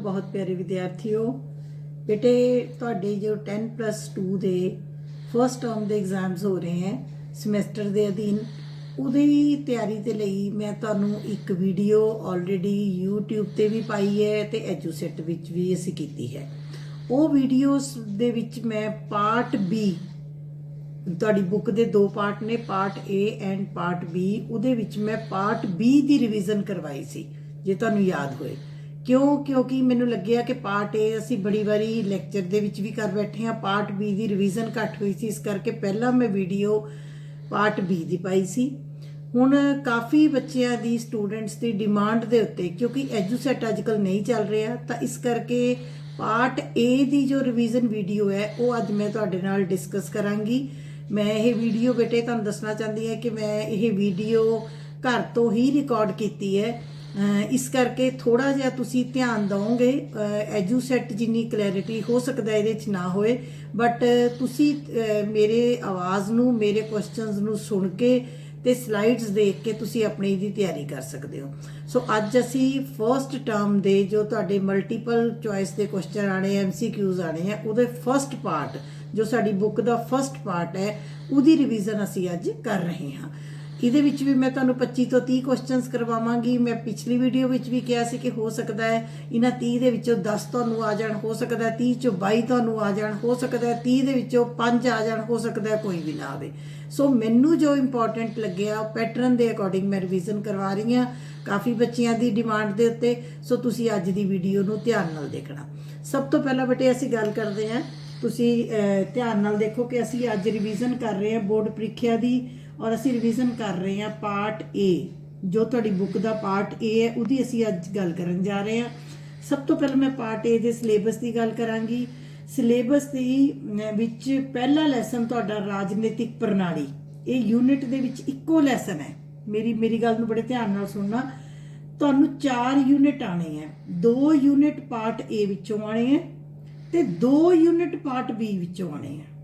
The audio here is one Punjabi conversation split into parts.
बहुत प्यारे विद्यार्थियों। बेटे ਤੁਹਾਡੇ जो 10+2 ਦੇ फर्स्ट टर्म ਦੇ एग्जाम्स हो रहे हैं ਸਮੈਸਟਰ ਦੇ ਅਧੀਨ, ਉਹਦੀ ਤਿਆਰੀ ਦੇ ਲਈ ਮੈਂ ਤੁਹਾਨੂੰ ਇੱਕ ਵੀਡੀਓ ਆਲਰੇਡੀ YouTube ਤੇ ਵੀ ਪਾਈ ਹੈ ਤੇ ਐਜੂਸੈਟ ਵਿੱਚ ਵੀ ਅਸੀਂ ਕੀਤੀ ਹੈ। ਉਹ ਵੀਡੀਓਸ ਦੇ ਵਿੱਚ ਮੈਂ ਪਾਰਟ ਬੀ, ਤੁਹਾਡੀ ਬੁੱਕ ਦੇ ਦੋ ਪਾਰਟ ਨੇ, ਪਾर्ट ए एंड पार्ट बी, ਉਹਦੇ ਵਿੱਚ ਮੈਂ ਪਾर्ट बी ਦੀ ਰਿਵੀਜ਼ਨ ਕਰਵਾਈ ਸੀ ਜੇ ਤੁਹਾਨੂੰ ਯਾਦ ਹੋਏ। क्योंकि मैनू लग्या कि पार्ट ए असी बड़ी बारी लैक्चर दे विच भी कर बैठे हाँ, पार्ट बी की रिवीजन घट हुई सी, इस करके पहला मैं वीडियो पार्ट बी की पाई सी। हुण काफ़ी बच्चों की स्टूडेंट्स की डिमांड के उत्ते, क्योंकि एजूसैट अजकल नहीं चल रहा, तो इस करके पार्ट ए की जो रिवीजन वीडियो है वो अज मैं तुहाडे नाल डिस्कस करांगी। मैं ये वीडियो बेटे तुहानूं दसना चाहती है कि मैं ये वीडियो घर तो ही रिकॉर्ड की है, इस करके थोड़ा जिहा तुसी ध्यान दोगे। एजूसैट जिन्नी क्लैरिटी हो सकता है ये ना होए, बट तुसी मेरे आवाज़ नूं, मेरे क्वेश्चनस नूं सुन के ते स्लाइड्स देख के तुसी अपनी दी तैयारी कर सकते हो। सो अज असी फर्स्ट टर्म दे जो तुहाडे मल्टीपल चॉइस के क्वेश्चन आने, MCQs आने हैं, उहदे फर्स्ट पार्ट जो साडी बुक का फर्स्ट पार्ट है उहदी रिवीजन असी अज कर रहे हाँ। ਇਹਦੇ ਵਿੱਚ ਵੀ मैं ਤੁਹਾਨੂੰ 25 ਤੋਂ 30 ਕੁਐਸਚਨਸ ਕਰਵਾਵਾਂਗੀ। ਮੈਂ ਪਿਛਲੀ ਵੀਡੀਓ ਵਿੱਚ ਵੀ ਕਿਹਾ ਸੀ ਕਿ ਹੋ ਸਕਦਾ ਹੈ ਇਹਨਾਂ 30 ਦੇ ਵਿੱਚੋਂ 10 ਤੁਹਾਨੂੰ ਆ ਜਾਣ, ਹੋ ਸਕਦਾ ਹੈ 30 ਚੋਂ 22 ਤੁਹਾਨੂੰ ਆ ਜਾਣ, ਹੋ ਸਕਦਾ ਹੈ 30 ਦੇ ਵਿੱਚੋਂ 5 ਆ ਜਾਣ, ਹੋ ਸਕਦਾ ਹੈ ਕੋਈ ਵੀ ਨਾ ਆਵੇ। ਸੋ ਮੈਨੂੰ ਜੋ ਇੰਪੋਰਟੈਂਟ ਲੱਗਿਆ ਪੈਟਰਨ ਦੇ ਅਕੋਰਡਿੰਗ ਮੈਂ ਰਿਵੀਜ਼ਨ ਕਰਵਾ ਰਹੀ ਹਾਂ ਕਾਫੀ ਬੱਚਿਆਂ ਦੀ ਡਿਮਾਂਡ ਦੇ ਉੱਤੇ। ਸੋ ਤੁਸੀਂ ਅੱਜ ਦੀ ਵੀਡੀਓ ਨੂੰ ਧਿਆਨ ਨਾਲ ਦੇਖਣਾ। ਸਭ ਤੋਂ ਪਹਿਲਾਂ ਬੇਟੇ ਅਸੀਂ ਗੱਲ ਕਰਦੇ ਹਾਂ, ਤੁਸੀਂ ਧਿਆਨ ਨਾਲ ਦੇਖੋ ਕਿ ਅਸੀਂ ਅੱਜ ਰਿਵੀਜ਼ਨ ਕਰ ਰਹੇ ਹਾਂ ਬੋਰਡ ਪ੍ਰੀਖਿਆ ਦੀ, और असी रिवीजन कर रहे हैं पार्ट ए। जो तुहाडी बुक का पार्ट ए है उहदी असी अज गल करन जा रहे हैं। सब तो पहले मैं पार्ट ए दे सिलेबस की गल करांगी। सिलेबस दी विच पहला लैसन तुहाडा राजनीतिक प्रणाली, ये यूनिट दे विच इक्को लैसन है। मेरी गल नूं बड़े ध्यान नाल सुनना। तुहानूं 4 यूनिट आने हैं, 2 यूनिट पार्ट ए विचों आने हैं ते 2 यूनिट पार्ट बी विचों आने हैं।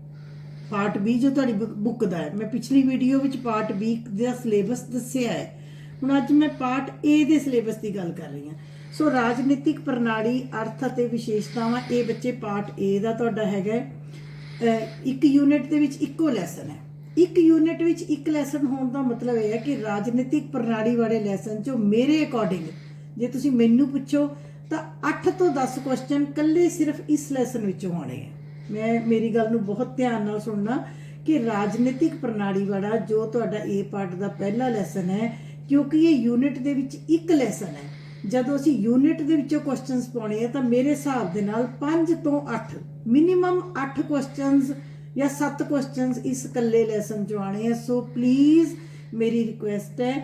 पार्ट बी जो तुहाडी बुक का है, मैं पिछली वीडियो में पार्ट बी का सिलेबस दस्सिया है, हुण अज मैं पार्ट ए के सिलेबस की गल कर रही हाँ। सो राजनीतिक प्रणाली, अर्थ अते विशेषतावां, ये बच्चे पार्ट ए का तुहाडा हैगा। एक यूनिट दे विच इक्को लैसन है। एक यूनिट विच एक लैसन होने का मतलब यह है कि राजनीतिक प्रणाली वाले लैसन चो मेरे अकॉर्डिंग जे तुसीं मैनूं पुछो तो 8 तो 10 क्वेश्चन कल्ले सिर्फ इस लैसन विचों आने हैं। मैं मेरी गल नूं बहुत ध्यान नाल सुनना कि राजनीतिक प्रणाली वाला जो तुहाडा ए पार्ट का पहला लैसन है, क्योंकि ये यूनिट दे विच एक लैसन है, जदों असीं यूनिट दे विचों क्वेश्चनस पाउणे आ तां मेरे हिसाब दे नाल 5 तो 8 मिनीमम 8 क्वेश्चनस या 7 क्वेश्चनस इस कल्ले लैसन चों आने हैं। सो प्लीज़ मेरी रिक्वेस्ट है,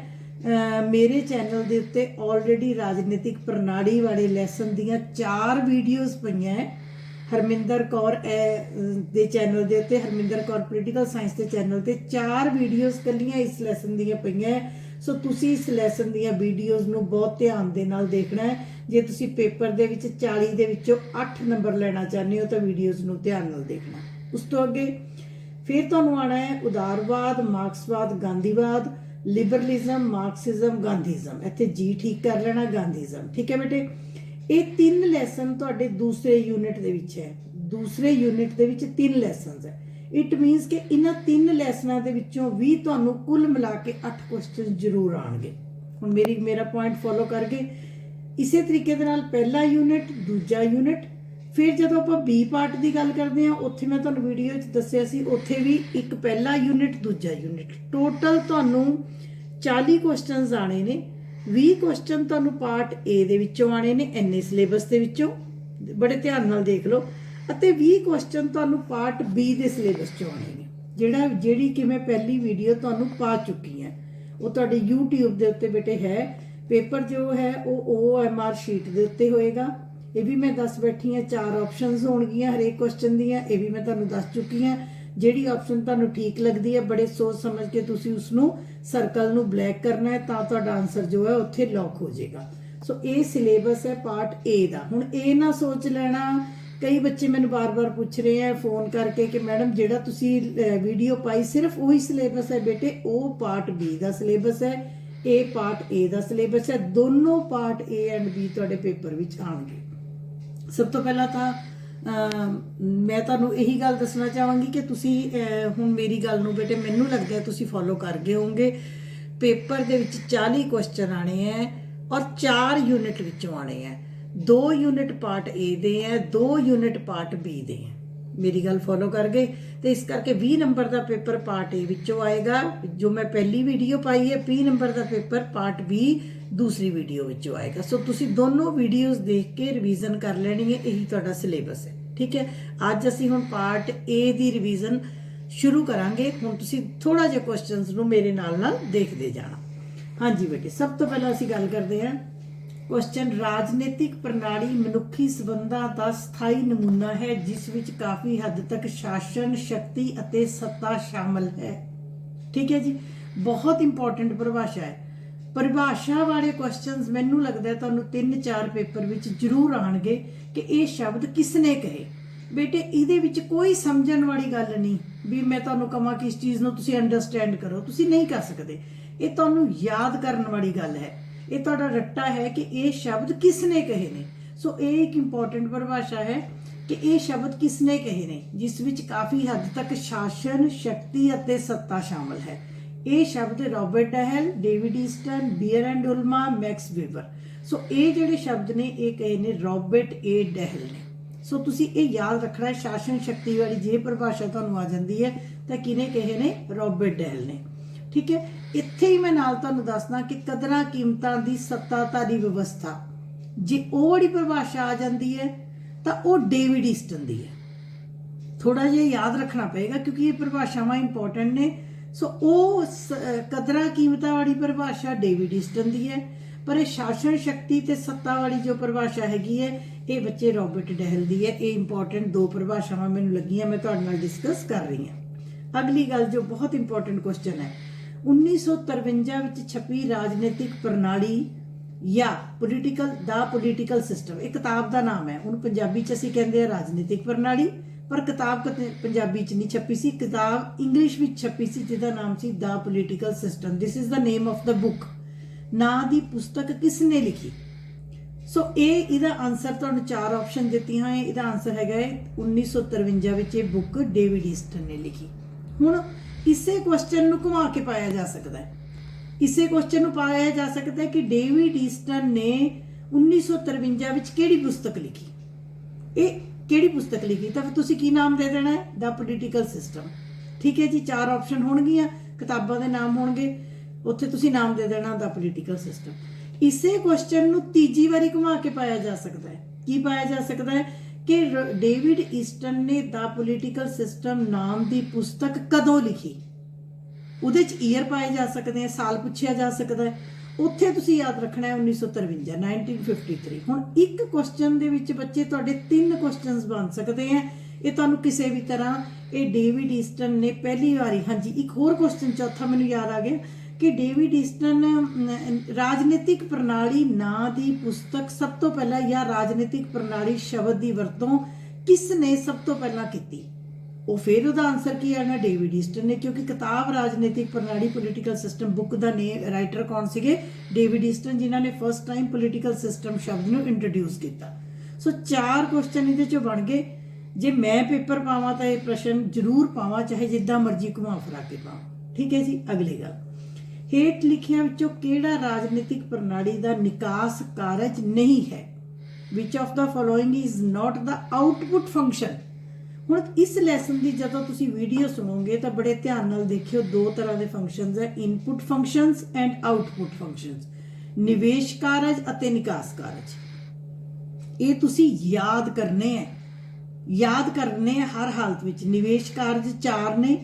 मेरे चैनल के उत्ते ऑलरेडी राजनीतिक प्रणाली वाले लैसन दियां 4 वीडियोज़ पईयां है। हरमिंदर कौर दे चैनल के उत्ते, हरमिंदर कौर पोलीटिकल साइंस के चैनल ते 4 वीडियोज़ कल्लियां इस लैसन दियां पईयां है। सो तुसी इस लैसन दियां वीडियोज़ नूं बहुत ध्यान दे नाल देखना है। जे तुसी पेपर दे विच 40 दे विचों 8 नंबर लेना चाहते हो तो वीडियोज़ नूं ध्यान नाल देखना। उस तो अगे फिर तुहानूं आना है उदारवाद, मार्क्सवाद, गांधीवाद, लिबरलिज्म, मार्क्सिज्म, गांधीज्म। इत्थे जी ठीक कर लेना, गांधीज्म। ठीक है बेटे, ये 3 लैसन तुहाडे दूसरे यूनिट दे विच है। दूसरे यूनिट दे विच 3 लैसनस है। इट मीनस कि इन्हां 3 लैसनां दे विचों भी तुहानूं कुल मिला के 8 क्वेश्चन जरूर आउणगे। हुण मेरा पॉइंट फॉलो करके इसे तरीके दे नाल पहला यूनिट, दूजा यूनिट, फिर जदों आपां बी पार्ट की गल करते हैं उत्थे मैं तुहानूं वीडियो च दस्सिया सी, उत्थे भी एक पहला यूनिट, दूजा यूनिट, टोटल तुहानूं 40 क्वेश्चनस आने ने। 20 क्वेश्चन तुहानूं पार्ट ए दे विचों आने ने, इन्ने सिलेबस दे विचों, बड़े ध्यान नाल देख लो, अते 20 क्वेश्चन तुहानूं पार्ट बी दे सिलेबस चों आने ने, जिहड़ी कि मैं पहली वीडियो तुहानूं पा चुकी है। वो तुहाडे YouTube दे उत्ते बेटे है। पेपर जो है वो OMR शीट दे उत्ते होएगा। ये भी मैं दस बैठी हाँ, 4 ऑप्शनस होणगियां हरेक क्वेश्चन दियां, ये भी मैं तुहानूं दस चुकी हाँ। जिहड़ी ऑप्शन तुहानूं ठीक लगदी है, बड़े सोच समझ के तुसीं उसनूं सर्कल नूं ब्लैक करना है, तां तुहाडा आंसर जो है उत्थे लॉक हो जाएगा। सो ये सिलेबस है पार्ट ए का। हुण ये ना सोच लेना, कई बच्चे मैनूं बार बार पूछ रहे हैं फोन करके कि मैडम जिहड़ा तुसीं वीडियो पाई सिर्फ वही सिलेबस है। बेटे वो पार्ट बी का सिलेबस है, ये पार्ट ए का सिलेबस है। दोनों पार्ट ए एंड बी तुहाडे पेपर विच आउणगे। ਸਭ ਤੋਂ ਪਹਿਲਾਂ ਤਾਂ ਮੈਂ ਤੁਹਾਨੂੰ ਇਹੀ ਗੱਲ ਦੱਸਣਾ ਚਾਹਾਂਗੀ ਕਿ ਤੁਸੀਂ ਹੁਣ ਮੇਰੀ ਗੱਲ ਨੂੰ ਬੇਟੇ ਮੈਨੂੰ ਲੱਗਦਾ ਤੁਸੀਂ ਫੋਲੋ ਕਰ ਗਏ ਹੋਵੋਗੇ। ਪੇਪਰ ਦੇ ਵਿੱਚ 40 ਕੁਐਸਚਨ ਆਣੇ ਹੈ ਔਰ 4 ਯੂਨਿਟ ਵਿੱਚੋਂ ਆਣੇ ਹੈ। 2 ਯੂਨਿਟ ਪਾਰਟ ਏ ਦੇ ਹੈ, 2 ਯੂਨਿਟ ਪਾਰਟ ਬੀ ਦੇ ਹੈ। ਮੇਰੀ ਗੱਲ ਫੋਲੋ ਕਰ ਗਏ ਤੇ ਇਸ ਕਰਕੇ 20 ਨੰਬਰ ਦਾ ਪੇਪਰ ਪਾਰਟ ਏ ਵਿੱਚੋਂ ਆਏਗਾ ਜੋ ਮੈਂ ਪਹਿਲੀ ਵੀਡੀਓ ਪਾਈ ਹੈ। 20 ਨੰਬਰ ਦਾ ਪੇਪਰ ਪਾਰਟ ਬੀ दूसरी वीडियो विचों आएगा। सो तुसी दोनों वीडियोस देख के रिवीजन कर लेनी है, यही तुहाडा सिलेबस है। ठीक है, अज असी हुण पार्ट ए दी रिवीजन शुरू करांगे। हुण तुसी थोड़ा जिहा क्वेश्चनस नूं मेरे नाल देखदे जाना। हाँ जी बेटे, सब तो पहला असी गल करदे हां क्वेश्चन राजनीतिक प्रणाली मनुखी संबंधां दा स्थाई नमूना है जिस विच काफ़ी हद तक शासन शक्ति अते सत्ता शामिल है। ठीक है जी, बहुत इंपॉर्टेंट परिभाषा है। परिभाषा वाले क्वेश्चनस मैनू लगता है तुहानू 3-4 पेपर विच जरूर आउणगे कि ये शब्द किसने कहे। बेटे इहदे विच कोई समझण वाली गल नहीं भी मैं तुहानू कहां कि इस चीज़ नूं तुसीं अंडरस्टैंड करो, तुसीं नहीं कर सकते। ये तुहानू याद करन वाली गल है, ये तुहाडा रट्टा है कि ये शब्द किसने कहे ने। सो ये एक इंपॉर्टेंट परिभाषा है कि ये शब्द किसने कहे ने जिस विच काफ़ी हद तक शासन शक्ति अते सत्ता शामिल है। ये शब्द Robert Dahl, David Easton, Beer and Ulam, Max Weber. सो ये जिहड़े शब्द ने ये कहे ने रॉबर्ट ए डहल ने। सो तुसी ये याद रखना है, शासन शक्ति वाली जे परिभाषा तुहानू आ जाती है तो किने कहे ने, रॉबर्ट डहल ने। ठीक है, इत्थे ही मैं नाल तुहानू दसना कि कदरां कीमतां दी सत्ताधारी व्यवस्था जे वो वाली परिभाषा आ जाती है तो वो डेविड ईस्टन दी है। थोड़ा जिहा याद रखना पएगा क्योंकि ये परिभाषावां इंपॉर्टेंट ने। सो कदरां कीमतां वाली परिभाषा डेविड ईस्टन दी है, पर ये शासन शक्ति ते सत्ता वाली जो परिभाषा हैगी है ये बच्चे रॉबर्ट डहल दी है। ये इंपॉर्टेंट 2 परिभाषावां मैनूं लगियां, मैं तुहाडे नाल डिस्कस कर रही हां। अगली गल जो बहुत इंपॉर्टेंट क्वेश्चन है, 1953 विच छपी राजनीतिक प्रणाली या पोलीटिकल सिस्टम, एक किताब का नाम है। हुण पंजाबी च असीं कहंदे आ राजनीतिक प्रणाली, पर किताब पंजाबी च नहीं छपी सी, किताब इंग्लिश में छपी सी जिसका नाम see the political system. This is the name of the book. ना दी पुस्तक किसने लिखी। सो इहदा आंसर तुहानूं 4 ऑप्शन दित्तियां हैं। इहदा आंसर हैगा 1953 विच ये बुक डेविड ईस्टन ने लिखी। हुण इसे क्वेश्चन नूं घुमा के पाया जा सकता है, इसे क्वेश्चन नूं पाया जा सकता है कि डेविड ईस्टन ने 1953 विच किहड़ी पुस्तक लिखी। ये किहड़ी पुस्तक लिखी तो फिर तुसीं की नाम दे देना है, द पोलीटिकल सिस्टम। ठीक है जी, 4 ऑप्शन होणगियां, किताबां दे नाम होणगे, उत्थे तुसीं नाम दे देना द पोलीटिकल सिस्टम। इसे क्वेश्चन नूं तीजी वारी घुमा के पाया जा सकता है। की पाया जा सकता है कि डेविड ईस्टन ने द पोलीटिकल सिस्टम नाम की पुस्तक कदों लिखी। उहदे च ईयर पाए जा सकते हैं, साल पुछया जा सकता है। उत्थे तुसीं याद रखना है 1953 1953। हुण एक क्वेश्चन दे विच बच्चे तुहाडे 3 क्वेश्चनस बन सकते हैं। ये तुहानूं किसी भी तरह ये डेविड ईस्टन ने पहली बारी, हाँ जी एक होर क्वेश्चन चौथा मैनूं याद आ गया कि डेविड ईस्टन राजनीतिक प्रणाली नां दी पुस्तक सब तो पहला या राजनीतिक प्रणाली शब्द की वरतों किसने सब तो पहला की। वो फिर उसका आंसर की आना डेविड ईस्टन ने, क्योंकि किताब राजनीतिक प्रणाली पोलीटिकल सिस्टम बुक का नेम राइटर कौन से, डेविड ईस्टन, जिन्होंने फर्स्ट टाइम पोलीटिकल सिस्टम शब्द को इंट्रोड्यूस किया। सो 4 क्वेश्चन ये बन गए। जे मैं पेपर पावां तो यह प्रश्न जरूर पावां, चाहे जिदा मर्जी घुमा फिरा के पावां। ठीक है जी, अगली गल, हेठ लिखियां विचों किहड़ा राजनीतिक प्रणाली का निकास कारज नहीं है। Which of the following is not the output function. हुण इस लैसन की जदों तुसीं वीडियो सुनोगे तो बड़े ध्यान नाल देखियो, 2 तरह के फंक्शनस है, input functions and output functions, निवेश कारज अते निकास कारज। ये तुसीं याद करने हैं हर हालत विच। निवेश कारज 4 ने,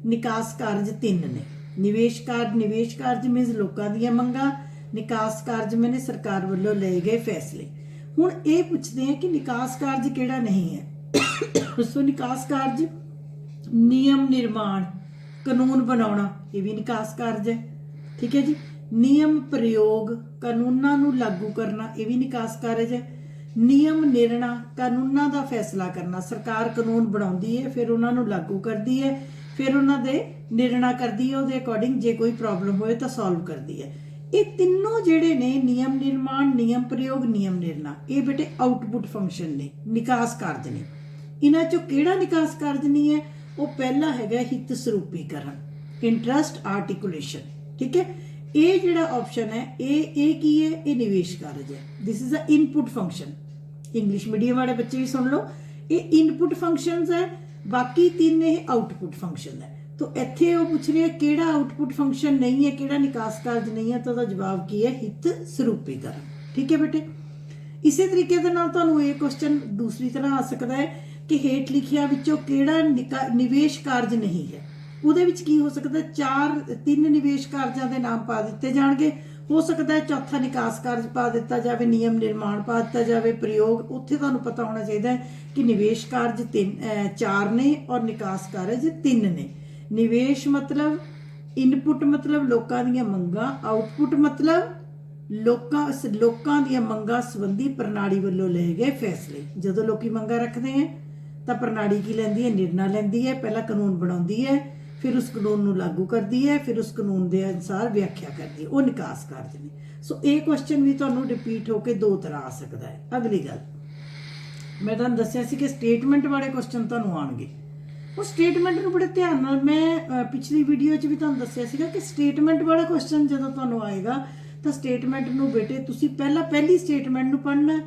निकास कारज 3 ने। निवेश कारज मीनस लोकां दीयां मंगां, निकास कारज मैंने सरकार वालों ले गए फैसले। हुण ये पुछदे हैं कि निकास कारज किहड़ा नहीं है। सो निकास कारज नियम निर्माण, कानून बनाना, ये भी निकास कारज है। ठीक है जी, नियम प्रयोग, कानूनां नूं लागू करना, ये भी निकास कारज है। नियम निर्णय, कानूनां दा फैसला करना, सरकार कानून बनाउंदी है फिर उन्हां नूं लागू करदी है, फिर उन्हां दे निर्णय करदी है, उहदे अकॉर्डिंग जे कोई प्रॉब्लम होए तो सॉल्व करदी है। ਇਹ ਤਿੰਨੋਂ ਜਿਹੜੇ ਨੇ ਨਿਯਮ ਨਿਰਮਾਣ, ਨਿਯਮ ਪ੍ਰਯੋਗ, ਨਿਯਮ ਨਿਰਣਾ, ਇਹ ਬੇਟੇ ਆਊਟਪੁੱਟ ਫੰਕਸ਼ਨ ਨੇ, ਨਿਕਾਸ ਕਾਰਜ ਨੇ। ਇਹਨਾਂ ਚੋਂ ਕਿਹੜਾ ਨਿਕਾਸ ਕਾਰਜ ਨਹੀਂ ਹੈ? ਉਹ ਪਹਿਲਾ ਹੈਗਾ ਹਿੱਤ ਸਰੂਪੀਕਰਨ, ਇੰਟਰਸਟ ਆਰਟੀਕੂਲੇਸ਼ਨ। ਠੀਕ ਹੈ, ਇਹ ਜਿਹੜਾ ਆਪਸ਼ਨ ਹੈ ਇਹ ਕੀ ਹੈ? ਇਹ ਨਿਵੇਸ਼ ਕਾਰਜ ਹੈ। This is a input function. English medium ਵਾਲੇ ਬੱਚੇ ਵੀ ਸੁਣ ਲਓ, ਇਹ ਇਨਪੁਟ ਫੰਕਸ਼ਨਸ ਹੈ, ਬਾਕੀ ਤਿੰਨ ਇਹ ਆਊਟਪੁੱਟ ਫੰਕਸ਼ਨ ਹੈ। तो ਇੱਥੇ ਉਹ ਪੁੱਛ ਰਿਹਾ ਕਿਹੜਾ ਆਊਟਪੁੱਟ ਫੰਕਸ਼ਨ ਨਹੀਂ ਹੈ, ਕਿਹੜਾ ਨਿਕਾਸ ਕਾਰਜ ਨਹੀਂ ਹੈ, ਤਾਂ ਉਹਦਾ ਜਵਾਬ ਕੀ ਹੈ? ਹਿੱਤ ਸਰੂਪੀਕਰਨ। ਠੀਕ ਹੈ ਬੇਟੇ, ਇਸੇ ਤਰੀਕੇ ਦੇ ਨਾਲ ਤੁਹਾਨੂੰ ਇਹ ਕੁਐਸਚਨ ਦੂਸਰੀ ਤਰ੍ਹਾਂ ਆ ਸਕਦਾ ਹੈ ਕਿ ਹੇਠ ਲਿਖਿਆ ਵਿੱਚੋਂ ਕਿਹੜਾ ਨਿਵੇਸ਼ ਕਾਰਜ ਨਹੀਂ ਹੈ। ਉਹਦੇ ਵਿੱਚ ਕੀ ਹੋ ਸਕਦਾ? ਤਿੰਨ ਨਿਵੇਸ਼ ਕਾਰਜਾਂ ਦੇ ਨਾਮ ਪਾ ਦਿੱਤੇ ਜਾਣਗੇ। ਹੋ ਸਕਦਾ ਹੈ ਚੌਥਾ ਨਿਕਾਸ ਕਾਰਜ ਪਾ ਦਿੱਤਾ ਜਾਵੇ, ਨਿਯਮ ਨਿਰਮਾਣ ਪਾ ਦਿੱਤਾ ਜਾਵੇ, ਪ੍ਰਯੋਗ। ਉੱਥੇ ਤੁਹਾਨੂੰ ਪਤਾ ਹੋਣਾ ਚਾਹੀਦਾ ਹੈ ਕਿ ਨਿਵੇਸ਼ ਕਾਰਜ 4 ਨੇ ਔਰ ਨਿਕਾਸ ਕਾਰਜ 3 ਨੇ। ਨਿਵੇਸ਼ ਮਤਲਬ ਇਨਪੁਟ ਮਤਲਬ ਲੋਕਾਂ ਦੀਆਂ ਮੰਗਾਂ, ਆਊਟਪੁੱਟ ਮਤਲਬ ਲੋਕਾਂ ਦੀਆਂ ਮੰਗਾਂ ਸੰਬੰਧੀ ਪ੍ਰਣਾਲੀ ਵੱਲੋਂ ਲਏ ਗਏ ਫੈਸਲੇ। ਜਦੋਂ ਲੋਕੀ ਮੰਗਾਂ ਰੱਖਦੇ ਹੈ ਤਾਂ ਪ੍ਰਣਾਲੀ ਕੀ ਲੈਂਦੀ ਹੈ? ਨਿਰਣਾ ਲੈਂਦੀ ਹੈ। ਪਹਿਲਾਂ ਕਾਨੂੰਨ ਬਣਾਉਂਦੀ ਹੈ, ਫਿਰ ਉਸ ਕਾਨੂੰਨ ਨੂੰ ਲਾਗੂ ਕਰਦੀ ਹੈ, ਫਿਰ ਉਸ ਕਾਨੂੰਨ ਦੇ ਅਨੁਸਾਰ ਵਿਆਖਿਆ ਕਰਦੀ ਹੈ। ਉਹ ਨਿਕਾਸ ਕਾਰਜ ਨੇ। ਸੋ ਇਹ ਕੁਐਸਚਨ ਵੀ ਤੁਹਾਨੂੰ ਰਿਪੀਟ ਹੋ ਕੇ ਦੋ ਤਰ੍ਹਾਂ ਆ ਸਕਦਾ ਹੈ। ਅਗਲੀ ਗੱਲ ਮੈਂ ਤੁਹਾਨੂੰ ਦੱਸਿਆ ਸੀ ਕਿ ਸਟੇਟਮੈਂਟ ਵਾਲੇ ਕੁਐਸਚਨ ਤੁਹਾਨੂੰ ਆਉਣਗੇ। ਉਹ ਸਟੇਟਮੈਂਟ ਨੂੰ ਬੜੇ ਧਿਆਨ ਨਾਲ, ਮੈਂ ਪਿਛਲੀ ਵੀਡੀਓ 'ਚ ਵੀ ਤੁਹਾਨੂੰ ਦੱਸਿਆ ਸੀਗਾ ਕਿ ਸਟੇਟਮੈਂਟ ਵਾਲਾ ਕੁਐਸਚਨ ਜਦੋਂ ਤੁਹਾਨੂੰ ਆਏਗਾ ਤਾਂ ਸਟੇਟਮੈਂਟ ਨੂੰ ਬੇਟੇ ਤੁਸੀਂ ਪਹਿਲੀ ਸਟੇਟਮੈਂਟ ਨੂੰ ਪੜ੍ਹਨਾ,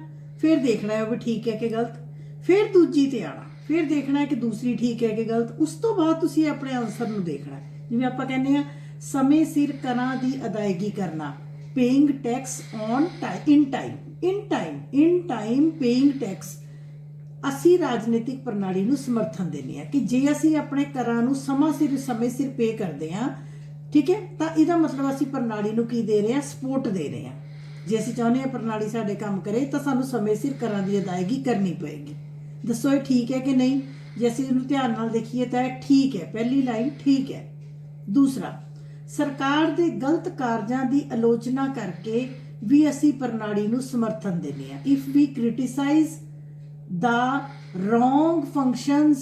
ਫਿਰ ਦੇਖਣਾ ਹੈ ਉਹ ਵੀ ਠੀਕ ਹੈ ਕਿ ਗਲਤ, ਫਿਰ ਦੂਜੀ ਤੇ ਆਣਾ, ਫਿਰ ਦੇਖਣਾ ਹੈ ਕਿ ਦੂਸਰੀ ਠੀਕ ਹੈ ਕਿ ਗਲਤ। ਉਸ ਤੋਂ ਬਾਅਦ ਤੁਸੀਂ ਆਪਣੇ ਆਨਸਰ ਨੂੰ ਦੇਖਣਾ। ਜਿਵੇਂ ਆਪਾਂ ਕਹਿੰਦੇ ਆ ਸਮੇਂ ਸਿਰ ਕਰਾਂ ਦੀ ਅਦਾਇਗੀ ਕਰਨਾ, paying tax on in time paying tax. ਅਸੀਂ ਰਾਜਨੀਤਿਕ ਪ੍ਰਣਾਲੀ ਨੂੰ ਸਮਰਥਨ ਦਿੰਦੇ ਹਾਂ ਕਿ ਜੇ ਅਸੀਂ ਆਪਣੇ ਕਰਾਂ ਨੂੰ ਸਮੇਂ ਸਿਰ ਪੇ ਕਰਦੇ ਹਾਂ, ਠੀਕ ਹੈ, ਤਾਂ ਇਹਦਾ ਮਤਲਬ ਅਸੀਂ ਪ੍ਰਣਾਲੀ ਨੂੰ ਕੀ ਦੇ ਰਹੇ ਹਾਂ? ਸਪੋਰਟ ਦੇ ਰਹੇ ਹਾਂ। ਜੇ ਅਸੀਂ ਚਾਹੁੰਦੇ ਹਾਂ ਪ੍ਰਣਾਲੀ ਸਾਡੇ ਕੰਮ ਕਰੇ ਤਾਂ ਸਾਨੂੰ ਸਮੇਂ ਸਿਰ ਕਰਾਂ ਦੀ ਅਦਾਇਗੀ ਕਰਨੀ ਪਏਗੀ। ਦੱਸੋ ਇਹ ਠੀਕ ਹੈ ਕਿ ਨਹੀਂ? ਜੇ ਅਸੀਂ ਇਹਨੂੰ ਧਿਆਨ ਨਾਲ ਦੇਖੀਏ ਤਾਂ ਇਹ ਠੀਕ ਹੈ, ਪਹਿਲੀ ਲਾਈਨ ਠੀਕ ਹੈ। ਦੂਸਰਾ, ਸਰਕਾਰ ਦੇ ਗਲਤ ਕਾਰਜਾਂ ਦੀ ਆਲੋਚਨਾ ਕਰਕੇ ਵੀ ਅਸੀਂ ਪ੍ਰਣਾਲੀ ਨੂੰ ਸਮਰਥਨ ਦਿੰਦੇ ਹਾਂ। If we criticize the wrong functions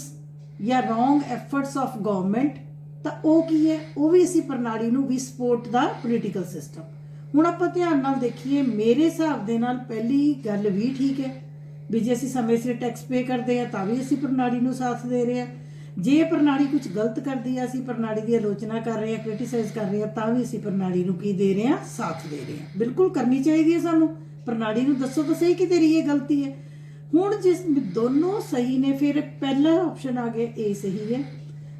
ਜਾਂ wrong efforts of government, ਤਾਂ ਉਹ ਕੀ ਹੈ? ਉਹ ਵੀ ਅਸੀਂ ਪ੍ਰਣਾਲੀ ਨੂੰ ਵੀ ਸਪੋਰਟ ਦਾ ਪੋਲੀਟੀਕਲ ਸਿਸਟਮ। ਹੁਣ ਆਪਾਂ ਧਿਆਨ ਨਾਲ ਦੇਖੀਏ, ਮੇਰੇ ਹਿਸਾਬ ਦੇ ਨਾਲ ਪਹਿਲੀ ਗੱਲ ਵੀ ਠੀਕ ਹੈ ਵੀ ਜੇ ਅਸੀਂ ਸਮੇਂ ਸਿਰ ਟੈਕਸ ਪੇ ਕਰਦੇ ਆ ਤਾਂ ਵੀ ਅਸੀਂ ਪ੍ਰਣਾਲੀ ਨੂੰ ਸਾਥ ਦੇ ਰਹੇ ਹਾਂ। ਜੇ ਪ੍ਰਣਾਲੀ ਕੁਝ ਗਲਤ ਕਰਦੀ ਹੈ, ਅਸੀਂ ਪ੍ਰਣਾਲੀ ਦੀ ਆਲੋਚਨਾ ਕਰ ਰਹੇ ਹਾਂ, ਕ੍ਰਿਟੀਸਾਈਜ਼ ਕਰ ਰਹੇ ਹਾਂ, ਤਾਂ ਵੀ ਅਸੀਂ ਪ੍ਰਣਾਲੀ ਨੂੰ ਕੀ ਦੇ ਰਹੇ ਹਾਂ? ਸਾਥ ਦੇ ਰਹੇ ਹਾਂ। ਬਿਲਕੁਲ ਕਰਨੀ ਚਾਹੀਦੀ ਹੈ ਸਾਨੂੰ। ਪ੍ਰਣਾਲੀ ਨੂੰ ਦੱਸੋ ਤਾਂ ਸਹੀ ਕਿ ਤੇਰੀ ਇਹ ਗਲਤੀ ਹੈ। ਹੁਣ ਜਿਸ ਦੋਨੋਂ ਸਹੀ ਨੇ, ਫਿਰ ਪਹਿਲਾ ਆਪਸ਼ਨ ਆ ਗਿਆ A ਸਹੀ ਹੈ,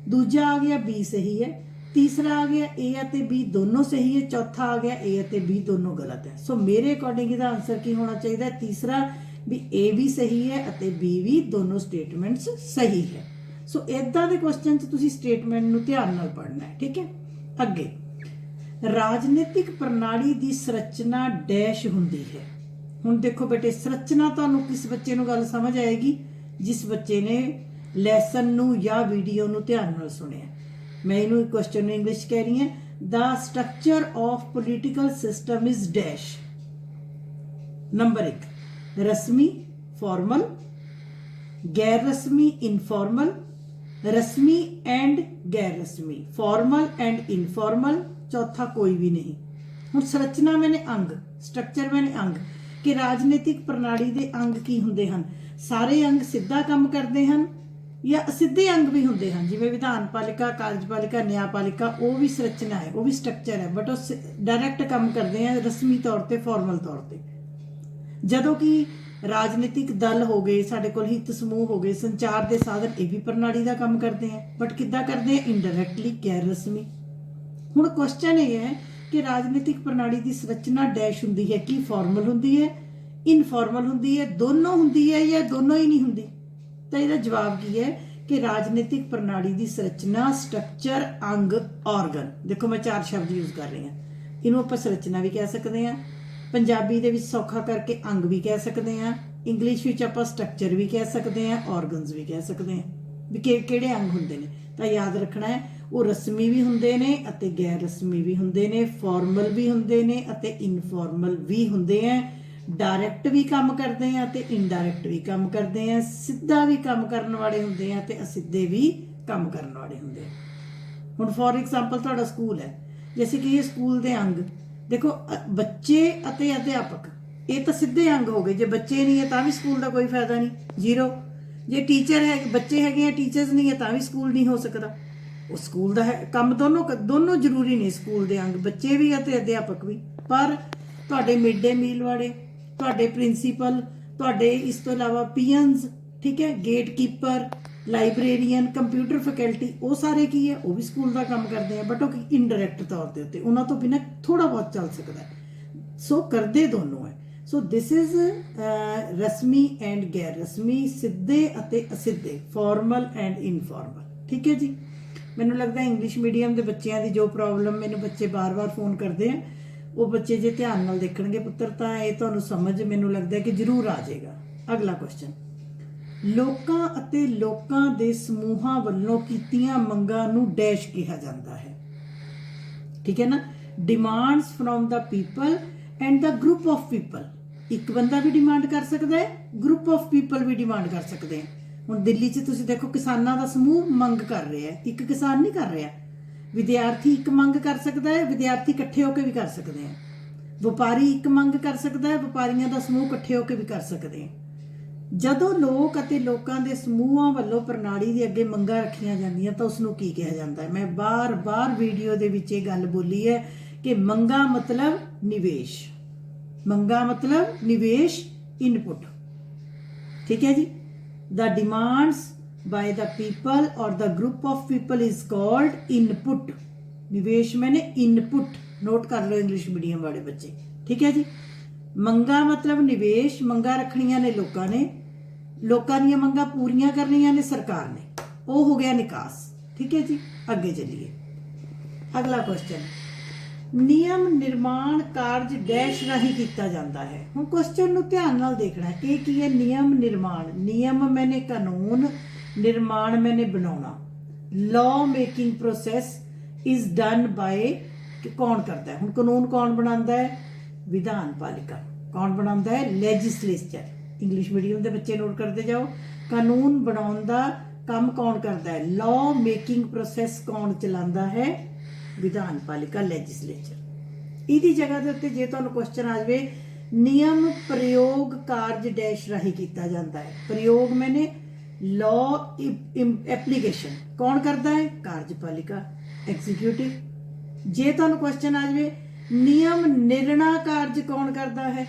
ਦੂਜਾ ਆ ਗਿਆ B ਸਹੀ ਹੈ, ਤੀਸਰਾ ਆ ਗਿਆ A ਅਤੇ B ਦੋਨੋਂ ਸਹੀ ਹੈ, ਚੌਥਾ ਆ ਗਿਆ A ਅਤੇ B ਦੋਨੋਂ ਗਲਤ ਹੈ। ਸੋ ਮੇਰੇ ਅਕੋਰਡਿੰਗ ਇਹਦਾ ਆਨਸਰ ਕੀ ਹੋਣਾ ਚਾਹੀਦਾ? ਤੀਸਰਾ, ਵੀ A ਵੀ ਸਹੀ ਹੈ ਅਤੇ B ਵੀ ਦੋਨੋਂ ਸਟੇਟਮੈਂਟਸ ਸਹੀ ਹੈ। ਸੋ ਇਦਾਂ ਦੇ ਕੁਐਸਚਨ 'ਚ ਤੁਸੀਂ ਸਟੇਟਮੈਂਟ ਨੂੰ ਧਿਆਨ ਨਾਲ ਪੜ੍ਹਨਾ ਹੈ। ਠੀਕ ਹੈ, ਅੱਗੇ ਰਾਜਨੀਤਿਕ ਪ੍ਰਣਾਲੀ ਦੀ ਸੰਰਚਨਾ ਡੈਸ਼ ਹੁੰਦੀ ਹੈ। ਹੁਣ ਦੇਖੋ ਬੇਟੇ, ਸੰਰਚਨਾ ਤੁਹਾਨੂੰ ਕਿਸ ਬੱਚੇ ਨੂੰ ਗੱਲ ਸਮਝ ਆਏਗੀ? ਜਿਸ ਬੱਚੇ ਨੇ ਲੈਸਨ ਨੂੰ ਜਾਂ ਵੀਡੀਓ ਨੂੰ ਧਿਆਨ ਨਾਲ ਸੁਣਿਆ। ਮੈਂ ਇਹਨੂੰ ਕੁਐਸਚਨ ਨੂੰ ਇੰਗਲਿਸ਼ ਕਹਿ ਰਹੀ ਹਾਂ। The structure of political system is dash. Number 1, ਰਸਮੀ ਫਾਰਮਲ, ਗੈਰ ਰਸਮੀ ਇਨਫਾਰਮਲ, ਰਸਮੀ ਐਂਡ ਗੈਰ ਰਸਮੀ, ਫਾਰਮਲ ਐਂਡ ਇਨਫਾਰਮਲ, ਚੌਥਾ ਕੋਈ ਵੀ ਨਹੀਂ। ਹੁਣ ਸੰਰਚਨਾ ਮੈਨੇ ਅੰਗ, ਸਟਰਕਚਰ ਮੈਨੇ ਅੰਗ, ਕਿ ਰਾਜਨੀਤਿਕ ਪ੍ਰਣਾਲੀ ਦੇ ਅੰਗ ਕੀ ਹੁੰਦੇ ਹਨ? ਸਾਰੇ ਅੰਗ ਸਿੱਧਾ ਕੰਮ ਕਰਦੇ ਹਨ ਜਾਂ ਅਸਿੱਧੇ ਅੰਗ ਵੀ ਹੁੰਦੇ ਹਨ, ਜਿਵੇਂ ਵਿਧਾਨ ਪਾਲਿਕਾ, ਕਾਰਜਪਾਲਿਕਾ, ਨਿਆਂਪਾਲਿਕਾ। ਉਹ ਵੀ ਸੰਰਚਨਾ ਹੈ, ਉਹ ਵੀ ਸਟਰਕਚਰ ਹੈ, ਬਟ ਉਹ ਡਾਇਰੈਕਟ ਕੰਮ ਕਰਦੇ ਆ ਰਸਮੀ ਤੌਰ ਤੇ, ਫਾਰਮਲ ਤੌਰ ਤੇ। ਜਦੋਂ ਕਿ ਰਾਜਨੀਤਿਕ ਦਲ ਹੋ ਗਏ, ਸਾਡੇ ਕੋਲ ਹਿੱਤ ਸਮੂਹ ਹੋ ਗਏ, ਸੰਚਾਰ ਦੇ ਸਾਧਨ, ਇਹ ਵੀ ਪ੍ਰਣਾਲੀ ਦਾ ਕੰਮ ਕਰਦੇ ਆ, ਬਟ ਕਿੱਦਾਂ ਕਰਦੇ ਆ? ਇਨਡਾਇਰੈਕਟਲੀ, ਗੈਰ ਰਸਮੀ। ਹੁਣ ਕੁਐਸਚਨ ਇਹ ਹੈ ਕਿ ਰਾਜਨੀਤਿਕ ਪ੍ਰਣਾਲੀ ਦੀ ਸੰਰਚਨਾ ਡੈਸ਼ ਹੁੰਦੀ ਹੈ। ਕੀ ਫਾਰਮਲ ਹੁੰਦੀ ਹੈ, ਇਨਫਾਰਮਲ ਹੁੰਦੀ ਹੈ, ਦੋਨੋਂ ਹੁੰਦੀ ਹੈ ਜਾਂ ਦੋਨੋਂ ਹੀ ਨਹੀਂ ਹੁੰਦੀ? ਤਾਂ ਇਹਦਾ ਜਵਾਬ ਕੀ ਹੈ ਕਿ ਰਾਜਨੀਤਿਕ ਪ੍ਰਣਾਲੀ ਦੀ ਸੰਰਚਨਾ, ਸਟਰਕਚਰ, ਅੰਗ, ਆਰਗਨ। ਦੇਖੋ ਮੈਂ 4 ਸ਼ਬਦ ਯੂਜ਼ ਕਰ ਰਹੀ ਹਾਂ। ਇਹਨੂੰ ਆਪਾਂ ਸੰਰਚਨਾ ਵੀ ਕਹਿ ਸਕਦੇ ਹਾਂ, ਪੰਜਾਬੀ ਦੇ ਵਿੱਚ ਸੌਖਾ ਕਰਕੇ ਅੰਗ ਵੀ ਕਹਿ ਸਕਦੇ ਹਾਂ, ਇੰਗਲਿਸ਼ ਵਿੱਚ ਆਪਾਂ ਸਟਰਕਚਰ ਵੀ ਕਹਿ ਸਕਦੇ ਹਾਂ, ਆਰਗਨਸ ਵੀ ਕਹਿ ਸਕਦੇ ਹਾਂ। ਵੀ ਕਿਹੜੇ ਅੰਗ ਹੁੰਦੇ ਨੇ? ਤਾਂ ਯਾਦ ਰੱਖਣਾ ਹੈ, ਉਹ ਰਸਮੀ ਵੀ ਹੁੰਦੇ ਨੇ ਅਤੇ ਗੈਰ ਰਸਮੀ ਵੀ ਹੁੰਦੇ ਨੇ, ਫਾਰਮਲ ਵੀ ਹੁੰਦੇ ਨੇ ਅਤੇ ਇਨਫਾਰਮਲ ਵੀ ਹੁੰਦੇ ਆ, ਡਾਇਰੈਕਟ ਵੀ ਕੰਮ ਕਰਦੇ ਆ ਤੇ ਇਨਡਾਇਰੈਕਟ ਵੀ ਕੰਮ ਕਰਦੇ ਆ, ਸਿੱਧਾ ਵੀ ਕੰਮ ਕਰਨ ਵਾਲੇ ਹੁੰਦੇ ਆ ਤੇ ਅਸਿੱਧੇ ਵੀ ਕੰਮ ਕਰਨ ਵਾਲੇ ਹੁੰਦੇ ਆ। ਹੁਣ ਫੋਰ ਐਗਜ਼ਾਮਪਲ ਤੁਹਾਡਾ ਸਕੂਲ ਹੈ, ਜੈਸੇ ਕਿ ਇਹ ਸਕੂਲ ਦੇ ਅੰਗ, ਦੇਖੋ ਬੱਚੇ ਅਤੇ ਅਧਿਆਪਕ ਇਹ ਤਾਂ ਸਿੱਧੇ ਅੰਗ ਹੋ ਗਏ। ਜੇ ਬੱਚੇ ਨਹੀਂ ਹੈ ਤਾਂ ਵੀ ਸਕੂਲ ਦਾ ਕੋਈ ਫਾਇਦਾ ਨਹੀਂ, ਜ਼ੀਰੋ। ਜੇ ਟੀਚਰ ਹੈ, ਬੱਚੇ ਹੈਗੇ ਆ, ਟੀਚਰਸ ਨਹੀਂ ਹੈ ਤਾਂ ਵੀ ਸਕੂਲ ਨਹੀਂ ਹੋ ਸਕਦਾ। ਉਹ ਸਕੂਲ ਦਾ ਹੈ ਕੰਮ, ਦੋਨੋਂ ਜ਼ਰੂਰੀ ਨੇ ਸਕੂਲ ਦੇ ਅੰਗ, ਬੱਚੇ ਵੀ ਅਤੇ ਅਧਿਆਪਕ ਵੀ। ਪਰ ਤੁਹਾਡੇ ਮਿਡ ਡੇ ਮੀਲ ਵਾਲੇ, ਤੁਹਾਡੇ ਪ੍ਰਿੰਸੀਪਲ, ਤੁਹਾਡੇ ਇਸ ਤੋਂ ਇਲਾਵਾ ਪੀਅਨਸ, ਠੀਕ ਹੈ, ਗੇਟ ਕੀਪਰ, ਲਾइब्रेरियन, ਕੰਪਿਊਟਰ ਫੈਕਲਟੀ, ਉਹ ਸਾਰੇ ਕੀ ਹੈ, ਉਹ ਵੀ ਸਕੂਲ ਦਾ ਕੰਮ ਕਰਦੇ ਆ, ਬਟ ਉਹ ਇਨਡਾਇਰੈਕਟ ਤੌਰ ਦੇ ਉੱਤੇ, ਉਹਨਾਂ ਤੋਂ ਬਿਨਾਂ ਥੋੜਾ ਬਹੁਤ ਚੱਲ ਸਕਦਾ ਹੈ। ਸੋ ਕਰਦੇ ਦੋਨੋਂ ਹੈ। ਸੋ ਦਿਸ ਇਜ਼ ਰਸਮੀ ਐਂਡ ਗੈਰ ਰਸਮੀ, ਸਿੱਧੇ ਅਤੇ ਅਸਿੱਧੇ, ਫਾਰਮਲ ਐਂਡ ਇਨਫਾਰਮਲ, ਠੀਕ ਹੈ ਜੀ। ਮੈਨੂੰ ਲੱਗਦਾ ਇੰਗਲਿਸ਼ ਮੀਡੀਅਮ ਦੇ ਬੱਚਿਆਂ ਦੀ ਜੋ ਪ੍ਰੋਬਲਮ ਮੈਨੂੰ ਬੱਚੇ ਬਾਰ-ਬਾਰ ਫੋਨ ਕਰਦੇ ਆ, ਉਹ ਬੱਚੇ ਜੇ ਧਿਆਨ ਨਾਲ ਦੇਖਣਗੇ ਪੁੱਤਰ ਤਾਂ ਇਹ ਤੁਹਾਨੂੰ ਸਮਝ ਮੈਨੂੰ ਲੱਗਦਾ ਕਿ ਜ਼ਰੂਰ ਆ ਜਾਏਗਾ। ਅਗਲਾ ਕੁਐਸਚਨ, ਲੋਕਾਂ ਅਤੇ ਲੋਕਾਂ ਦੇ ਸਮੂਹਾਂ ਵੱਲੋਂ ਕੀਤੀਆਂ ਮੰਗਾਂ ਨੂੰ ਡੈਸ਼ ਕਿਹਾ ਜਾਂਦਾ ਹੈ, ਠੀਕ ਹੈ ਨਾ। Demands from the people and the group of people. ਇੱਕ ਬੰਦਾ ਵੀ ਡਿਮਾਂਡ ਕਰ ਸਕਦਾ ਹੈ, ਗਰੁੱਪ ਆਫ ਪੀਪਲ ਵੀ ਡਿਮਾਂਡ ਕਰ ਸਕਦੇ ਆ। ਹੁਣ ਦਿੱਲੀ 'ਚ ਤੁਸੀਂ ਦੇਖੋ ਕਿਸਾਨਾਂ ਦਾ ਸਮੂਹ ਮੰਗ ਕਰ ਰਿਹਾ ਹੈ, ਇੱਕ ਕਿਸਾਨ ਨਹੀਂ ਕਰ ਰਿਹਾ। ਵਿਦਿਆਰਥੀ ਇੱਕ ਮੰਗ ਕਰ ਸਕਦਾ ਹੈ, ਵਿਦਿਆਰਥੀ ਇਕੱਠੇ ਹੋ ਕੇ ਵੀ ਕਰ ਸਕਦੇ ਆ। ਵਪਾਰੀ ਇੱਕ ਮੰਗ ਕਰ ਸਕਦਾ ਹੈ, ਵਪਾਰੀਆਂ ਦਾ ਸਮੂਹ ਇਕੱਠੇ ਹੋ ਕੇ ਵੀ ਕਰ ਸਕਦੇ ਆ। ਜਦੋਂ ਲੋਕ ਅਤੇ ਲੋਕਾਂ ਦੇ ਸਮੂਹਾਂ ਵੱਲੋਂ ਪ੍ਰਣਾਲੀ ਦੇ ਅੱਗੇ ਮੰਗਾਂ ਰੱਖੀਆਂ ਜਾਂਦੀਆਂ ਤਾਂ ਉਸ ਨੂੰ ਕੀ ਕਿਹਾ ਜਾਂਦਾ ਹੈ। ਮੈਂ ਬਾਰ-ਬਾਰ ਵੀਡੀਓ ਦੇ ਵਿੱਚ ਇਹ ਗੱਲ ਬੋਲੀ ਹੈ ਕਿ ਮੰਗਾਂ ਮਤਲਬ ਨਿਵੇਸ਼, ਮੰਗਾਂ ਮਤਲਬ ਨਿਵੇਸ਼, ਇਨਪੁਟ, ਠੀਕ ਹੈ ਜੀ। The demands by the people or the group of people is called input। निवेश मैंने इनपुट, नोट कर लो इंग्लिश मीडियम वाले बच्चे, ठीक है जी। मंगा मतलब निवेश, मंगा रखनियां ने लोकां ने, लोकां ਦੀਆਂ ਮੰਗਾਂ ਪੂਰੀਆਂ ਕਰਨੀਆਂ ਨੇ ਸਰਕਾਰ ਨੇ, ਉਹ ਹੋ ਗਿਆ ਨਿਕਾਸ, ठीक है जी। ਅੱਗੇ ਚੱਲੀਏ। ਅਗਲਾ ਕੁਐਸਚਨ, ਨਿਯਮ ਨਿਰਮਾਣ ਕਾਰਜ ਡੈਸ਼ ਰਾਹੀਂ ਕੀਤਾ ਜਾਂਦਾ ਹੈ। ਹੁਣ ਕੁਐਸਚਨ ਨੂੰ ਧਿਆਨ ਨਾਲ ਦੇਖਣਾ ਹੈ। ਇਹ ਕੀ ਹੈ? ਨਿਯਮ ਨਿਰਮਾਣ, ਨਿਯਮ ਮੈਨੇ ਕਾਨੂੰਨ, ਨਿਰਮਾਣ ਮੈਨੇ ਬਣਾਉਣਾ। Law making process is done by, ਕੌਣ ਕਰਦਾ ਹੈ? ਹੁਣ ਕਾਨੂੰਨ ਕੌਣ ਬਣਾਉਂਦਾ ਹੈ? ਵਿਧਾਨ ਪਾਲਿਕਾ। ਕੌਣ ਬਣਾਉਂਦਾ ਹੈ? ਲੈਜਿਸਲੇਚਰ। ਇੰਗਲਿਸ਼ ਮੀਡੀਅਮ ਦੇ ਬੱਚੇ ਨੋਟ ਕਰਦੇ ਜਾਓ। ਕਾਨੂੰਨ ਬਣਾਉਣ ਦਾ ਕੰਮ ਕੌਣ ਕਰਦਾ ਹੈ? ਲਾਅ ਮੇਕਿੰਗ ਪ੍ਰੋਸੈਸ ਕੌਣ ਚਲਾਉਂਦਾ ਹੈ? ਵਿਧਾਨ ਪਾਲਿਕਾ, ਲੈਜਿਸਲੇਚਰ। ਇਹਦੀ ਜਗ੍ਹਾ ਦੇ ਉੱਤੇ ਜੇ ਤੁਹਾਨੂੰ ਕੁਐਸਚਨ ਆ ਜਾਵੇ, ਨਿਯਮ ਪ੍ਰਯੋਗ ਕਾਰਜ ਡੈਸ਼ ਰਾਹੀਂ ਕੀਤਾ ਜਾਂਦਾ ਹੈ। ਪ੍ਰਯੋਗ ਮੈਨੇ ਲਾਅ ਐਪਲੀਕੇਸ਼ਨ ਕੌਣ ਕਰਦਾ ਹੈ? ਕਾਰਜਪਾਲਿਕਾ, ਐਗਜ਼ੀਕਿਊਟਿਵ। ਜੇ ਤੁਹਾਨੂੰ ਕੁਐਸਚਨ ਆ ਜਾਵੇ ਨਿਯਮ ਨਿਰਣਾ ਕਾਰਜ ਕੌਣ ਕਰਦਾ ਹੈ,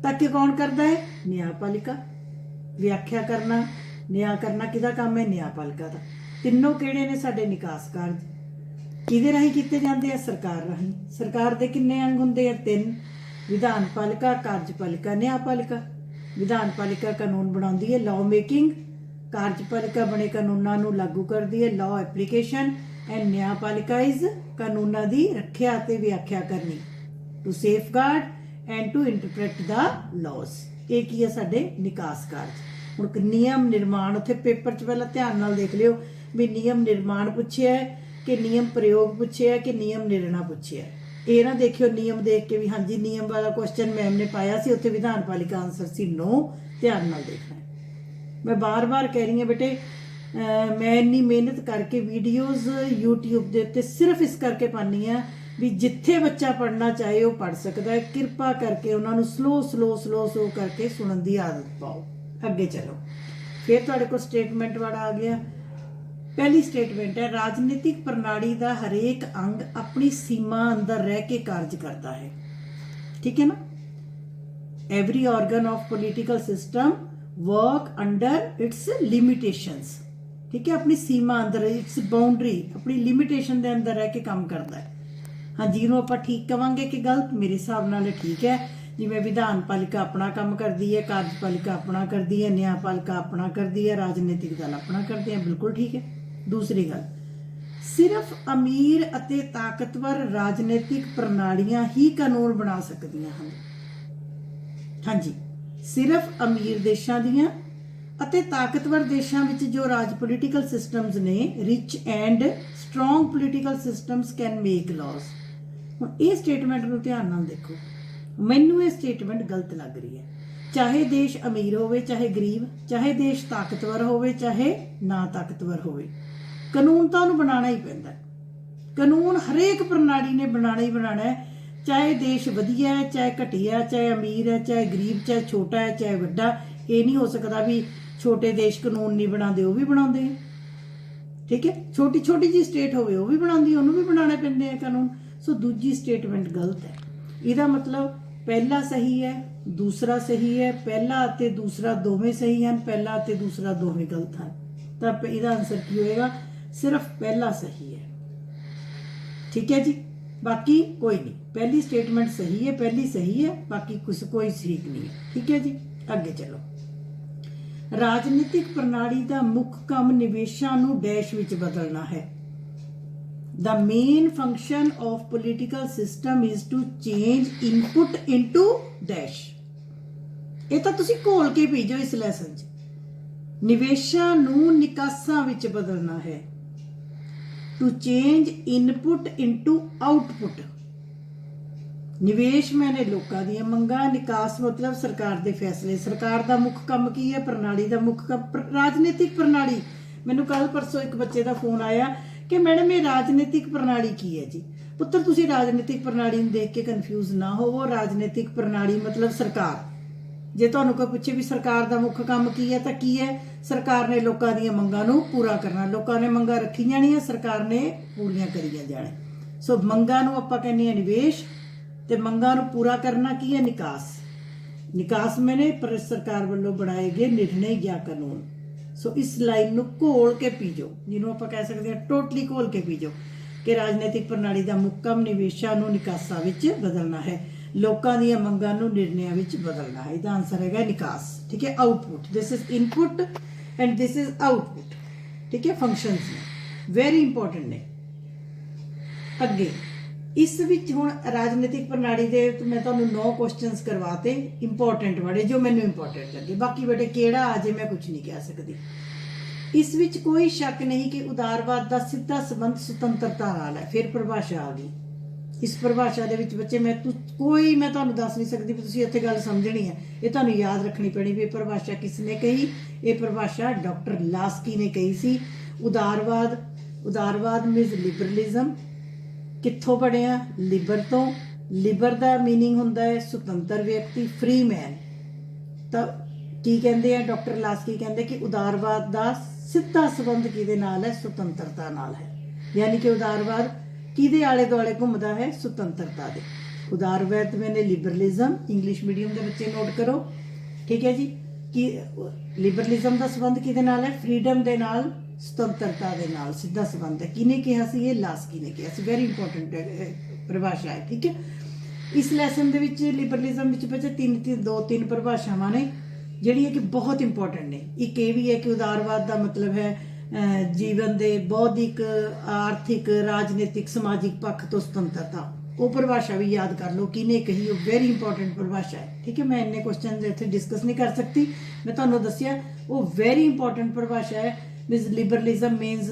ਤਾਂ ਕਿ ਕੌਣ ਕਰਦਾ ਹੈ? ਨਿਆਂਪਾਲਿਕਾ। ਵਿਆਖਿਆ ਕਰਨਾ, ਨਿਆਂ ਕਰਨਾ ਕਿਹਦਾ ਕੰਮ ਹੈ? ਨਿਆਂਪਾਲਿਕਾ ਦਾ। ਤਿੰਨੋਂ ਕਿਹੜੇ ਨੇ ਸਾਡੇ? ਨਿਕਾਸ ਕਾਰਜ। ਕਿਹਦੇ ਰਾਹੀਂ ਕੀਤੇ ਜਾਂਦੇ ਆ? ਸਰਕਾਰ ਰਾਹੀਂ। ਸਰਕਾਰ ਦੇ ਕਿੰਨੇ ਅੰਗ ਹੁੰਦੇ ਆ? 3। ਵਿਧਾਨ ਪਾਲਿਕਾ, ਕਾਰਜਪਾਲਿਕਾ, ਨਿਆਂਪਾਲਿਕਾ। ਵਿਧਾਨ ਪਾਲਿਕਾ ਕਾਨੂੰਨ ਬਣਾਉਂਦੀ ਹੈ, ਲਾਅ ਮੇਕਿੰਗ। ਕਾਰਜਪਾਲਿਕਾ ਬਣੇ ਕਾਨੂੰਨਾਂ ਨੂੰ ਲਾਗੂ ਕਰਦੀ ਹੈ, ਲਾਅ ਐਪਲੀਕੇਸ਼ਨ। ਐਂਡ ਨਿਆਂਪਾਲਿਕਾ ਇਜ਼ ਕਾਨੂੰਨਾਂ ਦੀ ਰੱਖਿਆ ਅਤੇ ਵਿਆਖਿਆ ਕਰਨੀ, to safeguard and to interpret the laws. ਇਹ ਕੀ ਹੈ? ਸਾਡੇ ਨਿਕਾਸ ਕਾਰਜ। ਹੁਣ ਨਿਯਮ ਨਿਰਮਾਣ, ਉੱਥੇ ਪੇਪਰ 'ਚ ਪਹਿਲਾਂ ਧਿਆਨ ਨਾਲ ਦੇਖ ਲਿਓ ਵੀ ਨਿਯਮ ਨਿਰਮਾਣ ਪੁੱਛਿਆ ਕਿ ਨਿਯਮ ਪ੍ਰਯੋਗ ਪੁੱਛਿਆ ਕਿ ਨਿਯਮ ਨਿਰਣਾ ਪੁੱਛਿਆ। ਇਹ ਨਾ ਦੇਖਿਓ ਨਿਯਮ ਦੇਖ ਕੇ ਵੀ ਹਾਂਜੀ ਨਿਯਮ ਵਾਲਾ ਕੁਐਸਚਨ ਮੈਮ ਨੇ ਪਾਇਆ ਸੀ, ਉੱਥੇ ਵਿਧਾਨ ਪਾਲਿਕਾ ਆਨਸਰ ਸੀ, ਨੋ। ਧਿਆਨ ਨਾਲ ਦੇਖਣਾ। ਮੈਂ ਬਾਰ-ਬਾਰ ਕਹਿ ਰਹੀ ਹਾਂ ਬੇਟੇ, ਮੈਂ ਇੰਨੀ ਮਿਹਨਤ ਕਰਕੇ ਵੀਡੀਓਜ਼ YouTube ਦੇ ਉੱਤੇ ਸਿਰਫ ਇਸ ਕਰਕੇ ਪਾਉਂਦੀ ਹਾਂ ਵੀ ਜਿੱਥੇ ਬੱਚਾ ਪੜ੍ਹਨਾ ਚਾਹੇ ਉਹ ਪੜ੍ਹ ਸਕਦਾ ਹੈ। ਕਿਰਪਾ ਕਰਕੇ ਉਹਨਾਂ ਨੂੰ ਸਲੋ ਕਰਕੇ ਸੁਣਨ ਦੀ ਆਦਤ ਪਾਓ। ਅੱਗੇ ਚਲੋ। ਫਿਰ ਤੁਹਾਡੇ ਕੋਲ ਸਟੇਟਮੈਂਟ ਵਾਲਾ ਆ ਗਿਆ। ਪਹਿਲੀ ਸਟੇਟਮੈਂਟ ਹੈ, ਰਾਜਨੀਤਿਕ ਪ੍ਰਣਾਲੀ ਦਾ ਹਰੇਕ ਅੰਗ ਆਪਣੀ ਸੀਮਾ ਅੰਦਰ ਰਹਿ ਕੇ ਕਾਰਜ ਕਰਦਾ ਹੈ, ਠੀਕ ਹੈ ਨਾ। Every organ of political system work under its limitations, ਠੀਕ ਹੈ। ਆਪਣੀ ਸੀਮਾ ਅੰਦਰ, ਇਟਸ ਬਾਉਂਡਰੀ, ਆਪਣੀ ਲਿਮਿਟੇਸ਼ਨ ਦੇ ਅੰਦਰ ਰਹਿ ਕੇ ਕੰਮ ਕਰਦਾ ਹੈ। ਹਾਂਜੀ, ਇਹਨੂੰ ਆਪਾਂ ਠੀਕ ਕਵਾਂਗੇ ਕਿ ਗਲਤ? ਮੇਰੇ ਹਿਸਾਬ ਨਾਲ ਠੀਕ ਹੈ। ਜਿਵੇਂ ਵਿਧਾਨ ਪਾਲਿਕਾ ਆਪਣਾ ਕੰਮ ਕਰਦੀ ਹੈ, ਕਾਰਜਪਾਲਿਕਾ ਆਪਣਾ ਕਰਦੀ ਹੈ, ਨਿਆਂਪਾਲਿਕਾ ਆਪਣਾ ਕਰਦੀ ਹੈ, ਰਾਜਨੀਤਿਕ ਦਲ ਆਪਣਾ ਕਰਦੇ ਹੈ, ਬਿਲਕੁਲ ਠੀਕ ਹੈ। ਦੂਸਰੀ ਗੱਲ, ਸਿਰਫ ਅਮੀਰ ਅਤੇ ਤਾਕਤਵਰ ਰਾਜਨੀਤਿਕ ਪ੍ਰਣਾਲੀਆਂ ਹੀ ਕਾਨੂੰਨ ਬਣਾ ਸਕਦੀਆਂ ਹਨ। ਹਾਂਜੀ, ਸਿਰਫ ਅਮੀਰ ਦੇਸ਼ਾਂ ਦੀਆਂ ਅਤੇ ਤਾਕਤਵਰ ਦੇਸ਼ਾਂ ਵਿੱਚ ਜੋ ਰਾਜ ਪੋਲੀਟੀਕਲ ਸਿਸਟਮਸ ਨੇ, rich and strong political systems can make ਲਾਜ਼। ਹੁਣ ਇਹ ਸਟੇਟਮੈਂਟ ਨੂੰ ਧਿਆਨ ਨਾਲ ਦੇਖੋ। ਮੈਨੂੰ ਇਹ ਸਟੇਟਮੈਂਟ ਗਲਤ ਲੱਗ ਰਹੀ ਹੈ। ਚਾਹੇ ਦੇਸ਼ ਅਮੀਰ ਹੋਵੇ ਚਾਹੇ ਗਰੀਬ, ਚਾਹੇ ਦੇਸ਼ ਤਾਕਤਵਰ ਹੋਵੇ ਚਾਹੇ ਨਾ ਤਾਕਤਵਰ ਹੋਵੇ, ਕਾਨੂੰਨ ਤਾਂ ਉਹਨੂੰ ਬਣਾਉਣਾ ਹੀ ਪੈਂਦਾ। ਕਾਨੂੰਨ ਹਰੇਕ ਪ੍ਰਣਾਲੀ ਨੇ ਬਣਾਣਾ ਹੀ ਬਣਾਣਾ ਹੈ, ਚਾਹੇ ਦੇਸ਼ ਵਧੀਆ ਹੈ, ਚਾਹੇ ਘਟੀਆ, ਚਾਹੇ ਅਮੀਰ ਹੈ, ਚਾਹੇ ਗਰੀਬ, ਚਾਹੇ ਛੋਟਾ ਹੈ, ਚਾਹੇ ਵੱਡਾ। ਇਹ ਨਹੀਂ ਹੋ ਸਕਦਾ ਵੀ ਛੋਟੇ ਦੇਸ਼ ਕਾਨੂੰਨ ਨਹੀਂ ਬਣਾਉਂਦੇ, ਉਹ ਵੀ ਬਣਾਉਂਦੇ ਹੈ। ਠੀਕ ਹੈ, ਛੋਟੀ ਛੋਟੀ ਜੀ ਸਟੇਟ ਹੋਵੇ ਉਹ ਵੀ ਬਣਾਉਂਦੀ, ਉਹਨੂੰ ਵੀ ਬਣਾਉਣੇ ਪੈਂਦੇ ਆ ਕਾਨੂੰਨ। ਸੋ ਦੂਜੀ ਸਟੇਟਮੈਂਟ ਗਲਤ ਹੈ। ਇਹਦਾ ਮਤਲਬ ਪਹਿਲਾ ਸਹੀ ਹੈ, ਦੂਸਰਾ ਸਹੀ ਹੈ, ਪਹਿਲਾ ਅਤੇ ਦੂਸਰਾ ਦੋਵੇਂ ਸਹੀ ਹਨ, ਪਹਿਲਾ ਅਤੇ ਦੂਸਰਾ ਦੋਵੇਂ ਗਲਤ ਹਨ। ਤਾਂ ਇਹਦਾ ਆਨਸਰ ਕੀ ਹੋਏਗਾ? ਸਿਰਫ ਪਹਿਲਾ ਸਹੀ ਹੈ। ਠੀਕ ਹੈ ਜੀ, ਬਾਕੀ ਕੋਈ ਨਹੀਂ। ਪਹਿਲੀ ਸਟੇਟਮੈਂਟ ਸਹੀ ਹੈ, ਪਹਿਲੀ ਸਹੀ ਹੈ, ਬਾਕੀ ਕੋਈ ਠੀਕ ਨਹੀਂ ਹੈ। ਠੀਕ ਹੈ ਜੀ, ਅੱਗੇ ਚਲੋ। ਰਾਜਨੀਤਿਕ ਪ੍ਰਣਾਲੀ ਦਾ ਮੁੱਖ ਕੰਮ ਨਿਵੇਸ਼ਾਂ ਨੂੰ ਡੈਸ਼ ਵਿੱਚ ਬਦਲਣਾ ਹੈ। The main function of political system is to change input into dash। ਇਹ ਤਾਂ ਤੁਸੀਂ ਘੋਲ ਕੇ ਭੇਜੋ ਇਸ ਲੈਸਨ 'ਚ। ਨਿਵੇਸ਼ਾਂ ਨੂੰ ਨਿਕਾਸਾਂ ਵਿੱਚ ਬਦਲਣਾ ਹੈ। To change input into output। ਨਿਵੇਸ਼ ਮੈਨੇ ਲੋਕਾਂ ਦੀਆਂ ਮੰਗਾਂ, ਨਿਕਾਸ ਮਤਲਬ ਸਰਕਾਰ ਦੇ ਫੈਸਲੇ। ਸਰਕਾਰ ਦਾ ਮੁੱਖ ਕੰਮ ਕੀ ਹੈ? ਪ੍ਰਣਾਲੀ ਦਾ ਮੁੱਖ ਕੰਮ ਰਾਜਨੀਤਿਕ ਪ੍ਰਣਾਲੀ। ਮੈਨੂੰ ਕੱਲ ਪਰਸੋਂ ਇੱਕ ਬੱਚੇ ਦਾ ਫੋਨ ਆਇਆ ਕਿ ਮੈਡਮ ਇਹ ਰਾਜਨੀਤਿਕ ਪ੍ਰਣਾਲੀ ਕੀ ਹੈ ਜੀ? ਪੁੱਤਰ ਤੁਸੀਂ ਰਾਜਨੀਤਿਕ ਪ੍ਰਣਾਲੀ ਨੂੰ ਦੇਖ ਕੇ ਕਨਫਿਊਜ਼ ਨਾ ਹੋਵੋ। ਰਾਜਨੀਤਿਕ ਪ੍ਰਣਾਲੀ ਮਤਲਬ ਸਰਕਾਰ। ਜੇ ਤੁਹਾਨੂੰ ਕੋਈ ਪੁੱਛੇ ਵੀ ਸਰਕਾਰ ਦਾ ਮੁੱਖ ਕੰਮ ਕੀ ਹੈ ਤਾਂ ਕੀ ਹੈ? ਸਰਕਾਰ ਨੇ ਲੋਕਾਂ ਦੀਆਂ ਮੰਗਾਂ ਨੂੰ ਪੂਰਾ ਕਰਨਾ। ਲੋਕਾਂ ਨੇ ਮੰਗਾਂ ਰੱਖੀਆਂ ਜਾਣੀਆਂ, ਸਰਕਾਰ ਨੇ ਪੂਰੀਆਂ ਕਰੀਆਂ ਜਾਣੇ। ਸੋ ਮੰਗਾਂ ਨੂੰ ਆਪਾਂ ਕਹਿੰਦੇ ਹਾਂ ਨਿਵੇਸ਼, ਤੇ ਮੰਗਾਂ ਨੂੰ ਪੂਰਾ ਕਰਨਾ ਕੀ ਹੈ? ਨਿਕਾਸ। ਨਿਕਾਸ ਮੈਨੇ ਸਰਕਾਰ ਵੱਲੋਂ ਬਣਾਏ ਗਏ ਨਿਰਣੇ ਜਾਂ ਕਾਨੂੰਨ। ਸੋ ਇਸ ਲਾਈਨ ਨੂੰ ਘੋਲ ਕੇ ਪੀਜੋ, ਜਿਹਨੂੰ ਆਪਾਂ ਕਹਿ ਸਕਦੇ ਹਾਂ ਟੋਟਲੀ ਘੋਲ ਕੇ ਪੀਜੋ ਕਿ ਰਾਜਨੀਤਿਕ ਪ੍ਰਣਾਲੀ ਦਾ ਮੁੱਖ ਕੰਮ ਨਿਵੇਸ਼ਾਂ ਨੂੰ ਨਿਕਾਸਾਂ ਵਿੱਚ ਬਦਲਣਾ ਹੈ, ਲੋਕਾਂ ਦੀਆਂ ਮੰਗਾਂ ਨੂੰ ਨਿਰਣਿਆਂ ਵਿੱਚ ਬਦਲਣਾ ਹੈ। ਇਹਦਾ ਆਨਸਰ ਹੈਗਾ ਨਿਕਾਸ। ਠੀਕ ਹੈ, output. This is input and this is output. ਠੀਕ ਹੈ, ਫੰਕਸ਼ਨਸ ਨੇ, ਵੈਰੀ ਇੰਪੋਰਟੈਂਟ ਨੇ। ਅੱਗੇ ਇਸ ਵਿੱਚ ਹੁਣ ਰਾਜਨੀਤਿਕ ਪ੍ਰਣਾਲੀ ਦੇ ਮੈਂ ਤੁਹਾਨੂੰ 9 ਕੁਐਸਚਨਸ ਕਰਵਾਤੇ ਇੰਪੋਰਟੈਂਟ ਵਾਲੇ, ਜੋ ਮੈਨੂੰ ਇੰਪੋਰਟੈਂਟ ਲੱਗੇ। ਬਾਕੀ ਬੇਟੇ ਕਿਹੜਾ ਆ ਜੇ ਮੈਂ ਕੁਝ ਨਹੀਂ ਕਹਿ ਸਕਦੀ। ਇਸ ਵਿੱਚ ਕੋਈ ਸ਼ੱਕ ਨਹੀਂ ਕਿ ਉਦਾਰਵਾਦ ਦਾ ਸਿੱਧਾ ਸੰਬੰਧ ਸੁਤੰਤਰਤਾ ਨਾਲ ਹੈ। ਫਿਰ ਪਰਿਭਾਸ਼ਾ ਆ ਗਈ। ਇਸ ਪਰਿਭਾਸ਼ਾ ਦੇ ਵਿੱਚ ਬੱਚੇ ਮੈਂ ਤੁਹਾਨੂੰ ਦੱਸ ਨਹੀਂ ਸਕਦੀ ਵੀ ਤੁਸੀਂ ਇੱਥੇ ਗੱਲ ਸਮਝਣੀ ਹੈ। ਇਹ ਤੁਹਾਨੂੰ ਯਾਦ ਰੱਖਣੀ ਪੈਣੀ ਵੀ ਇਹ ਪਰਿਭਾਸ਼ਾ ਕਿਸ ਨੇ ਕਹੀ। ਇਹ ਪਰਿਭਾਸ਼ਾ ਡਾਕਟਰ ਲਾਸਕੀ ਨੇ ਕਹੀ ਸੀ। ਉਦਾਰਵਾਦ ਮੀਨਸ ਲਿਬਰਲਿਜ਼ਮ। ਕਿੱਥੋਂ ਪੜਿਆ? ਲਿਬਰ ਤੋਂ। ਲਿਬਰ ਦਾ ਮੀਨਿੰਗ ਹੁੰਦਾ ਹੈ ਸੁਤੰਤਰ ਵਿਅਕਤੀ, ਫ੍ਰੀ ਮੈਨ। ਤਾਂ ਕੀ ਕਹਿੰਦੇ ਆ ਡਾਕਟਰ ਲਾਸਕੀ? ਕਹਿੰਦੇ ਕਿ ਉਦਾਰਵਾਦ ਦਾ ਸਿੱਧਾ ਸੰਬੰਧ ਕਿਹਦੇ ਨਾਲ ਹੈ? ਸੁਤੰਤਰਤਾ ਨਾਲ ਹੈ। ਯਾਨੀ ਕਿ ਉਦਾਰਵਾਦ ਕਿਹਦੇ ਆਲੇ ਦੁਆਲੇ ਘੁੰਮਦਾ ਹੈ? ਸੁਤੰਤਰਤਾ ਦੇ। ਉਦਾਰਵਾਦ ਮੈਨੇ ਲਿਬਰਲਿਜ਼ਮ। ਇੰਗਲਿਸ਼ ਮੀਡੀਅਮ ਦੇ ਬੱਚੇ ਨੋਟ ਕਰੋ। ਠੀਕ ਹੈ ਜੀ, ਕਿ ਲਿਬਰਲਿਜ਼ਮ ਦਾ ਸੰਬੰਧ ਕਿਹਦੇ ਨਾਲ ਹੈ? ਫਰੀडम ਦੇ ਨਾਲ, ਸੁਤੰਤਰਤਾ ਦੇ ਨਾਲ ਸਿੱਧਾ ਸੰਬੰਧ ਹੈ। ਕਿਹਨੇ ਕਿਹਾ ਸੀ? ਇਹ ਲਾਸਕੀ ਨੇ ਕਿਹਾ ਸੀ। ਵੈਰੀ ਇੰਪੋਰਟੈਂਟ ਪਰਿਭਾਸ਼ਾ ਹੈ। ਠੀਕ ਹੈ, ਇਸ ਲੈਸਨ ਦੇ ਵਿੱਚ ਲਿਬਰਲਿਜ਼ਮ ਵਿੱਚ ਬੱਚੇ ਦੋ ਤਿੰਨ ਪਰਿਭਾਸ਼ਾਵਾਂ ਨੇ ਜਿਹੜੀਆਂ ਕਿ ਬਹੁਤ ਇੰਪੋਰਟੈਂਟ ਨੇ। ਇੱਕ ਇਹ ਵੀ ਹੈ ਕਿ ਉਦਾਰਵਾਦ ਦਾ ਮਤਲਬ ਹੈ ਜੀਵਨ ਦੇ ਬੌਧਿਕ, ਆਰਥਿਕ, ਰਾਜਨੀਤਿਕ, ਸਮਾਜਿਕ ਪੱਖ ਤੋਂ ਸੁਤੰਤਰਤਾ। ਉਹ ਪਰਿਭਾਸ਼ਾ ਵੀ ਯਾਦ ਕਰ ਲਓ ਕਿਹਨੇ ਕਹੀ। ਉਹ ਵੈਰੀ ਇੰਪੋਰਟੈਂਟ ਪਰਿਭਾਸ਼ਾ ਹੈ। ਠੀਕ ਹੈ, ਮੈਂ ਇੰਨੇ ਕੁਐਸਚਨ ਇੱਥੇ ਡਿਸਕਸ ਨਹੀਂ ਕਰ ਸਕਤੀ। ਮੈਂ ਤੁਹਾਨੂੰ ਦੱਸਿਆ ਉਹ ਵੈਰੀ ਇੰਪੋਰਟੈਂਟ ਪਰਿਭਾਸ਼ਾ ਹੈ। Liberalism means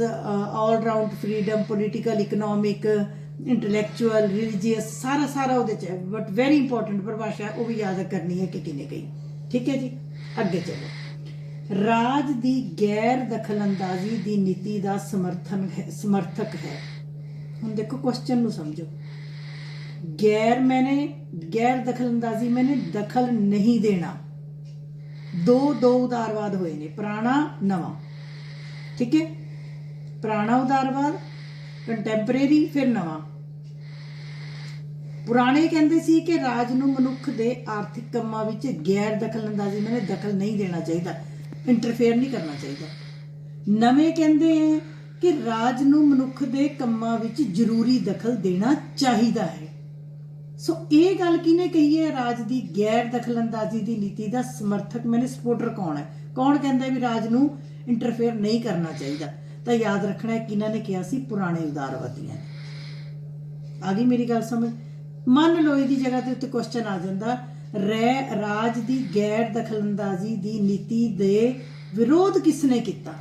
all round freedom, political, economic, intellectual, religious, ਸਾਰਾ ਉਹਦੇ ਚ ਹੈ। ਬਟ ਵੈਰੀ ਇੰਪੋਰਟੈਂਟ ਪਰਿਭਾਸ਼ਾ, ਉਹ ਵੀ ਯਾਦ ਕਰਨੀ ਹੈ ਕਿ ਕਿਹਨੇ ਕਹੀ। ਠੀਕ ਹੈ ਜੀ, ਅੱਗੇ ਚਲੋ। ਰਾਜ ਦੀ ਗੈਰ ਦਖਲਅੰਦਾਜ਼ੀ ਦੀ ਨੀਤੀ ਦਾ ਸਮਰਥਕ ਹੈ। ਹੁਣ ਦੇਖੋ ਕੁਐਸਚਨ ਨੂੰ ਸਮਝੋ। ਗੈਰ ਦਖਲਅੰਦਾਜ਼ੀ ਮੈਨੇ ਦਖਲ ਨਹੀਂ ਦੇਣਾ। ਦੋ ਉਦਾਰਵਾਦ ਹੋਏ ਨੇ, ਪੁਰਾਣਾ ਨਵਾਂ। ਠੀਕ ਹੈ, ਪੁਰਾਣਾ ਉਦਾਰਵਾਦ, ਕੰਟੈਂਪਰੇਰੀ, ਫਿਰ ਨਵਾਂ। ਪੁਰਾਣੇ ਕਹਿੰਦੇ ਸੀ ਕਿ ਰਾਜ ਨੂੰ ਮਨੁੱਖ ਦੇ ਆਰਥਿਕ ਕੰਮਾਂ ਵਿੱਚ ਗੈਰ ਦਖਲਅੰਦਾਜ਼ੀ ਮੈਨੇ ਦਖਲ ਨਹੀਂ ਦੇਣਾ ਚਾਹੀਦਾ, ਇੰਟਰਫੇਅਰ ਨਹੀਂ ਕਰਨਾ ਚਾਹੀਦਾ। ਨਵੇਂ ਕਹਿੰਦੇ ਹੈ ਕਿ ਰਾਜ ਨੂੰ ਮਨੁੱਖ ਦੇ ਕੰਮਾਂ ਵਿੱਚ ਜ਼ਰੂਰੀ ਦਖਲ ਦੇਣਾ ਚਾਹੀਦਾ ਹੈ। ਸੋ ਇਹ ਗੱਲ ਕਿਹਨੇ ਕਹੀ ਹੈ? ਰਾਜ ਦੀ ਗੈਰ ਦਖਲਅੰਦਾਜ਼ੀ ਦੀ ਨੀਤੀ ਦਾ ਸਮਰਥਕ ਮੈਨੇ ਸਪੋਰਟਰ ਕੌਣ ਹੈ? ਕੌਣ ਕਹਿੰਦਾ ਵੀ ਰਾਜ ਨੂੰ ਇੰਟਰਫੇਅਰ ਨਹੀਂ ਕਰਨਾ ਚਾਹੀਦਾ? ਤਾਂ ਯਾਦ ਰੱਖਣਾ ਹੈ ਕਿਹਨਾਂ ਨੇ ਕਿਹਾ ਸੀ? ਪੁਰਾਣੇ ਉਦਾਰਵਾਦੀਆਂ ਨੇ। ਆ ਗਈ ਮੇਰੀ ਗੱਲ ਸਮਝ? ਮੰਨ ਲਓ ਇਹਦੀ ਜਗ੍ਹਾ ਤੇ ਉੱਤੇ ਕੁਐਸਚਨ ਆ ਜਾਂਦਾ, ਰਾਜ ਦੀ ਗੈਰ ਦਖਲਅੰਦਾਜ਼ੀ ਦੀ ਨੀਤੀ ਦੇ ਵਿਰੋਧ ਕਿਸ ਨੇ ਕੀਤਾ?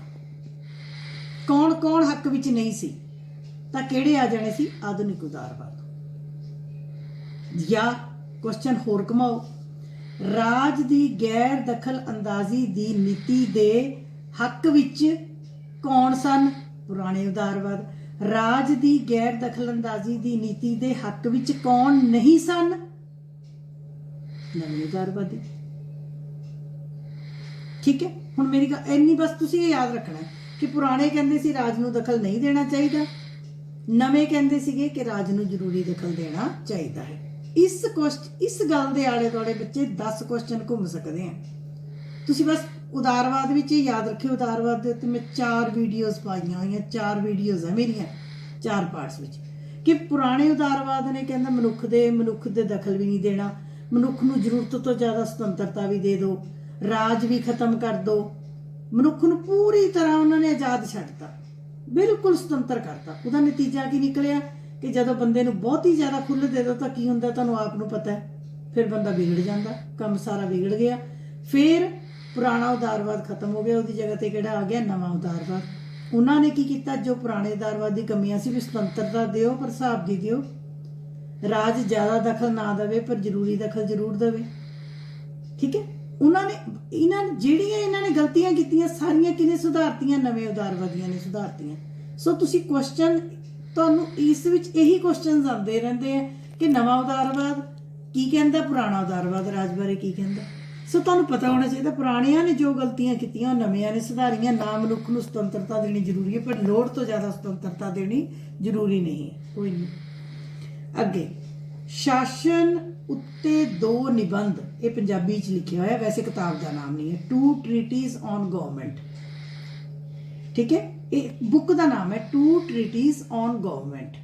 ਕੌਣ ਹੱਕ ਵਿੱਚ ਨਹੀਂ ਸੀ? ਤਾਂ ਕਿਹੜੇ ਆ ਜਾਣੇ ਸੀ? ਆਧੁਨਿਕ ਉਦਾਰਵਾਦ। ਜਾਂ ਕੁਐਸਚਨ ਹੋਰ ਘੁਮਾਓ, ਰਾਜ ਦੀ ਗੈਰ ਦਖਲ ਅੰਦਾਜ਼ੀ ਦੀ ਨੀਤੀ ਦੇ ਹੱਕ ਵਿੱਚ ਕੌਣ ਸਨ? ਪੁਰਾਣੇ ਉਦਾਰਵਾਦ। ਰਾਜ ਦੀ ਗੈਰ ਦਖਲਅੰਦਾਜ਼ੀ ਦੀ ਨੀਤੀ ਦੇ ਹੱਕ ਵਿੱਚ ਕੌਣ ਨਹੀਂ ਸਨ? ਨਵੇਂ ਉਦਾਰਵਾਦੀ। ਠੀਕ ਹੈ, ਹੁਣ ਮੇਰੀ ਗੱਲ ਇੰਨੀ ਬਸ ਤੁਸੀਂ ਇਹ ਯਾਦ ਰੱਖਣਾ ਕਿ ਪੁਰਾਣੇ ਕਹਿੰਦੇ ਸੀ ਰਾਜ ਨੂੰ ਦਖਲ ਨਹੀਂ ਦੇਣਾ ਚਾਹੀਦਾ, ਨਵੇਂ ਕਹਿੰਦੇ ਸੀਗੇ ਕਿ ਰਾਜ ਨੂੰ ਜ਼ਰੂਰੀ ਦਖਲ ਦੇਣਾ ਚਾਹੀਦਾ ਹੈ। ਇਸ ਗੱਲ ਦੇ ਆਲੇ ਦੁਆਲੇ ਬੱਚੇ 10 ਕੁਐਸਚਨ ਘੁੰਮ ਸਕਦੇ ਆ। ਤੁਸੀਂ ਬਸ ਉਦਾਰਵਾਦ ਵਿੱਚ ਹੀ ਯਾਦ ਰੱਖਿਓ। ਉਦਾਰਵਾਦ ਦੇ ਉੱਤੇ ਮੈਂ 4 ਵੀਡੀਓਜ਼ ਪਾਈਆਂ ਹੋਈਆਂ, 4 ਵੀਡੀਓਜ਼ ਆ ਮੇਰੀਆਂ 4 ਪਾਰਟਸ ਵਿੱਚ, ਕਿ ਪੁਰਾਣੇ ਉਦਾਰਵਾਦ ਨੇ ਕਹਿੰਦਾ ਮਨੁੱਖ ਦੇ ਦਖਲ ਵੀ ਨਹੀਂ ਦੇਣਾ, ਮਨੁੱਖ ਨੂੰ ਜ਼ਰੂਰਤ ਤੋਂ ਜ਼ਿਆਦਾ ਸੁਤੰਤਰਤਾ ਵੀ ਦੇ ਦਿਓ, ਰਾਜ ਵੀ ਖਤਮ ਕਰ ਦਿਓ, ਮਨੁੱਖ ਨੂੰ ਪੂਰੀ ਤਰ੍ਹਾਂ ਉਹਨਾਂ ਨੇ ਆਜ਼ਾਦ ਛੱਡਤਾ, ਬਿਲਕੁਲ ਸੁਤੰਤਰ ਕਰਤਾ। ਉਹਦਾ ਨਤੀਜਾ ਕੀ ਨਿਕਲਿਆ ਕਿ ਜਦੋਂ ਬੰਦੇ ਨੂੰ ਬਹੁਤ ਹੀ ਜ਼ਿਆਦਾ ਖੁੱਲ੍ਹ ਦੇ ਦਿਓ ਤਾਂ ਕੀ ਹੁੰਦਾ ਤੁਹਾਨੂੰ ਆਪ ਨੂੰ ਪਤਾ ਹੈ, ਫਿਰ ਬੰਦਾ ਵਿਗੜ ਜਾਂਦਾ, ਕੰਮ ਸਾਰਾ ਵਿਗੜ ਗਿਆ। ਫਿਰ ਪੁਰਾਣਾ ਉਦਾਰਵਾਦ ਖਤਮ ਹੋ ਗਿਆ, ਉਹਦੀ ਜਗ੍ਹਾ ਤੇ ਕਿਹੜਾ ਆ ਗਿਆ? ਨਵਾਂ ਉਦਾਰਵਾਦ। ਉਹਨਾਂ ਨੇ ਕੀ ਕੀਤਾ? ਜੋ ਪੁਰਾਣੇ ਉਦਾਰਵਾਦ ਦੀ ਕਮੀਆਂ ਸੀ ਵੀ ਸੁਤੰਤਰਤਾ ਦਿਓ ਪਰ ਹਿਸਾਬ ਦੀ ਦਿਓ, ਰਾਜ ਜ਼ਿਆਦਾ ਦਖਲ ਨਾ ਦੇਵੇ ਪਰ ਜ਼ਰੂਰੀ ਦਖਲ ਜ਼ਰੂਰ ਦੇਵੇ। ਠੀਕ ਹੈ, ਜਿਹੜੀਆਂ ਇਹਨਾਂ ਨੇ ਗਲਤੀਆਂ ਕੀਤੀਆਂ ਸਾਰੀਆਂ ਕਿਹਨੇ ਸੁਧਾਰਤੀਆਂ? ਨਵੇਂ ਉਦਾਰਵਾਦੀਆਂ ਨੇ ਸੁਧਾਰਤੀਆਂ। ਸੋ ਤੁਸੀਂ ਕੁਐਸਚਨ, ਤੁਹਾਨੂੰ ਇਸ ਵਿੱਚ ਇਹੀ ਕੁਐਸਚਨਸ ਆਉਂਦੇ ਰਹਿੰਦੇ ਆ ਕਿ ਨਵਾਂ ਉਦਾਰਵਾਦ ਕੀ ਕਹਿੰਦਾ, ਪੁਰਾਣਾ ਉਦਾਰਵਾਦ ਰਾਜ ਬਾਰੇ ਕੀ ਕਹਿੰਦਾ। ਸੋ ਤੁਹਾਨੂੰ ਪਤਾ ਹੋਣਾ ਚਾਹੀਦਾ ਪੁਰਾਣਿਆਂ ਨੇ ਜੋ ਗਲਤੀਆਂ ਕੀਤੀਆਂ ਉਹ ਨਵਿਆਂ ਨੇ ਸੁਧਾਰੀਆਂ। ਨਾ ਮਨੁੱਖ ਨੂੰ ਸੁਤੰਤਰਤਾ ਦੇਣੀ ਜ਼ਰੂਰੀ ਹੈ ਪਰ ਲੋੜ ਤੋਂ ਜ਼ਿਆਦਾ ਸੁਤੰਤਰਤਾ ਦੇਣੀ ਜ਼ਰੂਰੀ ਨਹੀਂ ਹੈ। ਕੋਈ ਨਹੀਂ। ਅੱਗੇ, ਸ਼ਾਸਨ ਉੱਤੇ 2 ਨਿਬੰਧ, ਇਹ ਪੰਜਾਬੀ 'ਚ ਲਿਖਿਆ ਹੋਇਆ, ਵੈਸੇ ਕਿਤਾਬ ਦਾ ਨਾਮ ਨਹੀਂ ਹੈ, 2 ਟ੍ਰੀਟੀਜ਼ ਔਨ ਗਵਰਨਮੈਂਟ। ਠੀਕ ਹੈ, ਇਹ ਬੁੱਕ ਦਾ ਨਾਮ ਹੈ 2 ਟ੍ਰੀਟੀਜ਼ ਔਨ ਗਵਰਨਮੈਂਟ।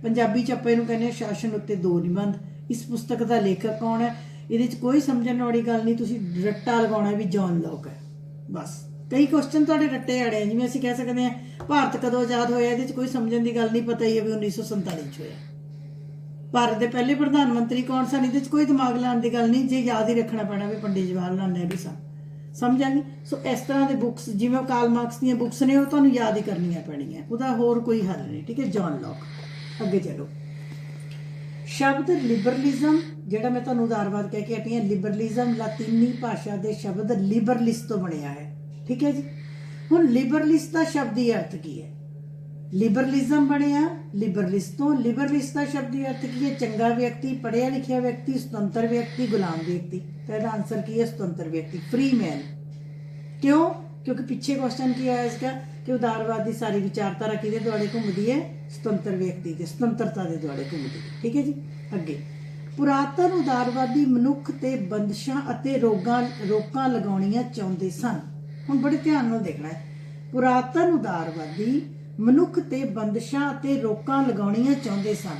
ਪੰਜਾਬੀ 'ਚ ਆਪਾਂ ਇਹਨੂੰ ਕਹਿੰਦੇ ਹਾਂ ਸ਼ਾਸਨ ਉੱਤੇ 2 ਨਿਬੰਧ। ਇਸ ਪੁਸਤਕ ਦਾ ਲੇਖਕ ਕੌਣ ਹੈ? ਇਹਦੇ 'ਚ ਕੋਈ ਸਮਝਣ ਵਾਲੀ ਗੱਲ ਨਹੀਂ, ਤੁਸੀਂ ਰੱਟਾ ਲਗਾਉਣਾ ਵੀ ਜੌਨ ਲੌਕ ਹੈ ਬਸ। ਕਈ ਕੁਐਸਚਨ ਤੁਹਾਡੇ ਰੱਟੇ ਆੜੇ ਆ, ਜਿਵੇਂ ਅਸੀਂ ਕਹਿ ਸਕਦੇ ਹਾਂ ਭਾਰਤ ਕਦੋਂ ਆਜ਼ਾਦ ਹੋਇਆ, ਇਹਦੇ 'ਚ ਕੋਈ ਸਮਝਣ ਦੀ ਗੱਲ ਨਹੀਂ, ਪਤਾ ਹੀ ਹੈ ਵੀ 1947 'ਚ ਹੋਇਆ। ਭਾਰਤ ਦੇ ਪਹਿਲੇ ਪ੍ਰਧਾਨ ਮੰਤਰੀ ਕੌਣ ਸਨ, ਇਹਦੇ 'ਚ ਕੋਈ ਦਿਮਾਗ ਲਾਉਣ ਦੀ ਗੱਲ ਨਹੀਂ, ਜੇ ਯਾਦ ਹੀ ਰੱਖਣਾ ਪੈਣਾ ਵੀ ਪੰਡਿਤ ਜਵਾਹਰ ਲਾਲ ਨਹਿਰੂ ਸਨ। ਸਮਝਾਂਗੇ। ਸੋ ਇਸ ਤਰ੍ਹਾਂ ਦੇ ਬੁੱਕਸ ਜਿਵੇਂ ਕਾਰਲ ਮਾਰਕਸ ਦੀਆਂ ਬੁੱਕਸ ਨੇ ਉਹ ਤੁਹਾਨੂੰ ਯਾਦ ਹੀ ਕਰਨੀਆਂ ਪੈਣੀਆਂ, ਉਹਦਾ ਹੋਰ ਕੋਈ ਹੱਲ ਨਹੀਂ। ਠੀਕ ਹੈ, ਜੌਨ ਲੌਕ। ਅੱਗੇ ਚਲੋ, ਸ਼ਬਦ ਲਿਬਰਲਿਜ਼ਮ, ਜਿਹੜਾ ਮੈਂ ਤੁਹਾਨੂੰ ਉਦਾਰਵਾਦ ਕਹਿ ਕੇ ਹਟੀ ਹਾਂ, ਲਿਬਰਲਿਜ਼ਮ ਲਾਤੀਨੀ ਭਾਸ਼ਾ ਦੇ ਸ਼ਬਦ ਲਿਬਰਲਿਸ ਤੋਂ ਬਣਿਆ ਹੈ। ਠੀਕ ਹੈ ਜੀ। ਹੁਣ ਲਿਬਰਲਿਸ ਦਾ ਸ਼ਬਦੀ ਅਰਥ ਕੀ ਹੈ? ਲਿਬਰਲਿਜ਼ਮ ਬਣਿਆ ਲਿਬਰਲਿਸ ਤੋਂ। ਲਿਬਰਲਿਸ ਦਾ ਸ਼ਬਦੀ ਅਰਥ ਕੀ ਹੈ? ਚੰਗਾ ਵਿਅਕਤੀ, ਪੜ੍ਹਿਆ ਲਿਖਿਆ ਵਿਅਕਤੀ, ਸੁਤੰਤਰ ਵਿਅਕਤੀ, ਗੁਲਾਮ ਵਿਅਕਤੀ। ਤਾਂ ਇਹਦਾ ਆਨਸਰ ਕੀ ਹੈ? ਸੁਤੰਤਰ ਵਿਅਕਤੀ, ਫ੍ਰੀ ਮੈਨ। ਕਿਉਂ? ਕਿਉਂਕਿ ਪਿੱਛੇ ਕੁਐਸਚਨ ਕੀ ਆਇਆ ਸੀਗਾ ਕਿ ਉਦਾਰਵਾਦ ਦੀ ਸਾਰੀ ਵਿਚਾਰਧਾਰਾ ਕਿਹਦੇ ਦੁਆਲੇ ਘੁੰਮਦੀ ਹੈ? ਸੁਤੰਤਰ ਵਿਅਕਤੀ ਦੇ, ਸੁਤੰਤਰਤਾ ਦੇ ਦੁਆਲੇ ਘੁੰਮਦੀ ਹੈ। ਠੀਕ ਹੈ ਜੀ। ਅੱਗੇ, ਪੁਰਾਤਨ ਉਦਾਰਵਾਦੀ ਮਨੁੱਖ ਤੇ ਬੰਦਸ਼ਾਂ ਅਤੇ ਰੋਕਾਂ ਲਗਾਉਣੀਆਂ ਚਾਹੁੰਦੇ ਸਨ। ਹੁਣ ਬੜੇ ਧਿਆਨ ਨਾਲ ਦੇਖਣਾ ਹੈ। ਪੁਰਾਤਨ ਉਦਾਰਵਾਦੀ ਮਨੁੱਖ ਤੇ ਬੰਦਸ਼ਾਂ ਅਤੇ ਰੋਕਾਂ ਲਗਾਉਣੀਆਂ ਚਾਹੁੰਦੇ ਸਨ।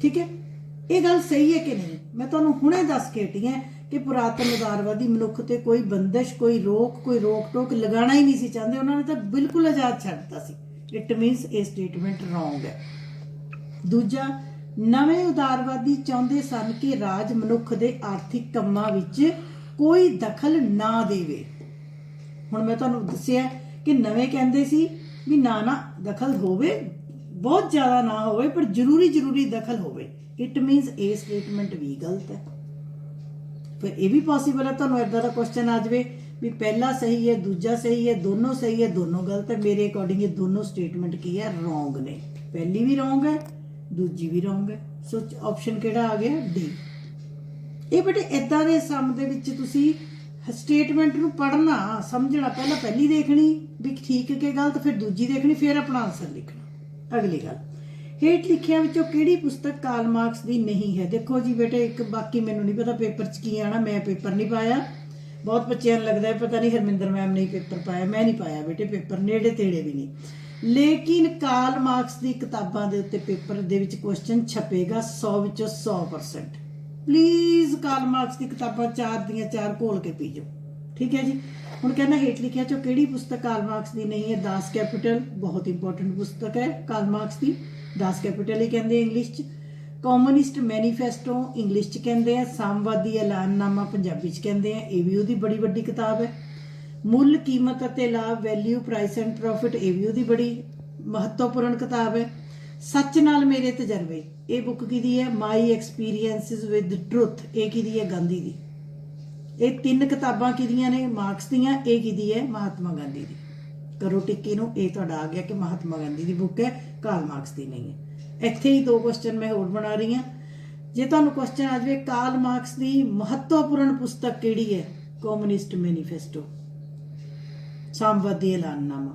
ਠੀਕ ਹੈ, ਇਹ ਗੱਲ ਸਹੀ ਹੈ ਕਿ ਨਹੀਂ? ਮੈਂ ਤੁਹਾਨੂੰ ਹੁਣੇ ਦੱਸ ਕੇ ਹਟੀ ਹਾਂ ਕਿ ਪੁਰਾਤਨ ਉਦਾਰਵਾਦੀ ਮਨੁੱਖ ਤੇ ਕੋਈ ਬੰਦਸ਼, ਕੋਈ ਰੋਕ ਟੋਕ ਲਗਾਉਣਾ ਹੀ ਨਹੀਂ ਸੀ ਚਾਹੁੰਦੇ, ਉਹਨਾਂ ਨੇ ਤਾਂ ਬਿਲਕੁਲ ਆਜ਼ਾਦ ਛੱਡਤਾ ਸੀ। ਇਟ ਮੀਨਸ ਇਹ ਸਟੇਟਮੈਂਟ ਰੋਂਗ ਹੈ। ਦੂਜਾ, ਨਵੇਂ ਉਦਾਰਵਾਦੀ ਚਾਹੁੰਦੇ ਸਨ ਕਿ ਰਾਜ ਮਨੁੱਖ ਦੇ ਆਰਥਿਕ ਕੰਮਾਂ ਵਿੱਚ ਕੋਈ ਦਖਲ ਨਾ ਦੇਵੇ। ਹੁਣ ਮੈਂ ਤੁਹਾਨੂੰ ਦੱਸਿਆ ਕਿ ਨਵੇਂ ਕਹਿੰਦੇ ਸੀ ਵੀ ਨਾ ਦਖਲ ਹੋਵੇ, ਬਹੁਤ ਜ਼ਿਆਦਾ ਨਾ ਹੋਵੇ ਪਰ ਜ਼ਰੂਰੀ ਦਖਲ ਹੋਵੇ। ਇਟ ਮੀਨਸ ਇਹ ਸਟੇਟਮੈਂਟ ਵੀ ਗਲਤ ਹੈ। ਫਿਰ ਇਹ ਵੀ ਪੋਸੀਬਲ ਹੈ ਤੁਹਾਨੂੰ ਇਦਾਂ ਦਾ ਕੁਐਸਚਨ ਆ ਜਾਵੇ ਵੀ ਪਹਿਲਾ ਸਹੀ ਹੈ, ਦੂਜਾ ਸਹੀ ਹੈ, ਦੋਨੋਂ ਸਹੀ ਹੈ, ਦੋਨੋਂ ਗਲਤ ਹੈ। ਮੇਰੇ ਅਕੋਰਡਿੰਗ ਇਹ ਦੋਨੋਂ ਸਟੇਟਮੈਂਟ ਕੀ ਹੈ? ਰੋਂਗ ਨੇ। ਪਹਿਲੀ ਵੀ ਰੋਂਗ ਹੈ, ਦੂਜੀ ਵੀ ਰੋਂਗ ਹੈ। ਸੋ ਆਪਸ਼ਨ ਕਿਹੜਾ ਆ ਗਿਆ? ਡੀ। ਇਹ ਬੇਟੇ ਇਦਾਂ ਦੇ ਸਮ ਦੇ ਵਿੱਚ ਤੁਸੀਂ ਸਟੇਟਮੈਂਟ ਨੂੰ ਪੜ੍ਹਨਾ, ਸਮਝਣਾ, ਪਹਿਲਾਂ ਪਹਿਲੀ ਦੇਖਣੀ ਵੀ ਠੀਕ ਕਿ ਗਲਤ, ਫਿਰ ਦੂਜੀ ਦੇਖਣੀ, ਫਿਰ ਆਪਣਾ ਆਨਸਰ ਲਿਖਣਾ। ਅਗਲੀ ਗੱਲ, ਹੇਠ ਲਿਖਿਆਂ ਵਿੱਚੋਂ ਕਿਹੜੀ ਪੁਸਤਕ ਕਾਰਲ ਮਾਰਕਸ ਦੀ ਨਹੀਂ ਹੈ? ਦੇਖੋ ਜੀ ਬੇਟੇ, ਇੱਕ ਬਾਕੀ ਮੈਨੂੰ ਨਹੀਂ ਪਤਾ ਪੇਪਰ 'ਚ ਕੀ ਆਣਾ, ਮੈਂ ਪੇਪਰ ਨਹੀਂ ਪਾਇਆ। ਬਹੁਤ ਬੱਚਿਆਂ ਨੂੰ ਲੱਗਦਾ ਹੈ ਪਤਾ ਨਹੀਂ ਹਰਮਿੰਦਰ ਮੈਮ ਨੇ ਪੇਪਰ ਪਾਇਆ, ਮੈਂ ਨਹੀਂ ਪਾਇਆ ਬੇਟੇ ਪੇਪਰ, ਨੇੜੇ ਤੇੜੇ ਵੀ ਨਹੀਂ। ਲੇਕਿਨ ਕਾਰਲ ਮਾਰਕਸ ਦੀ ਕਿਤਾਬਾਂ ਦੇ ਉੱਤੇ ਪੇਪਰ ਦੇ ਵਿੱਚ ਕੁਐਸਚਨ ਛਪੇਗਾ 100 ਵਿੱਚੋਂ 100%। ਪਲੀਜ਼ ਕਾਰਲ ਮਾਰਕਸ ਦੀ ਕਿਤਾਬਾਂ 4 ਦੀਆਂ 4 ਘੋਲ ਕੇ ਪੀ ਜਾਓ। ਠੀਕ ਹੈ ਜੀ। ਹੁਣ ਕਹਿੰਦਾ ਹੇਠ ਲਿਖਿਆਂ ਚੋਂ ਕਿਹੜੀ ਪੁਸਤਕ ਕਾਰਲ ਮਾਰਕਸ ਦੀ ਨਹੀਂ ਹੈ? ਦਾਸ ਕੈਪੀਟਲ, ਬਹੁਤ ਇੰਪੋਰਟੈਂਟ ਪੁਸਤਕ ਹੈ ਕਾਰਲ ਮਾਰਕਸ ਦੀ, ਦਾਸ ਕੈਪੀਟਲ ਹੀ ਕਹਿੰਦੇ ਇੰਗਲਿਸ਼ 'ਚ। ਕਮਿਊਨਿਸਟ ਮੈਨੀਫੈਸਟੋ ਇੰਗਲਿਸ਼ 'ਚ ਕਹਿੰਦੇ ਆ, ਸਾਮਵਾਦੀ ਐਲਾਨਨਾਮਾ ਪੰਜਾਬੀ 'ਚ ਕਹਿੰਦੇ ਆ, ਇਹ ਵੀ ਉਹਦੀ ਬੜੀ ਵੱਡੀ ਕਿਤਾਬ ਹੈ। ਮੁੱਲ, ਕੀਮਤ ਅਤੇ ਲਾਭ, ਵੈਲਿਊ, ਪ੍ਰਾਈਸ ਐਂਡ ਪ੍ਰੋਫਿਟ, ਇਹ ਵੀ ਉਹਦੀ ਬੜੀ ਮਹੱਤਵਪੂਰਨ ਕਿਤਾਬ ਹੈ। ਸੱਚ ਨਾਲ ਮੇਰੇ ਤਜਰਬੇ, ਇਹ ਬੁੱਕ ਕਿਹਦੀ ਹੈ? ਮਾਈ ਐਕਸਪੀਰੀਐਂਸਿਸ ਵਿਦ ਟਰੁਥ, ਇਹ ਕਿਹਦੀ ਹੈ? ਗਾਂਧੀ ਦੀ। ਇਹ 3 ਕਿਤਾਬਾਂ ਕਿਹਦੀਆਂ ਨੇ? ਮਾਰਕਸ ਦੀਆਂ। ਇਹ ਕਿਹਦੀ ਹੈ? ਮਹਾਤਮਾ ਗਾਂਧੀ ਦੀ। करो टिक्की नूं। ये तुहाडा आ गया कि महात्मा गांधी की बुक है, कार्ल मार्क्स की नहीं है। इत्थे ही 2 क्वेश्चन मैं होर बना रही हाँ। जे तुहानूं क्वेश्चन आ जाए कार्ल मार्क्स की महत्वपूर्ण पुस्तक किहड़ी है, कम्युनिस्ट मैनीफेस्टो, सामवादी ऐलाननामा।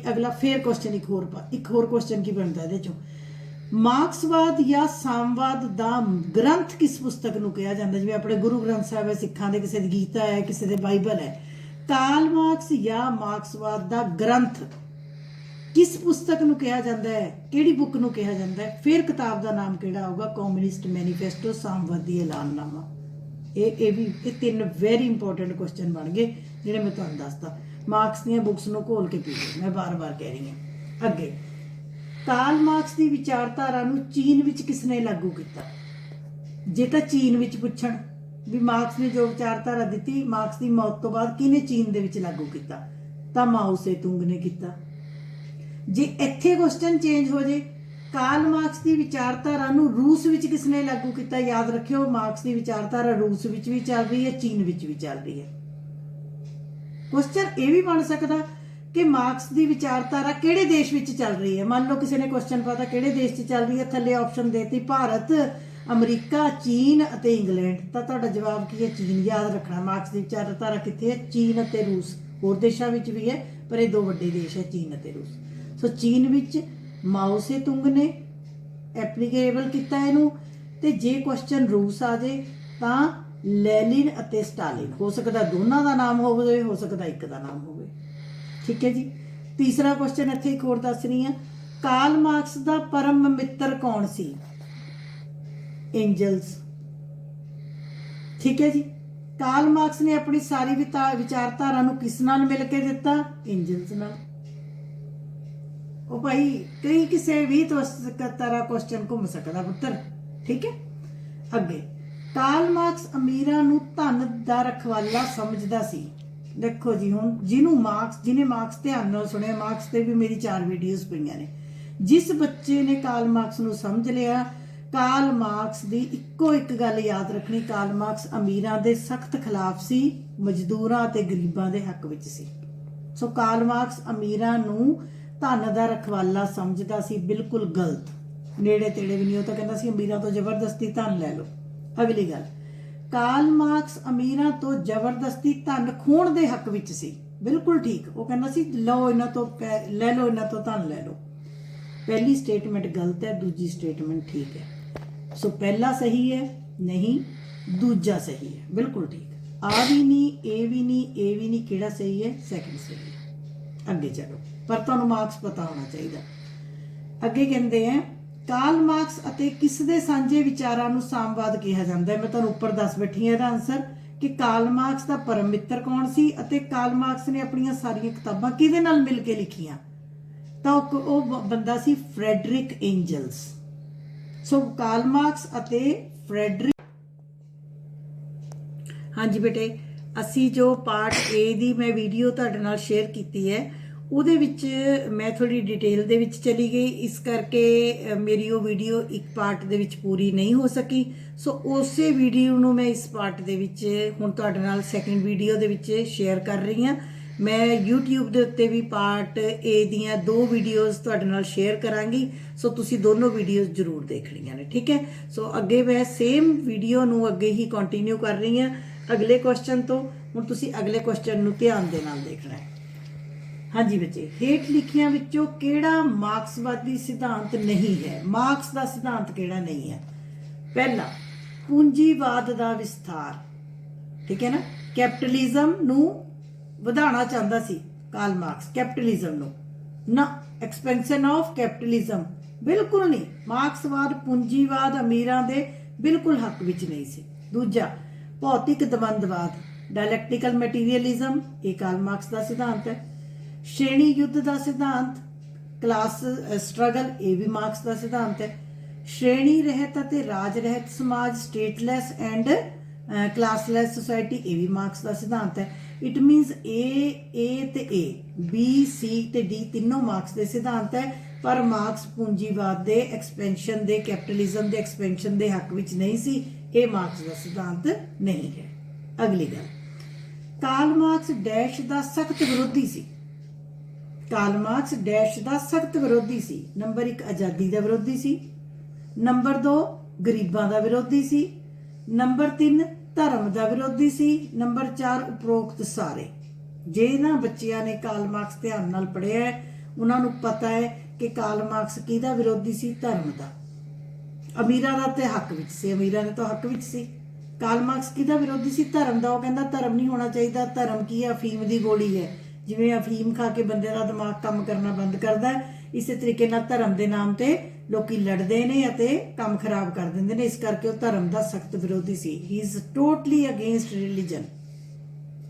अगला फिर क्वेश्चन एक होर क्वेश्चन की बनता है चो, मार्क्सवाद या सामवाद दा ग्रंथ किस पुस्तक नूं कहा जाता, जिवें अपने गुरु ग्रंथ साहिब है सिखां दे, किसी दी गीता है, किसी दे बाइबल है। कार्ल मार्क्स या मार्क्सवाद दा ग्रंथ किस पुस्तक नूं कहा जाता है, किहड़ी बुक नूं कहा जाता है? फिर किताब का नाम किहड़ा होगा, कम्युनिस्ट मैनीफेस्टो, सामवादी ऐलाननामा। ये भी 3 वेरी इंपोर्टेंट क्वेश्चन बन गए जिहड़े मैं तुहानूं दसदा। मार्क्स दी बुक्स नूं घोल के पी लो, मैं बार बार कह रही हूँ। अगे कार्ल मार्क्स की विचारधारा नूं चीन विच किसने लागू किया? जे तां चीन विच पुछण भी मार्क्स ने जो विचारधारा दी, मार्क्स की मौत तो बाद किहने चीन दे विच लागू किया, तां माओ सेतुंग ने किया। जे इत्थे क्वेश्चन चेंज हो जाए, कार्ल मार्क्स की विचारधारा नूं रूस विच किसने लागू किया? याद रखियो, मार्क्स की विचारधारा रूस विच भी चल रही है, चीन विच भी चल रही है। क्वेश्चन ये भी बन सकता कि मार्क्स की विचारधारा किहड़े देश विच चल रही है। मान लो किसी ने क्वेश्चन पता किहड़े देश च चल रही है, थल्ले ऑप्शन देती भारत, अमरीका, चीन अते इंग्लैंड, तो तुहाडा जवाब की है चीन। याद रखना मार्क्स की विचारधारा कित्थे है, चीन अते रूस। होर देशों विच भी है पर ये 2 वड्डे देश है, चीन अते रूस। सो चीन विच माओ सेतुंग ने एप्लीकेबल किया इहनूं, ते जे क्वेश्चन रूस आ जाए तां लेनिन अते स्टालिन। हो सकता दोनों का नाम हो सकता एक का नाम हो। ठीक है जी। तीसरा क्वेश्चन इत्थे एक होर दस रही है, कार्ल मार्क्स का परम मित्र कौन सी? एंजल्स। ठीक है जी। कार्ल मार्क्स ने अपनी सारी विचारधारा नूं किस नाल मिल के दिता? एंजल्स नाल। ओ भाई कई किसी भी तो तरह क्वेश्चन घूम सकता पुत्र। ठीक है। अगे कार्ल मार्क्स अमीरां नूं धन दा रखवाला समझदा सी। देखो जी, हुण जिन्हें मार्क्स ध्यान नाल सुनिया, मार्क्स ते भी मेरी 4 वीडियोज़ पईयां ने। जिस बच्चे ने कार्ल मार्क्स नूं समझ लिया, कार्ल मार्क्स दी इक्को एक गल याद रखनी, कार्ल मार्क्स अमीरां दे सख्त खिलाफ सी, मजदूरां ते गरीबां दे हक विच सी। सो कार्ल मार्क्स अमीरां नूं धन दा रखवाला समझदा सी, बिल्कुल गलत, नेड़े तेड़े भी नहीं। वो तो कहता सी अमीरां तो जबरदस्ती धन लै लो। अगली गल, कार्ल मार्क्स अमीरां तो जबरदस्ती धन खोण दे हक विच सी, बिल्कुल ठीक। वो कहना सी लो इन्हां तो लै लो, इन्हां तो धन लै लो। पहली स्टेटमेंट गलत है, दूजी स्टेटमेंट ठीक है। सो पहला सही है नहीं, दूजा सही है, बिल्कुल ठीक। आ भी नहीं, ए भी नहीं, ए भी नहीं, किहड़ा सही है? सैकंड सही है। अगे चलो, पर तुहानूं मार्क्स पता होना चाहिए। अगे कहते हैं कार्ल मार्क्स अते किस दे सांझे विचारां नूं सामवाद कहा जाता है। मैं तुहानूं उपर दस बैठी हां इहदा आंसर कि कार्ल मार्क्स दा परम मित्र कौन सी, अते कार्ल मार्क्स ने अपनी सारियां किताबां किहदे नाल मिल के लिखियां, तो वो बंदा सी फ्रैडरिक एंजल्स। सो कार्ल मार्क्स अते फ्रैडरिक। हाँ जी बेटे, असी जो पार्ट ए दी मैं वीडियो तुहाडे नाल शेयर कीती है, ਉਹਦੇ ਵਿੱਚ मैं थोड़ी डिटेल ਦੇ ਵਿੱਚ चली गई, इस करके मेरी वो वीडियो एक पार्ट ਦੇ ਵਿੱਚ पूरी नहीं हो सकी। सो ਉਸੇ ਵੀਡੀਓ ਨੂੰ मैं इस पार्ट ਦੇ ਵਿੱਚ ਹੁਣ ਤੁਹਾਡੇ ਨਾਲ ਸੈਕਿੰਡ ਵੀਡੀਓ ਦੇ ਵਿੱਚ ਸ਼ੇਅਰ ਕਰ ਰਹੀ ਹਾਂ। मैं YouTube ਦੇ ਉੱਤੇ ਵੀ ਪਾर्ट A ਦੀਆਂ 2 ਵੀਡੀਓਜ਼ ਤੁਹਾਡੇ ਨਾਲ ਸ਼ੇਅਰ ਕਰਾਂਗੀ। ਸੋ ਤੁਸੀਂ ਦੋਨੋਂ ਵੀਡੀਓਜ਼ ਜ਼ਰੂਰ ਦੇਖਣੀਆਂ ਨੇ, ਠੀਕ ਹੈ। ਸੋ ਅੱਗੇ ਮੈਂ ਸੇਮ ਵੀਡੀਓ ਨੂੰ ਅੱਗੇ ਹੀ ਕੰਟੀਨਿਊ ਕਰ ਰਹੀ ਹਾਂ ਅਗਲੇ ਕੁਐਸਚਨ ਤੋਂ। ਹੁਣ ਤੁਸੀਂ ਅਗਲੇ ਕੁਐਸਚਨ ਨੂੰ ਧਿਆਨ ਦੇ ਨਾਲ ਦੇਖਣਾ ਹੈ। हाँ जी बच्चे, हेठ लिखियां विचों केड़ा मार्क्सवादी सिद्धांत नहीं है? मार्क्स का सिद्धांत केड़ा नहीं है? पहला, पूंजीवाद का विस्तार, ठीक है ना। कैपिटलिज्म नूं वधाना चाहता सी कार्ल मार्क्स, कैपिटलिज्म नूं ना, एक्सपेंशन ऑफ कैपिटलिज्म बिल्कुल नहीं। मार्क्सवाद पूंजीवाद अमीरां दे बिल्कुल हक विच नहीं सी। दूजा, भौतिक द्वंदवाद, डायलैक्टिकल मटीरियलिज्म, ये कार्ल मार्क्स का सिद्धांत है। श्रेणी युद्ध का सिद्धांत, क्लास स्ट्रगल, ये भी मार्क्स का सिद्धांत है। श्रेणी रहत अते राज रहत समाज, स्टेटलैस एंड क्लासलैस सोसाइटी, ये भी मार्क्स का सिद्धांत है। इट मीनस ए ते ए, बी सी ते डी तीनों मार्क्स के सिद्धांत है। पर मार्क्स पूंजीवाद के एक्सपेंशन के, कैपिटलिज्म के एक्सपेंशन के हक विच नहीं सी, ये मार्क्स का सिद्धांत नहीं है। अगली गल, कार्ल मार्क्स डैश का सख्त विरोधी सी। ਕਾਰਲ ਮਾਰਕਸ ਡੈਸ਼ ਦਾ ਸਖਤ ਵਿਰੋਧੀ ਸੀ। ਨੰਬਰ 1 ਆਜ਼ਾਦੀ ਦਾ ਵਿਰੋਧੀ ਸੀ। ਨੰਬਰ 2 ਗਰੀਬਾਂ ਦਾ ਵਿਰੋਧੀ ਸੀ। ਨੰਬਰ 3 ਧਰਮ ਦਾ ਵਿਰੋਧੀ ਸੀ। ਨੰਬਰ 4 ਉਪਰੋਕਤ ਸਾਰੇ। ਜੇ ਇਹਨਾਂ ਬੱਚਿਆਂ ਨੇ ਕਾਰਲ ਮਾਰਕਸ ਧਿਆਨ ਨਾਲ ਪੜ੍ਹਿਆ ਹੈ, ਉਹਨਾਂ ਨੂੰ ਪਤਾ ਹੈ ਕਿ ਕਾਰਲ ਮਾਰਕਸ ਕਿਹਦਾ ਵਿਰੋਧੀ ਸੀ? ਧਰਮ ਦਾ। ਅਮੀਰਾਂ ਦਾ ਤੇ ਹੱਕ ਵਿੱਚ ਸੀ, ਅਮੀਰਾਂ ਦੇ ਤਾਂ ਹੱਕ ਵਿੱਚ ਸੀ। ਕਾਰਲ ਮਾਰਕਸ ਕਿਹਦਾ ਵਿਰੋਧੀ ਸੀ? ਧਰਮ ਦਾ। ਉਹ ਕਹਿੰਦਾ ਧਰਮ ਨਹੀਂ ਹੋਣਾ ਚਾਹੀਦਾ। ਧਰਮ ਕੀ ਹੈ? ਅਫੀਮ ਦੀ ਗੋਲੀ ਹੈ। ਜਿਵੇਂ ਅਫੀਮ ਖਾ ਕੇ ਬੰਦੇ ਦਾ ਦਿਮਾਗ ਕੰਮ ਕਰਨਾ ਬੰਦ ਕਰਦਾ ਹੈ, ਇਸੇ ਤਰੀਕੇ ਨਾਲ ਧਰਮ ਦੇ ਨਾਮ ਤੇ ਲੋਕੀ ਲੜਦੇ ਨੇ ਅਤੇ ਕੰਮ ਖਰਾਬ ਕਰ ਦਿੰਦੇ ਨੇ। ਇਸ ਕਰਕੇ ਉਹ ਧਰਮ ਦਾ ਸਖਤ ਵਿਰੋਧੀ ਸੀ। He is totally against religion.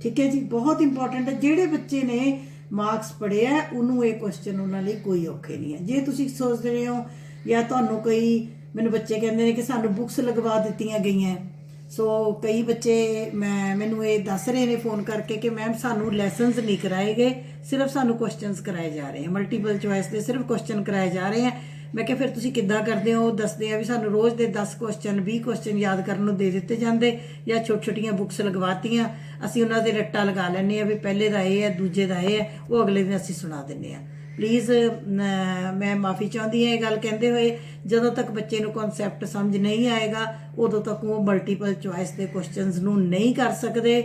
ਠੀਕ ਹੈ ਜੀ, ਬਹੁਤ ਇੰਪੋਰਟੈਂਟ ਹੈ। ਜਿਹੜੇ ਬੱਚੇ ਨੇ ਮਾਰਕਸ ਪੜ੍ਹਿਆ ਉਹਨੂੰ ਇਹ ਕੁਐਸਚਨ ਉਹਨਾਂ ਲਈ ਕੋਈ ਔਖੇ ਨਹੀਂ ਹੈ। ਜੇ ਤੁਸੀਂ ਸੋਚ ਰਹੇ ਹੋ ਜਾਂ ਤੁਹਾਨੂੰ ਕੋਈ, ਮੈਨੂੰ ਬੱਚੇ ਕਹਿੰਦੇ ਨੇ ਕਿ ਸਾਨੂੰ ਬੁੱਕਸ ਲਗਵਾ ਦਿੱਤੀਆਂ ਗਈਆਂ, ਸੋ ਕਈ ਬੱਚੇ ਮੈਨੂੰ ਇਹ ਦੱਸ ਰਹੇ ਨੇ ਫੋਨ ਕਰਕੇ ਕਿ ਮੈਮ ਸਾਨੂੰ ਲੈਸਨਸ ਨਹੀਂ ਕਰਾਏ ਗਏ, ਸਿਰਫ ਸਾਨੂੰ ਕੁਐਸਚਨਸ ਕਰਾਏ ਜਾ ਰਹੇ ਹਨ, ਮਲਟੀਪਲ ਚੁਆਇਸ ਦੇ ਸਿਰਫ ਕੁਐਸਚਨ ਕਰਾਏ ਜਾ ਰਹੇ ਹਨ। ਮੈਂ ਕਿਹਾ ਫਿਰ ਤੁਸੀਂ ਕਿੱਦਾਂ ਕਰਦੇ ਹੋ? ਦੱਸਦੇ ਆ ਵੀ ਸਾਨੂੰ ਰੋਜ਼ ਦੇ 10 ਕੁਐਸਚਨ 20 ਕੁਐਸਚਨ ਯਾਦ ਕਰਨ ਨੂੰ ਦੇ ਦਿੱਤੇ ਜਾਂਦੇ, ਜਾਂ ਛੋਟੀਆਂ ਬੁੱਕਸ ਲਗਵਾਤੀਆਂ, ਅਸੀਂ ਉਹਨਾਂ ਦੇ ਰੱਟਾ ਲਗਾ ਲੈਂਦੇ ਆ ਵੀ ਪਹਿਲੇ ਦਾ ਇਹ ਹੈ, ਦੂਜੇ ਦਾ ਇਹ ਹੈ, ਉਹ ਅਗਲੇ ਦਿਨ ਅਸੀਂ ਸੁਣਾ ਦਿੰਦੇ ਆ। ਪਲੀਜ਼ ਮੈਂ ਮਾਫੀ ਚਾਹੁੰਦੀ ਹਾਂ ਇਹ ਗੱਲ ਕਹਿੰਦੇ ਹੋਏ। ਜਦੋਂ ਤੱਕ ਬੱਚੇ ਨੂੰ ਕਨਸੈਪਟ ਸਮਝ ਨਹੀਂ ਆਏਗਾ ਉਦੋਂ ਤੱਕ ਉਹ ਮਲਟੀਪਲ ਚੁਆਇਸ ਦੇ ਕੁਐਸਚਨਸ ਨੂੰ ਨਹੀਂ ਕਰ ਸਕਦੇ।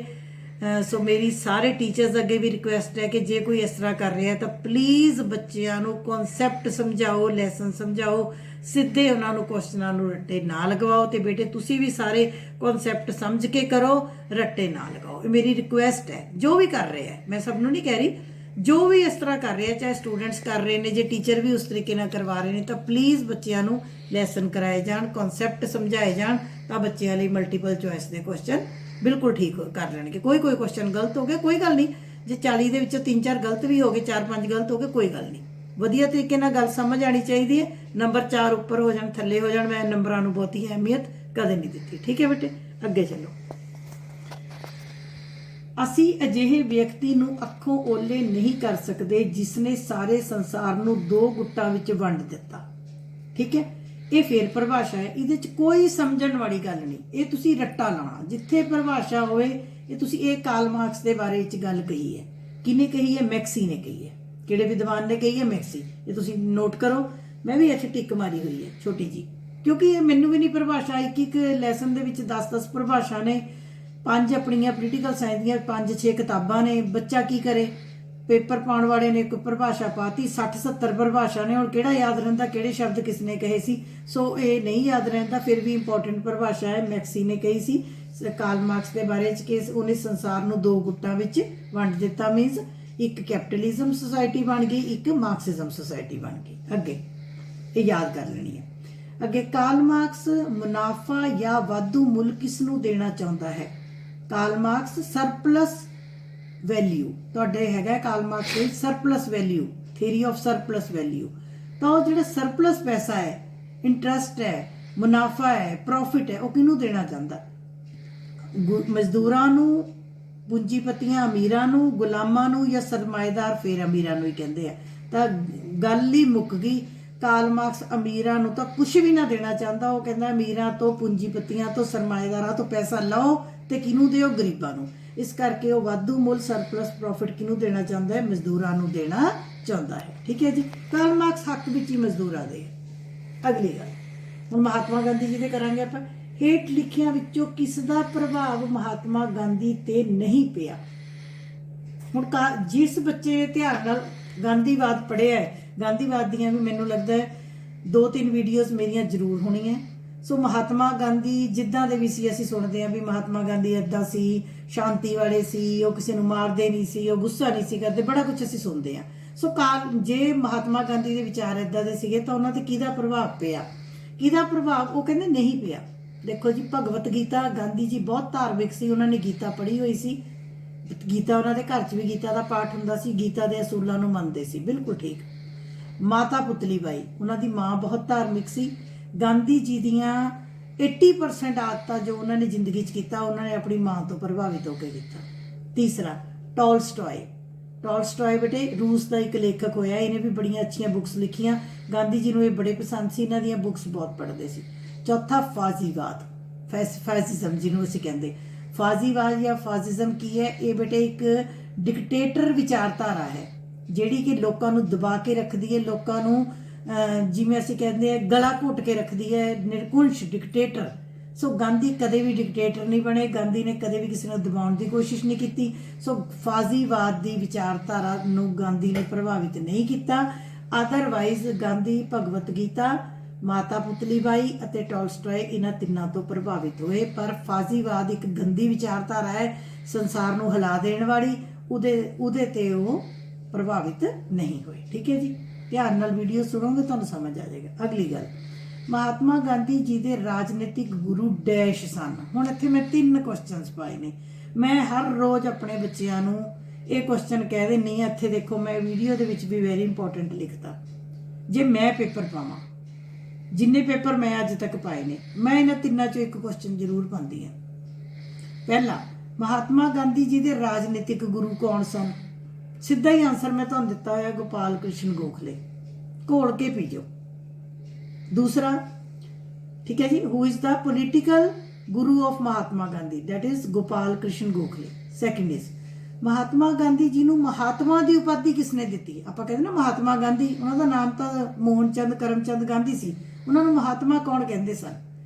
ਸੋ ਮੇਰੀ ਸਾਰੇ ਟੀਚਰਸ ਅੱਗੇ ਵੀ ਰਿਕੁਐਸਟ ਹੈ ਕਿ ਜੇ ਕੋਈ ਇਸ ਤਰ੍ਹਾਂ ਕਰ ਰਿਹਾ ਤਾਂ ਪਲੀਜ਼ ਬੱਚਿਆਂ ਨੂੰ ਕਨਸੈਪਟ ਸਮਝਾਓ, ਲੈਸਨ ਸਮਝਾਓ, ਸਿੱਧੇ ਉਹਨਾਂ ਨੂੰ ਕੁਐਸਚਨਾਂ ਨੂੰ ਰੱਟੇ ਨਾ ਲਗਵਾਓ। ਤੇ ਬੇਟੇ ਤੁਸੀਂ ਵੀ ਸਾਰੇ ਕਨਸੈਪਟ ਸਮਝ ਕੇ ਕਰੋ, ਰੱਟੇ ਨਾ ਲਗਾਓ। ਇਹ ਮੇਰੀ ਰਿਕੁਐਸਟ ਹੈ। ਜੋ ਵੀ ਕਰ ਰਿਹਾ, ਮੈਂ ਸਭ ਨੂੰ ਨਹੀਂ ਕਹਿ ਰਹੀ, ਜੋ ਵੀ ਇਸ ਤਰ੍ਹਾਂ ਕਰ ਰਿਹਾ, ਚਾਹੇ ਸਟੂਡੈਂਟਸ ਕਰ ਰਹੇ ਨੇ, ਜੇ ਟੀਚਰ ਵੀ ਉਸ ਤਰੀਕੇ ਨਾਲ ਕਰਵਾ ਰਹੇ ਨੇ, ਤਾਂ ਪਲੀਜ਼ ਬੱਚਿਆਂ ਨੂੰ ਲੈਸਨ ਕਰਾਏ ਜਾਣ, ਕਨਸੈਪਟ ਸਮਝਾਏ ਜਾਣ, ਤਾਂ ਬੱਚਿਆਂ ਲਈ ਮਲਟੀਪਲ ਚੁਆਇਸ ਦੇ ਕੁਐਸਚਨ ਬਿਲਕੁਲ ਠੀਕ ਕਰ ਲੈਣਗੇ। ਕੋਈ ਕੁਐਸਚਨ ਗਲਤ ਹੋ ਗਿਆ ਕੋਈ ਗੱਲ ਨਹੀਂ, ਜੇ 40 ਦੇ ਵਿੱਚੋਂ 3-4 ਗਲਤ ਵੀ ਹੋ ਗਏ, 4-5 ਗਲਤ ਹੋ ਗਏ, ਕੋਈ ਗੱਲ ਨਹੀਂ। ਵਧੀਆ ਤਰੀਕੇ ਨਾਲ ਗੱਲ ਸਮਝ ਆਣੀ ਚਾਹੀਦੀ ਹੈ। ਨੰਬਰ 4 ਉੱਪਰ ਹੋ ਜਾਣ, ਥੱਲੇ ਹੋ ਜਾਣ, ਮੈਂ ਨੰਬਰਾਂ ਨੂੰ ਬਹੁਤੀ ਅਹਿਮੀਅਤ ਕਦੇ ਨਹੀਂ ਦਿੱਤੀ। ਠੀਕ ਹੈ ਬੇਟੇ, ਅੱਗੇ ਚੱਲੋ। ਅਸੀਂ ਅਜਿਹੇ ਵਿਅਕਤੀ ਨੂੰ ਅੱਖੋਂ ਓਲੇ ਨਹੀਂ ਕਰ ਸਕਦੇ ਜਿਸ ਨੇ ਸਾਰੇ ਸੰਸਾਰ ਨੂੰ 2 ਗੁੱਟਾਂ ਵਿੱਚ ਵੰਡ ਦਿੱਤਾ। ਠੀਕ ਹੈ, ਇਹ ਫੇਰ ਪਰਿਭਾਸ਼ਾ ਹੈ, ਇਹਦੇ 'ਚ ਕੋਈ ਸਮਝਣ ਵਾਲੀ ਗੱਲ ਨਹੀਂ। ਇਹ ਤੁਸੀਂ ਰੱਟਾ ਲਾਉਣਾ, ਜਿੱਥੇ ਪਰਿਭਾਸ਼ਾ ਹੋਵੇ। ਇਹ ਤੁਸੀਂ ਇਹ ਕਾਰਲ ਮਾਰਕਸ ਦੇ ਬਾਰੇ 'ਚ ਗੱਲ ਕਹੀ ਹੈ, ਕਿਹਨੇ ਕਹੀ ਹੈ? ਮੈਕਸੀ ਨੇ ਕਹੀ ਹੈ। ਕਿਹੜੇ ਵਿਦਵਾਨ ਨੇ ਕਹੀ ਹੈ? ਮੈਕਸੀ। ਇਹ ਤੁਸੀਂ ਨੋਟ ਕਰੋ। ਮੈਂ ਵੀ ਇੱਥੇ ਟਿੱਕ ਮਾਰੀ ਹੋਈ ਹੈ ਛੋਟੀ ਜੀ, ਕਿਉਂਕਿ ਇਹ ਮੈਨੂੰ ਵੀ ਨਹੀਂ ਪਰਿਭਾਸ਼ਾ। ਇੱਕ ਲੈਸਨ ਦੇ ਵਿੱਚ 10-10 ਪਰਿਭਾਸ਼ਾ ਨੇ, 5 ਆਪਣੀਆਂ ਪੋਲੀਟੀਕਲ ਸਾਇੰਸ ਦੀਆਂ 5-6 ਕਿਤਾਬਾਂ ਨੇ। ਬੱਚਾ ਕੀ ਕਰੇ? ਪੇਪਰ ਪਾਉਣ ਵਾਲੇ ਨੇ ਕੋਈ ਪਰਿਭਾਸ਼ਾ ਪਾਤੀ, 60-70 ਪਰਿਭਾਸ਼ਾ ਨੇ, ਹੁਣ ਕਿਹੜਾ ਯਾਦ ਰਹਿੰਦਾ ਕਿਹੜੇ ਸ਼ਬਦ ਕਿਸ ਨੇ ਕਹੇ ਸੀ? ਸੋ ਇਹ ਨਹੀਂ ਯਾਦ ਰਹਿੰਦਾ। ਫਿਰ ਵੀ ਇੰਪੋਰਟੈਂਟ ਪਰਿਭਾਸ਼ਾ ਹੈ। ਮੈਕਸੀ ਨੇ ਕਹੀ ਸੀ ਕਾਰਲ ਮਾਰਕਸ ਦੇ ਬਾਰੇ 'ਚ ਕਿ ਉਹਨੇ ਸੰਸਾਰ ਨੂੰ 2 ਗੁੱਟਾਂ ਵਿੱਚ ਵੰਡ ਦਿੱਤਾ। ਮੀਨਸ ਇੱਕ ਕੈਪੀਟਲਿਜ਼ਮ ਸੁਸਾਇਟੀ ਬਣ ਗਈ, ਇੱਕ ਮਾਰਕਸਿਜ਼ਮ ਸੁਸਾਇਟੀ ਬਣ ਗਈ। ਅੱਗੇ ਇਹ ਯਾਦ ਕਰ ਲੈਣੀ ਹੈ। ਅੱਗੇ ਕਾਰਲ ਮਾਰਕਸ ਮੁਨਾਫਾ ਜਾਂ ਵਾਧੂ ਮੁੱਲ ਕਿਸ ਨੂੰ ਦੇਣਾ ਚਾਹੁੰਦਾ ਹੈ? ਕਾਰਲ ਮਾਰਕਸ ਸਰਪਲਸ ਵੈਲਿਊ, ਤੁਹਾਡੇ ਹੈਗਾ ਕਾਰਲ ਮਾਰਕਸ ਦੇ surplus value, theory of surplus value. ਤਾਂ ਉਹ ਜਿਹੜਾ ਸਰਪਲਸ ਪੈਸਾ ਹੈ, ਇੰਟਰਸਟ ਹੈ, ਮੁਨਾਫਾ ਹੈ, ਪ੍ਰੋਫਿਟ ਹੈ, ਉਹ ਕਿਹਨੂੰ ਦੇਣਾ ਚਾਹੁੰਦਾ? ਮਜ਼ਦੂਰਾਂ ਨੂੰ, ਪੂੰਜੀਪਤੀਆਂ ਅਮੀਰਾਂ ਨੂੰ, ਗੁਲਾਮਾਂ ਨੂੰ, ਜਾਂ ਸਰਮਾਏਦਾਰ ਫੇਰ ਅਮੀਰਾਂ ਨੂੰ ਹੀ ਕਹਿੰਦੇ ਆ। ਤਾਂ ਗੱਲ ਹੀ ਮੁੱਕ ਗਈ। ਕਾਰਲ ਮਾਰਕਸ ਅਮੀਰਾਂ ਨੂੰ ਤਾਂ ਕੁਝ ਵੀ ਨਾ ਦੇਣਾ ਚਾਹੁੰਦਾ। ਉਹ ਕਹਿੰਦਾ ਅਮੀਰਾਂ ਤੋਂ, ਪੂੰਜੀਪਤੀਆਂ ਤੋਂ, ਸਰਮਾਏਦਾਰਾਂ ਤੋਂ ਪੈਸਾ ਲਓ ਤੇ ਕਿਹਨੂੰ ਦਿਓ? ਗਰੀਬਾਂ ਨੂੰ। ਇਸ ਕਰਕੇ ਉਹ ਵਾਧੂ ਮੁੱਲ ਸਰਪਲਸ ਪ੍ਰੋਫਿਟ ਕਿਹਨੂੰ ਦੇਣਾ ਚਾਹੁੰਦਾ ਹੈ? ਮਜ਼ਦੂਰਾਂ ਨੂੰ ਦੇਣਾ ਚਾਹੁੰਦਾ ਹੈ। ਠੀਕ ਹੈ ਜੀ, ਕਾਰਲ ਮਾਰਕਸ ਹੱਕ ਵਿੱਚ ਹੀ ਮਜ਼ਦੂਰਾਂ ਦੇ। ਅਗਲੀ ਗੱਲ, ਹੁਣ ਮਹਾਤਮਾ ਗਾਂਧੀ ਜੀ ਦੇ ਕਰਾਂਗੇ ਆਪਾਂ। ਹੇਠ ਲਿਖਿਆਂ ਵਿੱਚੋਂ ਕਿਸ ਦਾ ਪ੍ਰਭਾਵ ਮਹਾਤਮਾ ਗਾਂਧੀ ਤੇ ਨਹੀਂ ਪਿਆ? ਹੁਣ ਜਿਸ ਬੱਚੇ ਨੇ ਧਿਆਨ ਨਾਲ ਗਾਂਧੀਵਾਦ ਪੜ੍ਹਿਆ ਹੈ, ਗਾਂਧੀਵਾਦ ਦੀਆਂ ਵੀ ਮੈਨੂੰ ਲੱਗਦਾ ਹੈ 2-3 ਵੀਡੀਓਜ਼ ਮੇਰੀਆਂ ਜ਼ਰੂਰ ਹੋਣੀਆਂ। ਸੋ ਮਹਾਤਮਾ ਗਾਂਧੀ ਜਿੱਦਾਂ ਦੇ ਵੀ ਸੀ, ਅਸੀਂ ਸੁਣਦੇ ਹਾਂ ਵੀ ਮਹਾਤਮਾ ਗਾਂਧੀ ਏਦਾਂ ਸੀ, ਸ਼ਾਂਤੀ ਵਾਲੇ ਸੀ, ਉਹ ਕਿਸੇ ਨੂੰ ਮਾਰਦੇ ਨਹੀਂ ਸੀ, ਉਹ ਗੁੱਸਾ ਨਹੀਂ ਸੀ ਕਰਦੇ, ਬੜਾ ਕੁਝ ਅਸੀਂ ਸੁਣਦੇ ਹਾਂ। ਸੋ ਜੇ ਮਹਾਤਮਾ ਗਾਂਧੀ ਦੇ ਵਿਚਾਰ ਏਦਾਂ ਦੇ ਸੀਗੇ ਤਾਂ ਉਹਨਾਂ ਤੇ ਕਿਹਦਾ ਪ੍ਰਭਾਵ ਪਿਆ? ਕਿਹਦਾ ਪ੍ਰਭਾਵ? ਉਹ ਕਹਿੰਦੇ ਨਹੀਂ ਪਿਆ। ਦੇਖੋ ਜੀ, ਭਗਵਤ ਗੀਤਾ, ਗਾਂਧੀ ਜੀ ਬਹੁਤ ਧਾਰਮਿਕ ਸੀ, ਉਹਨਾਂ ਨੇ ਗੀਤਾ ਪੜ੍ਹੀ ਹੋਈ ਸੀ। ਗੀਤਾ ਉਹਨਾਂ ਦੇ ਘਰ 'ਚ ਵੀ ਗੀਤਾ ਦਾ ਪਾਠ ਹੁੰਦਾ ਸੀ, ਗੀਤਾ ਦੇ ਅਸੂਲਾਂ ਨੂੰ ਮੰਨਦੇ ਸੀ। ਬਿਲਕੁਲ ਠੀਕ। ਮਾਤਾ ਪੁਤਲੀ ਬਾਈ, ਉਹਨਾਂ ਦੀ ਮਾਂ ਬਹੁਤ ਧਾਰਮਿਕ ਸੀ। ਗਾਂਧੀ ਜੀ ਦੀਆਂ 80% ਆਦਤਾਂ ਜੋ ਉਹਨਾਂ ਨੇ ਜ਼ਿੰਦਗੀ 'ਚ ਕੀਤਾ, ਉਹਨਾਂ ਨੇ ਆਪਣੀ ਮਾਂ ਤੋਂ ਪ੍ਰਭਾਵਿਤ ਹੋ ਕੇ ਕੀਤਾ। ਤੀਸਰਾ, ਟੋਲਸਟॉय ਬੇਟੇ ਰੂਸ ਦਾ ਇੱਕ ਲੇਖਕ ਹੋਇਆ, ਇਹਨੇ ਵੀ ਬੜੀਆਂ ਅੱਛੀਆਂ ਬੁੱਕਸ ਲਿਖੀਆਂ। ਗਾਂਧੀ ਜੀ ਨੂੰ ਇਹ ਬੜੇ ਪਸੰਦ ਸੀ, ਇਹਨਾਂ ਦੀਆਂ ਬੁੱਕਸ ਬਹੁਤ ਪੜ੍ਹਦੇ ਸੀ। ਚੌਥਾ, ਫਾਜ਼ੀਵਾਦ, ਫੈਸਿਜ਼ਮ ਜਿਹਨੂੰ ਅਸੀਂ ਕਹਿੰਦੇ। ਫਾਜ਼ੀਵਾਦ ਜਾਂ ਫਾਜ਼ਿਜ਼ਮ ਕੀ ਹੈ? ਇਹ ਬੇਟੇ ਇੱਕ ਡਿਕਟੇਟਰ ਵਿਚਾਰਧਾਰਾ ਹੈ। ਜਿਹੜੀ ਕਿ ਲੋਕਾਂ ਨੂੰ ਦਬਾ ਕੇ ਰੱਖਦੀ ਹੈ, ਲੋਕਾਂ ਨੂੰ ਜਿਵੇਂ ਅਸੀਂ ਕਹਿੰਦੇ ਆ ਗਲਾ ਘੁੱਟ ਕੇ ਰੱਖਦੀ ਹੈ, ਨਿਰਕੁੰਸ਼ ਡਿਕਟੇਟਰ। ਸੋ ਗਾਂਧੀ ਕਦੇ ਵੀ ਡਿਕਟੇਟਰ ਨਹੀਂ ਬਣੇ, ਗਾਂਧੀ ਨੇ ਕਦੇ ਵੀ ਕਿਸੇ ਨੂੰ ਦਬਾਉਣ ਦੀ ਕੋਸ਼ਿਸ਼ ਨਹੀਂ ਕੀਤੀ। ਸੋ ਫਾਜ਼ੀਵਾਦ ਦੀ ਵਿਚਾਰਧਾਰਾ ਨੂੰ ਗਾਂਧੀ ਨੇ ਪ੍ਰਭਾਵਿਤ ਨਹੀਂ ਕੀਤਾ। ਅਦਰਵਾਈਜ਼ ਗਾਂਧੀ ਭਗਵਤ ਗੀਤਾ, ਮਾਤਾ ਪੁਤਲੀ ਬਾਈ ਅਤੇ ਟੋਲਸਟੋਏ ਇਹਨਾਂ ਤਿੰਨਾਂ ਤੋਂ ਪ੍ਰਭਾਵਿਤ ਹੋਏ। ਪਰ ਫਾਜ਼ੀਵਾਦ ਇੱਕ ਗੰਦੀ ਵਿਚਾਰਧਾਰਾ ਹੈ, ਸੰਸਾਰ ਨੂੰ ਹਿਲਾ ਦੇਣ ਵਾਲੀ, ਉਹਦੇ ਤੇ ਉਹ ਪ੍ਰਭਾਵਿਤ ਨਹੀਂ ਹੋਏ। ਠੀਕ ਹੈ ਜੀ, ਧਿਆਨ ਨਾਲ ਵੀਡੀਓ ਸੁਣੋਗੇ ਤੁਹਾਨੂੰ ਸਮਝ ਆ ਜਾਏਗਾ। ਅਗਲੀ ਗੱਲ, ਮਹਾਤਮਾ ਗਾਂਧੀ ਜੀ ਦੇ ਰਾਜਨੀਤਿਕ ਗੁਰੂ ਡੈਸ਼ ਸਨ। ਹੁਣ ਇੱਥੇ ਮੈਂ 3 ਕੁਐਸਚਨਸ ਪਾਏ ਨੇ। ਮੈਂ ਹਰ ਰੋਜ਼ ਆਪਣੇ ਬੱਚਿਆਂ ਨੂੰ ਇਹ ਕੁਐਸਚਨ ਕਹਿ ਦਿੰਦੀ ਹਾਂ। ਇੱਥੇ ਦੇਖੋ, ਮੈਂ ਵੀਡੀਓ ਦੇ ਵਿੱਚ ਵੀ ਵੈਰੀ ਇੰਪੋਰਟੈਂਟ ਲਿਖਤਾ। ਜੇ ਮੈਂ ਪੇਪਰ ਪਾਵਾਂ, ਜਿੰਨੇ ਪੇਪਰ ਮੈਂ ਅੱਜ ਤੱਕ ਪਾਏ ਨੇ, ਮੈਂ ਇਹਨਾਂ ਤਿੰਨਾਂ ਚੋਂ ਇੱਕ ਕੁਐਸਚਨ ਜ਼ਰੂਰ ਪਾਉਂਦੀ ਹਾਂ। ਪਹਿਲਾ, ਮਹਾਤਮਾ ਗਾਂਧੀ ਜੀ ਦੇ ਰਾਜਨੀਤਿਕ ਗੁਰੂ ਕੌਣ ਸਨ? ਸਿੱਧਾ ਹੀ ਆਨਸਰ ਮੈਂ ਤੁਹਾਨੂੰ ਦਿੱਤਾ ਹੋਇਆ, ਗੋਪਾਲ ਕ੍ਰਿਸ਼ਨ ਗੋਖਲੇ। ਘੋਲ ਕੇ ਪੀ ਜਾਓ। ਦੂਸਰਾ, ਠੀਕ ਹੈ ਜੀ, who is the political guru of Mahatma Gandhi? That is Gopal Krishna Gokhale. Second is, Mahatma Gandhi ji ਨੂੰ ਮਹਾਤਮਾ ਦੀ ਉਪਾਧੀ ਕਿਸਨੇ ਦਿੱਤੀ? ਆਪਾਂ ਕਹਿੰਦੇ ਨਾ ਮਹਾਤਮਾ ਗਾਂਧੀ, ਉਹਨਾਂ ਦਾ ਨਾਮ ਤਾਂ ਮੋਹਨ ਚੰਦ ਕਰਮਚੰਦ ਗਾਂਧੀ ਸੀ। ਉਹਨਾਂ ਨੂੰ ਮਹਾਤਮਾ ਕੌਣ ਕਹਿੰਦੇ ਸਨ?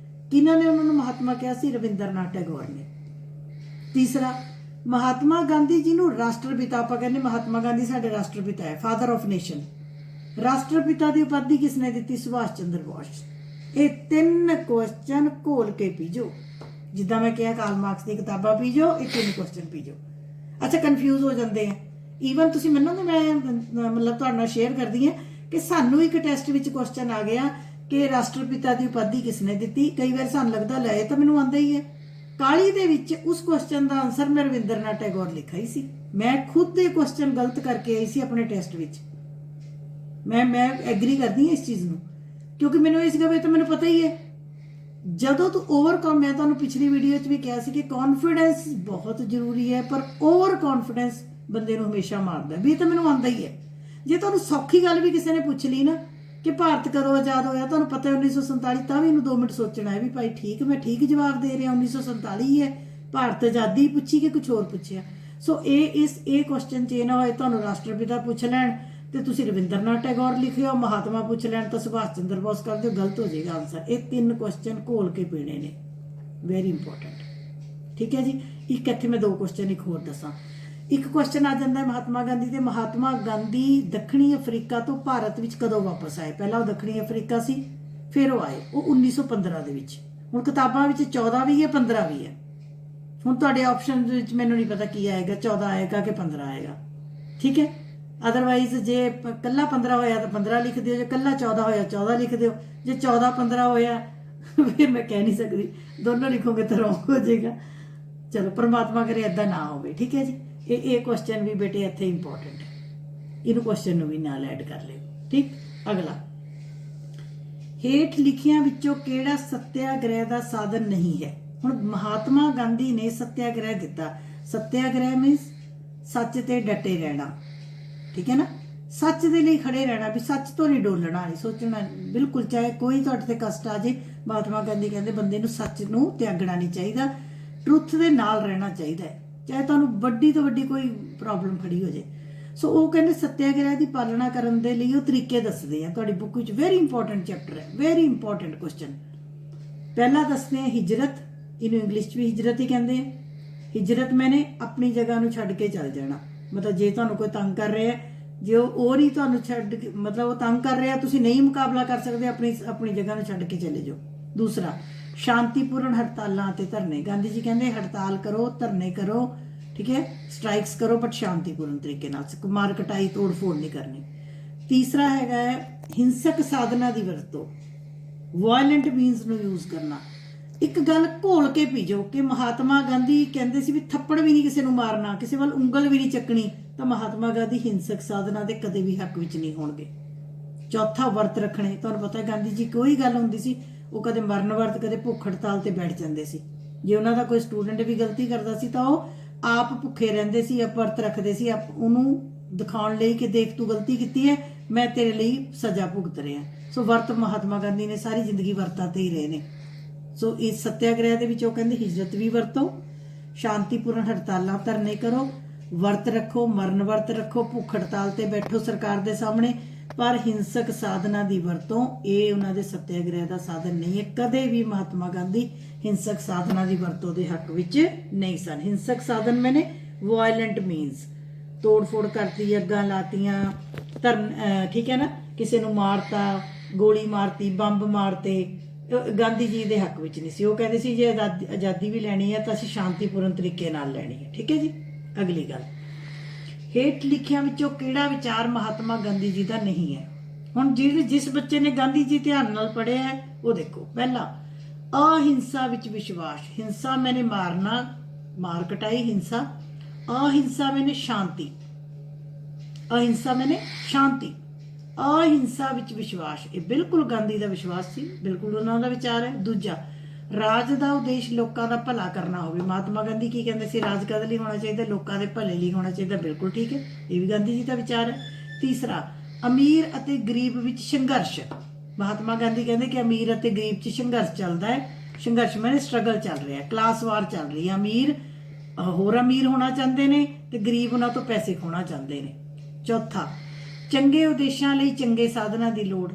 ਕਿਹਨਾਂ ਨੇ ਉਹਨਾਂ ਨੂੰ ਮਹਾਤਮਾ ਕਿਹਾ ਸੀ? ਰਵਿੰਦਰਨਾਥ ਟੈਗੋਰ ਨੇ। ਤੀਸਰਾ, ਮਹਾਤਮਾ ਗਾਂਧੀ ਜੀ ਨੂੰ ਰਾਸ਼ਟਰਪਿਤਾ, ਆਪਾਂ ਕਹਿੰਦੇ ਮਹਾਤਮਾ ਗਾਂਧੀ ਸਾਡੇ ਰਾਸ਼ਟਰਪਿਤਾ ਹੈ, ਫਾਦਰ ਆਫ ਨੇਸ਼ਨ। ਰਾਸ਼ਟਰਪਿਤਾ ਦੀ ਉਪਾਧੀ ਕਿਸਨੇ ਦਿੱਤੀ? ਸੁਭਾਸ਼ ਚੰਦਰ ਬੋਸ। ਇਹ 3 ਕੁਐਸਚਨ ਘੋਲ ਕੇ ਪੀਜੋ। ਜਿੱਦਾਂ ਮੈਂ ਕਿਹਾ, ਕਾਰਲ ਮਾਰਕਸ ਦੀ ਕਿਤਾਬਾਂ ਪੀਜੋ, ਇਹ 3 ਕੁਐਸਚਨ ਪੀਜੋ। ਅੱਛਾ, ਕਨਫਿਊਜ਼ ਹੋ ਜਾਂਦੇ ਆ। ਈਵਨ ਤੁਸੀਂ ਮੰਨੋਗੇ, ਮੈਂ ਮਤਲਬ ਤੁਹਾਡੇ ਨਾਲ ਸ਼ੇਅਰ ਕਰਦੀ ਹਾਂ ਕਿ ਸਾਨੂੰ ਇੱਕ ਟੈਸਟ ਵਿੱਚ ਕੁਐਸਚਨ ਆ ਗਿਆ ਕਿ ਰਾਸ਼ਟਰਪਿਤਾ ਦੀ ਉਪਾਧੀ ਕਿਸਨੇ ਦਿੱਤੀ। ਕਈ ਵਾਰ ਸਾਨੂੰ ਲੱਗਦਾ ਲੈ ਤਾਂ ਮੈਨੂੰ ਆਉਂਦਾ ਹੀ ਹੈ। ਕਾਲੀ ਦੇ ਵਿੱਚ ਉਸ ਕੁਐਸਚਨ ਦਾ ਆਨਸਰ ਮੈਂ ਰਵਿੰਦਰਨਾਥ ਟੈਗੋਰ ਲਿਖਿਆ ਹੀ ਸੀ। ਮੈਂ ਖੁਦ ਇਹ ਕੁਐਸਚਨ ਗਲਤ ਕਰਕੇ ਆਈ ਸੀ ਆਪਣੇ ਟੈਸਟ ਵਿੱਚ। ਮੈਂ ਐਗਰੀ ਕਰਦੀ ਹਾਂ ਇਸ ਚੀਜ਼ ਨੂੰ, ਕਿਉਂਕਿ ਮੈਨੂੰ ਇਹ ਸੀਗਾ ਵੀ ਤਾਂ ਮੈਨੂੰ ਪਤਾ ਹੀ ਹੈ। ਜਦੋਂ ਤੂੰ ਓਵਰਕਮ, ਮੈਂ ਤੁਹਾਨੂੰ ਪਿਛਲੀ ਵੀਡੀਓ 'ਚ ਵੀ ਕਿਹਾ ਸੀ ਕਿ ਕੌਨਫੀਡੈਂਸ ਬਹੁਤ ਜ਼ਰੂਰੀ ਹੈ, ਪਰ ਓਵਰ ਕੌਨਫੀਡੈਂਸ ਬੰਦੇ ਨੂੰ ਹਮੇਸ਼ਾ ਮਾਰਦਾ। ਵੀ ਇਹ ਤਾਂ ਮੈਨੂੰ ਆਉਂਦਾ ਹੀ ਹੈ। ਜੇ ਤੁਹਾਨੂੰ ਸੌਖੀ ਗੱਲ ਵੀ ਕਿਸੇ ਨੇ ਪੁੱਛ ਲਈ ਨਾ ਕਿ ਭਾਰਤ ਕਦੋਂ ਆਜ਼ਾਦ ਹੋਇਆ, ਤੁਹਾਨੂੰ ਪਤਾ 1947, ਤਾਂ ਵੀ ਇਹਨੂੰ 2 ਮਿੰਟ ਸੋਚਣਾ ਹੈ ਵੀ ਭਾਈ ਠੀਕ, ਮੈਂ ਠੀਕ ਜਵਾਬ ਦੇ ਰਿਹਾ, 1947 ਹੀ ਹੈ। ਭਾਰਤ ਆਜ਼ਾਦੀ ਪੁੱਛੀ ਕਿ ਕੁਝ ਹੋਰ ਪੁੱਛਿਆ? ਸੋ ਇਹ ਕੁਐਸਚਨ 'ਚ ਇਹ ਨਾ ਹੋਏ ਤੁਹਾਨੂੰ ਰਾਸ਼ਟਰਪਿਤਾ ਪੁੱਛ ਲੈਣ ਤੇ ਤੁਸੀਂ ਰਵਿੰਦਰਨਾਥ ਟੈਗੋਰ ਲਿਖਿਓ, ਮਹਾਤਮਾ ਪੁੱਛ ਲੈਣ ਤਾਂ ਸੁਭਾਸ਼ ਚੰਦਰ ਬੋਸ ਕਰ ਦਿਓ, ਗਲਤ ਹੋ ਜਾਏਗਾ ਆਨਸਰ। ਇਹ 3 ਕੁਐਸਚਨ ਘੋਲ ਕੇ ਪੀਣੇ ਨੇ, ਵੈਰੀ ਇੰਪੋਰਟੈਂਟ। ਠੀਕ ਹੈ ਜੀ। ਇੱਕ ਇੱਥੇ ਮੈਂ 2 ਕੁਐਸਚਨ ਇੱਕ ਹੋਰ ਦੱਸਾਂ। ਇੱਕ ਕੁਐਸਚਨ ਆ ਜਾਂਦਾ ਹੈ ਮਹਾਤਮਾ ਗਾਂਧੀ ਤੇ, ਮਹਾਤਮਾ ਗਾਂਧੀ ਦੱਖਣੀ ਅਫਰੀਕਾ ਤੋਂ ਭਾਰਤ ਵਿੱਚ ਕਦੋਂ ਵਾਪਸ ਆਏ? ਪਹਿਲਾਂ ਉਹ ਦੱਖਣੀ ਅਫਰੀਕਾ ਸੀ, ਫਿਰ ਉਹ ਆਏ, ਉਹ 1915 ਦੇ ਵਿੱਚ। ਹੁਣ ਕਿਤਾਬਾਂ ਵਿੱਚ 14 ਵੀ ਹੈ, 15 ਵੀ ਹੈ। ਹੁਣ ਤੁਹਾਡੇ ਆਪਸ਼ਨ ਵਿੱਚ ਮੈਨੂੰ ਨਹੀਂ ਪਤਾ ਕੀ ਆਏਗਾ, 14 ਆਏਗਾ ਕਿ 15 ਆਏਗਾ। ਠੀਕ ਹੈ। ਅਦਰਵਾਈਜ਼ ਜੇ ਕੱਲਾ 15 ਹੋਇਆ ਤਾਂ 15 ਲਿਖ ਦਿਓ, ਜੇ ਕੱਲਾ 14 ਹੋਇਆ 14 ਲਿਖ ਦਿਓ। ਜੇ 14 15 ਹੋਇਆ ਫਿਰ ਮੈਂ ਕਹਿ ਨਹੀਂ ਸਕਦੀ, ਦੋਨੋਂ ਲਿਖੋਗੇ ਤਾਂ ਰੌਂਗ ਹੋ ਜਾਏਗਾ। ਚਲੋ, ਪਰਮਾਤਮਾ ਕਰੇ ਏਦਾਂ ਨਾ ਹੋਵੇ। ਠੀਕ ਹੈ ਜੀ। ਇਹ ਕੁਐਸਚਨ ਵੀ ਬੇਟੇ ਇੱਥੇ ਇੰਪੋਰਟੈਂਟ ਹੈ, ਇਹਨੂੰ ਕੁਐਸਚਨ ਨੂੰ ਵੀ ਨਾਲ ਐਡ ਕਰ ਲਿਓ। ਠੀਕ। ਅਗਲਾ, ਹੇਠ ਲਿਖਿਆਂ ਵਿੱਚੋਂ ਕਿਹੜਾ ਸੱਤਿਆਗ੍ਰਹਿ ਦਾ ਸਾਧਨ ਨਹੀਂ ਹੈ? ਹੁਣ ਮਹਾਤਮਾ ਗਾਂਧੀ ਨੇ ਸੱਤਿਆਗ੍ਰਹਿ ਦਿੱਤਾ। ਸੱਤਿਆਗ੍ਰਹਿ ਮੀਨਸ ਸੱਚ ਤੇ ਡਟੇ ਰਹਿਣਾ। ਠੀਕ ਹੈ ਨਾ, ਸੱਚ ਦੇ ਲਈ ਖੜੇ ਰਹਿਣਾ, ਵੀ ਸੱਚ ਤੋਂ ਨਹੀਂ ਡੋਲਣਾ, ਨਹੀਂ ਸੋਚਣਾ ਬਿਲਕੁਲ, ਚਾਹੇ ਕੋਈ ਤੁਹਾਡੇ ਤੇ ਕਸ਼ਟ ਆ ਜੇ। ਮਹਾਤਮਾ ਗਾਂਧੀ ਕਹਿੰਦੇ ਬੰਦੇ ਨੂੰ ਸੱਚ ਨੂੰ ਤਿਆਗਣਾ ਨਹੀਂ ਚਾਹੀਦਾ, ਟਰੁੱਥ ਦੇ ਨਾਲ ਰਹਿਣਾ ਚਾਹੀਦਾ ਹੈ, ਚਾਹੇ ਤੁਹਾਨੂੰ ਵੱਡੀ ਤੋਂ ਵੱਡੀ ਕੋਈ ਪ੍ਰੋਬਲਮ ਖੜੀ ਹੋ ਜੇ। ਸੋ ਉਹ ਕਹਿੰਦੇ ਸੱਤਿਆਗ੍ਰਹਿ ਦੀ ਪਾਲਣਾ ਕਰਨ ਦੇ ਲਈ ਉਹ ਤਰੀਕੇ ਦੱਸਦੇ ਆ। ਤੁਹਾਡੀ ਬੁੱਕ ਵਿੱਚ ਵੈਰੀ ਇੰਪੋਰਟੈਂਟ ਚੈਪਟਰ ਹੈ, ਵੈਰੀ ਇੰਪੋਰਟੈਂਟ ਕੁਐਸਚਨ। ਪਹਿਲਾ ਦੱਸਦੇ ਆ ਹਿਜਰਤ, ਇਹਨੂੰ ਇੰਗਲਿਸ਼ 'ਚ ਵੀ ਹਿਜਰਤ ਹੀ ਕਹਿੰਦੇ ਆ। ਹਿਜਰਤ ਮੈਨੇ ਆਪਣੀ ਜਗ੍ਹਾ ਨੂੰ ਛੱਡ ਕੇ ਚੱਲ ਜਾਣਾ। ਮਤਲਬ ਜੇ ਤੁਹਾਨੂੰ ਕੋਈ ਤੰਗ ਕਰ ਰਿਹਾ, ਜੇ ਉਹ ਨਹੀਂ ਤੁਹਾਨੂੰ ਛੱਡ ਕੇ, ਮਤਲਬ ਉਹ ਤੰਗ ਕਰ ਰਿਹਾ, ਤੁਸੀਂ ਨਹੀਂ ਮੁਕਾਬਲਾ ਕਰ ਸਕਦੇ, ਆਪਣੀ ਜਗ੍ਹਾ ਨੂੰ ਛੱਡ ਕੇ ਚਲੇ ਜਾਓ। ਦੂਸਰਾ, ਸ਼ਾਂਤੀਪੂਰਨ ਹੜਤਾਲਾਂ ਅਤੇ ਧਰਨੇ। ਗਾਂਧੀ ਜੀ ਕਹਿੰਦੇ ਹੜਤਾਲ ਕਰੋ, ਧਰਨੇ ਕਰੋ, ਠੀਕ ਹੈ, ਸਟ੍ਰਾਈਕਸ ਕਰੋ, ਬਟ ਸ਼ਾਂਤੀਪੂਰਨ ਤਰੀਕੇ ਨਾਲ, ਮਾਰ ਕਟਾਈ ਤੋੜ ਫੋੜ ਨਹੀਂ ਕਰਨੀ। ਤੀਸਰਾ ਹੈਗਾ ਹੈ ਹਿੰਸਕ ਸਾਧਨਾਂ ਦੀ ਵਰਤੋਂ, ਵਾਇਲੈਂਟ ਮੀਨਸ ਨੂੰ ਯੂਜ਼ ਕਰਨਾ। ਇੱਕ ਗੱਲ ਘੋਲ ਕੇ ਪੀਜੋ ਕਿ ਮਹਾਤਮਾ ਗਾਂਧੀ ਕਹਿੰਦੇ ਸੀ ਵੀ ਥੱਪੜ ਵੀ ਨਹੀਂ ਕਿਸੇ ਨੂੰ ਮਾਰਨਾ, ਕਿਸੇ ਵੱਲ ਉਂਗਲ ਵੀ ਨਹੀਂ ਚੱਕਣੀ, ਤਾਂ ਮਹਾਤਮਾ ਗਾਂਧੀ ਹਿੰਸਕ ਸਾਧਨਾਂ ਦੇ ਕਦੇ ਵੀ ਹੱਕ ਵਿੱਚ ਨਹੀਂ ਹੋਣਗੇ। ਚੌਥਾ, ਵਰਤ ਰੱਖਣੇ। ਤੁਹਾਨੂੰ ਪਤਾ ਗਾਂਧੀ ਜੀ ਕੋਈ ਗੱਲ ਹੁੰਦੀ ਸੀ, ਉਹ ਕਦੇ ਮਰਨ ਵਰਤ, ਕਦੇ ਭੁੱਖ ਹੜਤਾਲ ਤੇ ਬੈਠ ਜਾਂਦੇ ਸੀ। ਜੇ ਉਹਨਾਂ ਦਾ ਕੋਈ ਸਟੂਡੈਂਟ ਵੀ ਗਲਤੀ ਕਰਦਾ ਸੀ ਤਾਂ ਉਹ ਆਪ ਭੁੱਖੇ ਰਹਿੰਦੇ ਸੀ, ਆਪ ਵਰਤ ਰੱਖਦੇ ਸੀ, ਆਪ ਉਹਨੂੰ ਦਿਖਾਉਣ ਲਈ ਕਿ ਦੇਖ ਤੂੰ ਗਲਤੀ ਕੀਤੀ ਹੈ, ਮੈਂ ਤੇਰੇ ਲਈ ਸਜ਼ਾ ਭੁਗਤ ਰਿਹਾ। ਸੋ ਵਰਤ ਮਹਾਤਮਾ ਗਾਂਧੀ ਨੇ ਸਾਰੀ ਜ਼ਿੰਦਗੀ ਵਰਤਾਂ ਤੇ ਹੀ ਰਹੇ ਨੇ। ਸੋ ਇਸ ਸੱਤਿਆਗ੍ਰਹਿ ਦੇ ਵਿੱਚ ਉਹ ਕਹਿੰਦੇ ਹਿਜਰਤ ਵੀ ਵਰਤੋ, ਸ਼ਾਂਤੀਪੂਰਨ ਹੜਤਾਲਾਂ ਧਰਨੇ ਕਰੋ, ਵਰਤ ਰੱਖੋ, ਮਰਨ ਵਰਤ ਰੱਖੋ, ਭੁੱਖ ਹੜਤਾਲ ਤੇ ਬੈਠੋ ਸਰਕਾਰ ਦੇ ਸਾਹਮਣੇ, ਪਰ ਹਿੰਸਕ ਸਾਧਨਾਂ ਦੀ ਵਰਤੋਂ ਇਹ ਉਹਨਾਂ ਦੇ ਸੱਤਿਆਗ੍ਰਹਿ ਦਾ ਸਾਧਨ ਨਹੀਂ ਹੈ। ਕਦੇ ਵੀ ਮਹਾਤਮਾ ਗਾਂਧੀ ਹਿੰਸਕ ਸਾਧਨਾਂ ਦੀ ਵਰਤੋਂ ਦੇ ਹੱਕ ਵਿੱਚ ਨਹੀਂ ਸਨ। ਹਿੰਸਕ ਸਾਧਨ ਮੈਨੇ ਵਾਇਲੈਂਟ ਮੀਨਸ, ਤੋੜ ਫੋੜ ਕਰਤੀ, ਅੱਗਾਂ ਲਾਤੀਆਂ, ਠੀਕ ਹੈ ਨਾ, ਕਿਸੇ ਨੂੰ ਮਾਰਤਾ, ਗੋਲੀ ਮਾਰਤੀ, ਬੰਬ ਮਾਰਤੇ, ਗਾਂਧੀ ਜੀ ਦੇ ਹੱਕ ਵਿੱਚ ਨਹੀਂ ਸੀ। ਉਹ ਕਹਿੰਦੇ ਸੀ ਜੇ ਆਜ਼ਾਦੀ ਵੀ ਲੈਣੀ ਹੈ ਤਾਂ ਅਸੀਂ ਸ਼ਾਂਤੀਪੂਰਨ ਤਰੀਕੇ ਨਾਲ ਲੈਣੀ ਹੈ। ਠੀਕ ਹੈ ਜੀ। ਅਗਲੀ ਗੱਲ, ਹੇਠ ਲਿਖਿਆਂ ਵਿੱਚੋਂ ਕਿਹੜਾ ਵਿਚਾਰ ਮਹਾਤਮਾ ਗਾਂਧੀ ਜੀ ਦਾ ਨਹੀਂ ਹੈ? ਹੁਣ ਜਿਸ ਬੱਚੇ ਨੇ ਗਾਂਧੀ ਜੀ ਧਿਆਨ ਨਾਲ ਪੜ੍ਹਿਆ ਹੈ ਉਹ ਦੇਖੋ, ਪਹਿਲਾ ਅਹਿੰਸਾ ਵਿੱਚ ਵਿਸ਼ਵਾਸ। ਹਿੰਸਾ ਮੈਨੇ ਮਾਰਨਾ, ਮਾਰ ਕਟਾਈ ਹਿੰਸਾ। अहिंसा मैंने शांति, अहिंसा मैंने शांति। अहिंसा विच विश्वास, ये बिल्कुल गांधी का विश्वास सी, बिल्कुल उन्होंने का विचार है। दूजा, राज का उद्देश्य लोगों का भला करना हो। महात्मा गांधी की कहते सी, राज कदे लिए होना चाहिए, लोगों के भले लिए होना चाहिए, बिल्कुल ठीक है, ये भी गांधी जी का विचार है। तीसरा, अमीर अते गरीब विच संघर्ष। महात्मा गांधी कहते कि अमीर अते गरीब च संघर्ष चलता है। संघर्ष मैंने स्ट्रगल चल रहा है, क्लास वार चल रही है। अमीर होर अमीर होना चाहते हैं तो गरीब उन्होंने तो पैसे खोना चाहते हैं। चौथा, चंगे उद्देशों लिए चंगे साधना की लोड़।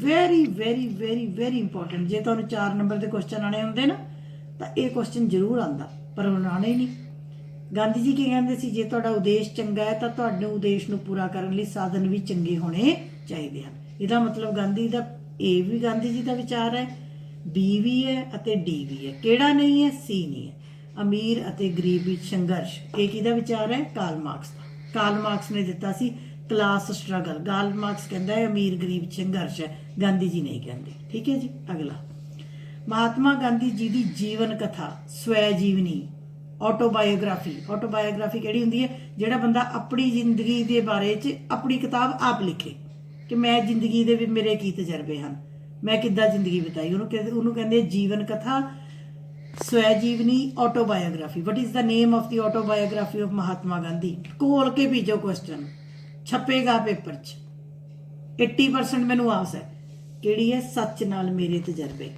Very very very very important. जे तुहानूं 4 नंबर के क्वेश्चन आने होंगे ना तो ये क्वेश्चन जरूर आता, पर उन्होंने आने ही नहीं। गांधी जी की कहते सी, जे तुहाडा उद्देश चंगा है तो तुहाडे उद्देश नूं पूरा करने लई साधन भी चंगे होने चाहिए हैं। इसका मतलब गांधी का ए भी गांधी जी का विचार है, बी भी है अते डी भी है। किहड़ा नहीं है? सी नहीं है। अमीर अते गरीब विच संघर्ष, एक किहदा विचार है? कार्ल मार्क्स का। कार्ल मार्क्स ने दिता सी क्लास स्ट्रगल। कार्ल मार्क्स कहता है अमीर गरीब संघर्ष है, गांधी जी नहीं कहते। ठीक है जी। अगला, महात्मा गांधी जी की जीवन कथा, स्वै जीवनी, ऑटोबायोग्राफी। ऑटोबायोग्राफी किहड़ी हुंदी है? जिहड़ा बंदा अपनी जिंदगी के बारे च अपनी किताब आप लिखे कि मैं जिंदगी दे मेरे की तजर्बे हैं, मैं किद्दां जिंदगी बिताई, उन्होंने कहते जीवन कथा, स्वै जीवनी, autobiography. What is the name of the autobiography of Mahatma Gandhi? खोल के भेजो क्वेश्चन, छपेगा पेपर च। 80% मैनू आस है किहड़ी है? सच नाल मेरे तजर्बे,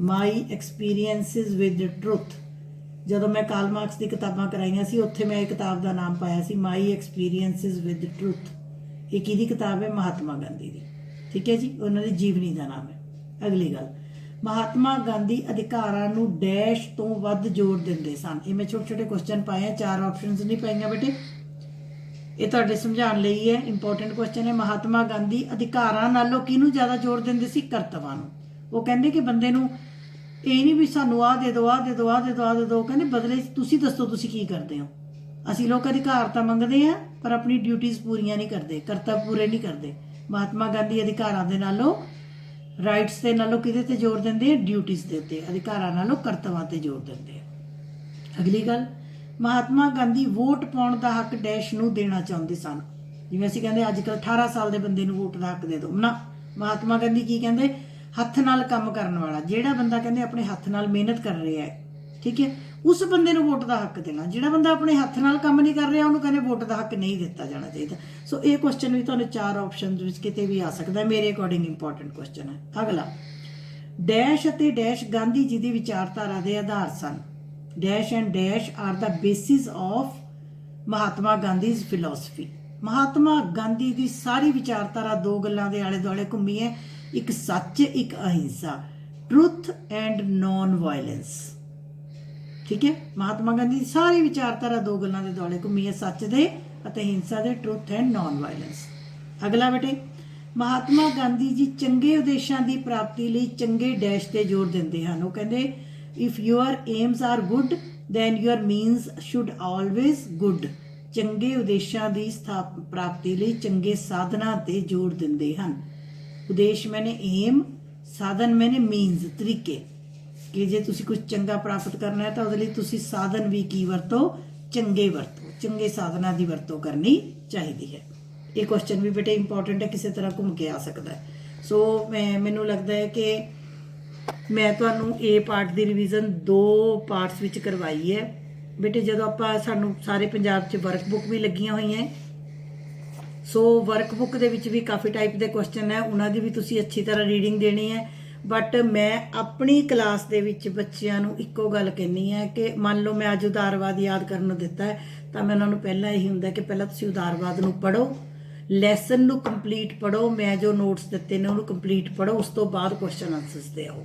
माई एक्सपीरियंसिस विद ट्रुथ। जदों मैं कार्ल मार्क्स की किताबां कराइयां सी, उत्थे मैं किताब का नाम पाया सी माई एक्सपीरियंसिस विद ट्रुथ। ये किहदी किताब है? महात्मा गांधी की। ठीक है जी, उन्होंने जीवनी का नाम है। अगली गल, महात्मा गांधी अधिकारां नूं डैश तो वध जोर दिंदे सन। ये मैं छोटे छोटे क्वेश्चन पाए हैं, 4 ऑप्शनस नहीं पाईयां बेटे, ये तुहाडे समझाउण लई है। इंपॉर्टेंट क्वेश्चन है। महात्मा गांधी अधिकारां नालों किहनूं ज़्यादा जोर दिंदे सी? करतवां नूं। वो कहंदे कि बंदे नूं ये नहीं भी सानूं आ दे दो, आ दे दो, आ दे दो, आ दे दो, कहंदे बदले तुसीं दसो तुसीं की करदे हो। असीं लोग अधिकार तां मंगदे आ पर अपनी ड्यूटीज़ पूरीआं नहीं करदे, करतब पूरे नहीं करदे। महात्मा गांधी अधिकारां दे नालों, राइट्स के नालों किहदे ते जोर दिंदे आ? ड्यूटीज़ दे उत्ते, अधिकारां नालों करतवां ते जोर दिंदे आ। अगली गल, महात्मा गांधी वोट पाउण दा हक डैश नूं देना चाहुंदे सन। जिवें असीं कहंदे अजकल 18 साल दे बंदे नूं वोट दा हक दे दो ना। महात्मा गांधी की कहंदे? हत्थ नाल काम करन वाला, जिहड़ा बंदा कहंदे अपने हत्थ नाल मेहनत कर रहा है, ठीक है, उस बंदे नूं वोट दा हक देना। जिहड़ा बंदा अपने हत्थ नाल काम नहीं कर रहा उन्होंने कहंदे वोट दा हक नहीं दिता जाना चाहिए। सो ये क्वेश्चन भी तुहानूं 4 ऑप्शन विच किते भी आ सकता है, मेरे अकॉर्डिंग इंपॉर्टेंट क्वेश्चन है। अगला, डैश अते डैश गांधी जी की विचारधारा के आधार सन। Dash and dash are the basis of Mahatma Gandhi's philosophy. Mahatma Gandhi की सारी विचारधारा 2 गल्लां दे आले दुआले घूमी है, एक सच, एक अहिंसा, ट्रुथ एंड नॉन वायलेंस। ठीक है, महात्मा गांधी की सारी विचारधारा 2 गल्लां दे दुआले घूमी है, सच दे अते हिंसा दे, ट्रुथ एंड नॉन वायलेंस। अगला बेटे, महात्मा गांधी जी चंगे उद्देशों की प्राप्ति लिए चंगे डैश ते जोर देंदे हैं। वो कहते if your aims are good then your means should always good. चंगे उद्देशों की प्राप्ति लिए चंगे साधना ते जोर देंदे हैं। उद्देश मैंने एम, साधन मैंने मीनस, तरीके, कि जे तुसी कुछ चंगा प्राप्त करना है तो उसदे लई तुसी साधन भी की वरतो? चंगे वरतो, चंगे साधना की वरतों करनी चाहिए है। ये क्वेश्चन भी बेटे इंपॉर्टेंट है, किसी तरह घूम के आ सकता है। सो मैनू लगता है कि मैं तुहानू ए पार्ट की रिविजन 2 पार्ट्स विच करवाई है बेटे। जदों आपां सानू सारे पंजाब च वर्क बुक भी लगियां हुई हैं, सो वर्क बुक दे विच भी काफ़ी टाइप के क्वेश्चन है, उन्हां दी भी तुसीं अच्छी तरह रीडिंग देनी है। ਬਟ ਮੈਂ ਆਪਣੀ ਕਲਾਸ ਦੇ ਵਿੱਚ ਬੱਚਿਆਂ ਨੂੰ ਇੱਕੋ ਗੱਲ ਕਹਿੰਨੀ ਹੈ ਕਿ ਮੰਨ ਲਓ ਮੈਂ ਅੱਜ ਉਦਾਰਵਾਦ ਯਾਦ ਕਰਨ ਨੂੰ ਦਿੱਤਾ ਹੈ ਤਾਂ ਮੈਂ ਉਹਨਾਂ ਨੂੰ ਪਹਿਲਾਂ ਇਹੀ ਹੁੰਦਾ ਕਿ ਪਹਿਲਾਂ ਤੁਸੀਂ ਉਦਾਰਵਾਦ ਨੂੰ ਪੜ੍ਹੋ, ਲੈਸਨ ਨੂੰ ਕੰਪਲੀਟ ਪੜ੍ਹੋ, ਮੈਂ ਜੋ ਨੋਟਸ ਦਿੱਤੇ ਨੇ ਉਹਨੂੰ ਕੰਪਲੀਟ ਪੜ੍ਹੋ, ਉਸ ਤੋਂ ਬਾਅਦ ਕੁਐਸਚਨ ਆਨਸਰਸ ਦੇ ਆਓ।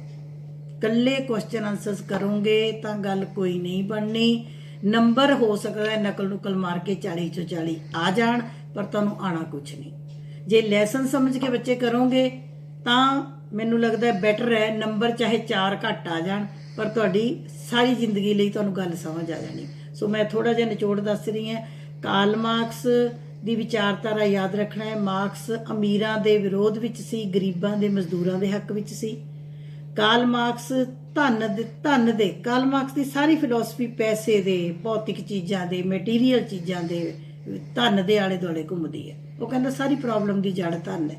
ਇਕੱਲੇ ਕੁਐਸਚਨ ਆਨਸਰਸ ਕਰੋਗੇ ਤਾਂ ਗੱਲ ਕੋਈ ਨਹੀਂ ਬਣਨੀ। ਨੰਬਰ ਹੋ ਸਕਦਾ ਹੈ ਨਕਲ ਨੁਕਲ ਮਾਰ ਕੇ 40 ਚੋਂ 40 ਆ ਜਾਣ, ਪਰ ਤੁਹਾਨੂੰ ਆਣਾ ਕੁਝ ਨਹੀਂ। ਜੇ ਲੈਸਨ ਸਮਝ ਕੇ ਬੱਚੇ ਕਰੋਗੇ ਤਾਂ ਮੈਨੂੰ ਲੱਗਦਾ ਬੈਟਰ ਹੈ, ਨੰਬਰ ਚਾਹੇ 4 ਘੱਟ ਆ ਜਾਣ ਪਰ ਤੁਹਾਡੀ ਸਾਰੀ ਜ਼ਿੰਦਗੀ ਲਈ ਤੁਹਾਨੂੰ ਗੱਲ ਸਮਝ ਆ ਜਾਣੀ। ਸੋ ਮੈਂ ਥੋੜਾ ਜਿਹਾ ਨਿਚੋੜ ਦੱਸ ਰਹੀ ਹਾਂ। ਕਾਰਲ ਮਾਰਕਸ ਦੀ ਵਿਚਾਰਧਾਰਾ ਯਾਦ ਰੱਖਣਾ ਹੈ। ਮਾਰਕਸ ਅਮੀਰਾਂ ਦੇ ਵਿਰੋਧ ਵਿੱਚ ਸੀ, ਗਰੀਬਾਂ ਦੇ ਮਜ਼ਦੂਰਾਂ ਦੇ ਹੱਕ ਵਿੱਚ ਸੀ। ਕਾਰਲ ਮਾਰਕਸ ਧਨ ਦੇ ਕਾਰਲ ਮਾਰਕਸ ਦੀ ਸਾਰੀ ਫਿਲਾਸਫੀ ਪੈਸੇ ਦੇ, ਭੌਤਿਕ ਚੀਜ਼ਾਂ ਦੇ, ਮਟੀਰੀਅਲ ਚੀਜ਼ਾਂ ਦੇ, ਧਨ ਦੇ ਆਲੇ ਦੁਆਲੇ ਘੁੰਮਦੀ ਹੈ। ਉਹ ਕਹਿੰਦਾ ਸਾਰੀ ਪ੍ਰੋਬਲਮ ਦੀ ਜੜ ਧਨ ਹੈ।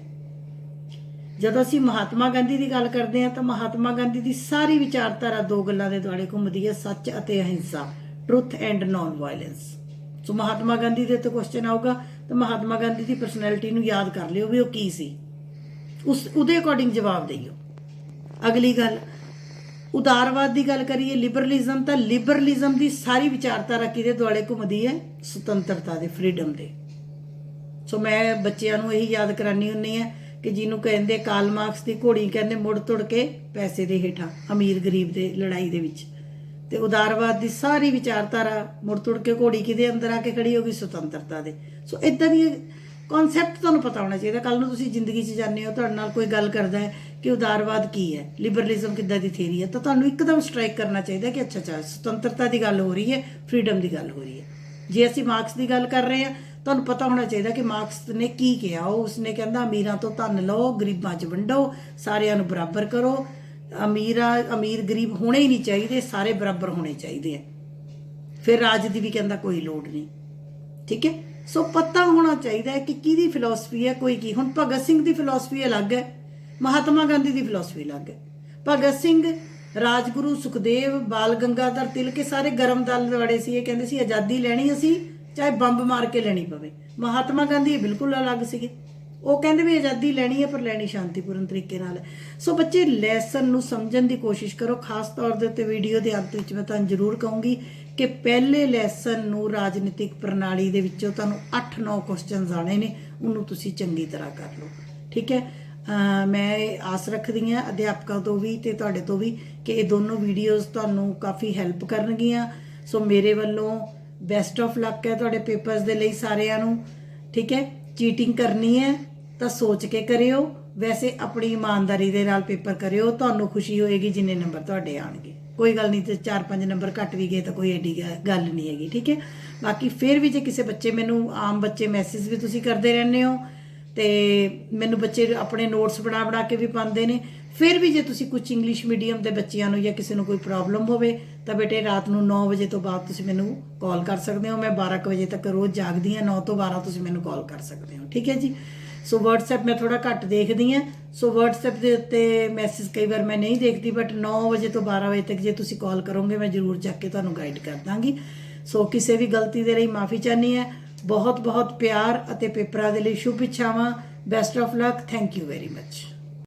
ਜਦੋਂ ਅਸੀਂ ਮਹਾਤਮਾ ਗਾਂਧੀ ਦੀ ਗੱਲ ਕਰਦੇ ਹਾਂ ਤਾਂ ਮਹਾਤਮਾ ਗਾਂਧੀ ਦੀ ਸਾਰੀ ਵਿਚਾਰਧਾਰਾ ਦੋ ਗੱਲਾਂ ਦੇ ਦੁਆਲੇ ਘੁੰਮਦੀ ਹੈ, ਸੱਚ ਅਤੇ ਅਹਿੰਸਾ, ਟਰੁੱਥ ਐਂਡ ਨਾਨ ਵਾਇਲੈਂਸ। ਸੋ ਮਹਾਤਮਾ ਗਾਂਧੀ ਦੇ ਉੱਤੇ ਕੁਐਸਚਨ ਆਊਗਾ ਤਾਂ ਮਹਾਤਮਾ ਗਾਂਧੀ ਦੀ ਪਰਸਨੈਲਿਟੀ ਨੂੰ ਯਾਦ ਕਰ ਲਿਓ ਵੀ ਉਹ ਕੀ ਸੀ, ਉਹਦੇ ਅਕੋਰਡਿੰਗ ਜਵਾਬ ਦਿਓ। ਅਗਲੀ ਗੱਲ, ਉਦਾਰਵਾਦ ਦੀ ਗੱਲ ਕਰੀਏ, ਲਿਬਰਲਿਜ਼ਮ, ਤਾਂ ਲਿਬਰਲਿਜ਼ਮ ਦੀ ਸਾਰੀ ਵਿਚਾਰਧਾਰਾ ਕਿਹਦੇ ਦੁਆਲੇ ਘੁੰਮਦੀ ਹੈ? ਸੁਤੰਤਰਤਾ ਦੇ, ਫਰੀडम ਦੇ। ਸੋ ਮੈਂ ਬੱਚਿਆਂ ਨੂੰ ਇਹੀ ਯਾਦ ਕਰਾਨੀ ਹੁੰਨੀ ਹੈ ਕਿ ਜਿਹਨੂੰ ਕਹਿੰਦੇ ਕਾਰਲ ਮਾਰਕਸ ਦੀ ਘੋੜੀ ਕਹਿੰਦੇ ਮੁੜ ਤੁੜ ਕੇ ਪੈਸੇ ਦੇ ਹੇਠਾਂ, ਅਮੀਰ ਗਰੀਬ ਦੇ ਲੜਾਈ ਦੇ ਵਿੱਚ, ਤੇ ਉਦਾਰਵਾਦ ਦੀ ਸਾਰੀ ਵਿਚਾਰਧਾਰਾ ਮੁੜ ਤੁੜ ਕੇ ਘੋੜੀ ਕਿਹਦੇ ਅੰਦਰ ਆ ਕੇ ਖੜੀ ਹੋ ਗਈ? ਸੁਤੰਤਰਤਾ ਦੇ। ਸੋ ਇਦਾਂ ਦੀ ਕਨਸੈਪਟ ਤੁਹਾਨੂੰ ਪਤਾ ਹੋਣਾ ਚਾਹੀਦਾ। ਕੱਲ ਨੂੰ ਤੁਸੀਂ ਜ਼ਿੰਦਗੀ 'ਚ ਜਾਂਦੇ ਹੋ, ਤੁਹਾਡੇ ਨਾਲ ਕੋਈ ਗੱਲ ਕਰਦਾ ਹੈ ਕਿ ਉਦਾਰਵਾਦ ਕੀ ਹੈ, ਲਿਬਰਲਿਜ਼ਮ ਕਿੱਦਾਂ ਦੀ ਥਿਊਰੀ ਹੈ, ਤਾਂ ਤੁਹਾਨੂੰ ਇੱਕਦਮ ਸਟ੍ਰਾਈਕ ਕਰਨਾ ਚਾਹੀਦਾ ਕਿ ਅੱਛਾ ਸੁਤੰਤਰਤਾ ਦੀ ਗੱਲ ਹੋ ਰਹੀ ਹੈ, ਫਰੀडम ਦੀ ਗੱਲ ਹੋ ਰਹੀ ਹੈ। ਜੇ ਅਸੀਂ ਮਾਰਕਸ ਦੀ ਗੱਲ ਕਰ ਰਹੇ ਹਾਂ, ਤੁਹਾਨੂੰ ਪਤਾ ਹੋਣਾ ਚਾਹੀਦਾ ਕਿ ਮਾਰਕਸ ਨੇ ਕੀ ਕਿਹਾ। ਉਸਨੇ ਕਹਿੰਦਾ ਅਮੀਰਾਂ ਤੋਂ ਧਨ ਲਓ, ਗਰੀਬਾਂ 'ਚ ਵੰਡੋ, ਸਾਰਿਆਂ ਨੂੰ ਬਰਾਬਰ ਕਰੋ। ਅਮੀਰ ਗਰੀਬ ਹੋਣੇ ਹੀ ਨਹੀਂ ਚਾਹੀਦੇ, ਸਾਰੇ ਬਰਾਬਰ ਹੋਣੇ ਚਾਹੀਦੇ ਆ। ਫਿਰ ਰਾਜ ਦੀ ਵੀ ਕਹਿੰਦਾ ਕੋਈ ਲੋੜ ਨਹੀਂ। ਠੀਕ ਹੈ। ਸੋ ਪਤਾ ਹੋਣਾ ਚਾਹੀਦਾ ਹੈ ਕਿ ਕਿਹਦੀ ਫਿਲਾਸਫੀ ਹੈ, ਕੋਈ ਕੀ। ਹੁਣ ਭਗਤ ਸਿੰਘ ਦੀ ਫਿਲਾਸਫੀ ਅਲੱਗ ਹੈ, ਮਹਾਤਮਾ ਗਾਂਧੀ ਦੀ ਫਿਲਾਸਫੀ ਅਲੱਗ ਹੈ। ਭਗਤ ਸਿੰਘ, ਰਾਜਗੁਰੂ ਸੁਖਦੇਵ, ਬਾਲ ਗੰਗਾਧਰ ਤਿਲਕ ਸਾਰੇ ਗਰਮ ਦਲ ਵਾਲੇ ਸੀ। ਇਹ ਕਹਿੰਦੇ ਸੀ ਆਜ਼ਾਦੀ ਲੈਣੀ ਅਸੀਂ ਚਾਹੇ ਬੰਬ ਮਾਰ ਕੇ ਲੈਣੀ ਪਵੇ। ਮਹਾਤਮਾ ਗਾਂਧੀ ਬਿਲਕੁਲ ਅਲੱਗ ਸੀਗੇ। ਉਹ ਕਹਿੰਦੇ ਵੀ ਆਜ਼ਾਦੀ ਲੈਣੀ ਹੈ ਪਰ ਲੈਣੀ ਸ਼ਾਂਤੀਪੂਰਨ ਤਰੀਕੇ ਨਾਲ ਹੈ। ਸੋ ਬੱਚੇ ਲੈਸਨ ਨੂੰ ਸਮਝਣ ਦੀ ਕੋਸ਼ਿਸ਼ ਕਰੋ। ਖਾਸ ਤੌਰ ਦੇ ਉੱਤੇ ਵੀਡੀਓ ਦੇ ਅੰਤ ਵਿੱਚ ਮੈਂ ਤੁਹਾਨੂੰ ਜ਼ਰੂਰ ਕਹੂੰਗੀ ਕਿ ਪਹਿਲੇ ਲੈਸਨ ਨੂੰ ਰਾਜਨੀਤਿਕ ਪ੍ਰਣਾਲੀ ਦੇ ਵਿੱਚੋਂ ਤੁਹਾਨੂੰ 8-9 ਕੁਐਸਚਨਸ ਆਣੇ ਨੇ, ਉਹਨੂੰ ਤੁਸੀਂ ਚੰਗੀ ਤਰ੍ਹਾਂ ਕਰ ਲਓ। ਠੀਕ ਹੈ। ਮੈਂ ਆਸ ਰੱਖਦੀ ਹਾਂ ਅਧਿਆਪਕਾਂ ਤੋਂ ਵੀ ਤੇ ਤੁਹਾਡੇ ਤੋਂ ਵੀ ਕਿ ਇਹ ਦੋਨੋਂ ਵੀਡੀਓਜ਼ ਤੁਹਾਨੂੰ ਕਾਫੀ ਹੈਲਪ ਕਰਨਗੀਆਂ। ਸੋ ਮੇਰੇ ਵੱਲੋਂ ਬੈਸਟ ਆਫ ਲੱਕ ਹੈ ਤੁਹਾਡੇ ਪੇਪਰਸ ਦੇ ਲਈ ਸਾਰਿਆਂ ਨੂੰ। ਠੀਕ ਹੈ। ਚੀਟਿੰਗ ਕਰਨੀ ਹੈ ਤਾਂ ਸੋਚ ਕੇ ਕਰਿਓ, ਵੈਸੇ ਆਪਣੀ ਇਮਾਨਦਾਰੀ ਦੇ ਨਾਲ ਪੇਪਰ ਕਰਿਓ। ਤੁਹਾਨੂੰ ਖੁਸ਼ੀ ਹੋਏਗੀ ਜਿੰਨੇ ਨੰਬਰ ਤੁਹਾਡੇ ਆਣਗੇ। ਕੋਈ ਗੱਲ ਨਹੀਂ, ਤੇ 4-5 ਨੰਬਰ ਘੱਟ ਵੀ ਗਏ ਤਾਂ ਕੋਈ ਐਡੀ ਗੱਲ ਨਹੀਂ ਹੈਗੀ। ਠੀਕ ਹੈ। ਬਾਕੀ ਫਿਰ ਵੀ ਜੇ ਕਿਸੇ ਬੱਚੇ, ਮੈਨੂੰ ਆਮ ਬੱਚੇ ਮੈਸੇਜ ਵੀ ਤੁਸੀਂ ਕਰਦੇ ਰਹਿੰਦੇ ਹੋ ਤੇ ਮੈਨੂੰ ਬੱਚੇ ਆਪਣੇ ਨੋਟਸ ਬਣਾ ਕੇ ਵੀ ਪਾਉਂਦੇ ਨੇ। ਫਿਰ ਵੀ ਜੇ ਤੁਸੀਂ ਕੁਝ ਇੰਗਲਿਸ਼ ਮੀਡੀਅਮ ਦੇ ਬੱਚਿਆਂ ਨੂੰ ਜਾਂ ਕਿਸੇ ਨੂੰ ਕੋਈ ਪ੍ਰੋਬਲਮ ਹੋਵੇ ਤਾਂ ਬੇਟੇ ਰਾਤ ਨੂੰ 9 ਵਜੇ ਤੋਂ ਬਾਅਦ ਤੁਸੀਂ ਮੈਨੂੰ ਕਾਲ ਕਰ ਸਕਦੇ ਹੋ। ਮੈਂ 12 ਵਜੇ ਤੱਕ ਰੋਜ਼ ਜਾਗਦੀ ਹਾਂ, 9 ਤੋਂ 12 ਤੁਸੀਂ ਮੈਨੂੰ ਕਾਲ ਕਰ ਸਕਦੇ ਹੋ। ਠੀਕ ਹੈ ਜੀ। ਸੋ WhatsApp ਮੈਂ ਥੋੜਾ ਘੱਟ ਦੇਖਦੀ ਹਾਂ। ਸੋ WhatsApp ਦੇ ਉੱਤੇ ਮੈਸੇਜ ਕਈ ਵਾਰ ਮੈਂ ਨਹੀਂ ਦੇਖਦੀ, ਬਟ 9 ਵਜੇ ਤੋਂ 12 ਵਜੇ ਤੱਕ ਜੇ ਤੁਸੀਂ ਕਾਲ ਕਰੋਗੇ ਮੈਂ ਜ਼ਰੂਰ ਚੱਕ ਕੇ ਤੁਹਾਨੂੰ ਗਾਈਡ ਕਰ ਦਾਂਗੀ। ਸੋ ਕਿਸੇ ਵੀ ਗਲਤੀ ਦੇ ਲਈ ਮਾਫੀ ਚਾਹਨੀ ਹੈ। ਬਹੁਤ ਬਹੁਤ ਪਿਆਰ ਅਤੇ ਪੇਪਰਾਂ ਦੇ ਲਈ ਸ਼ੁਭ ਇੱਛਾਵਾਂ। Best of luck. Thank you very much.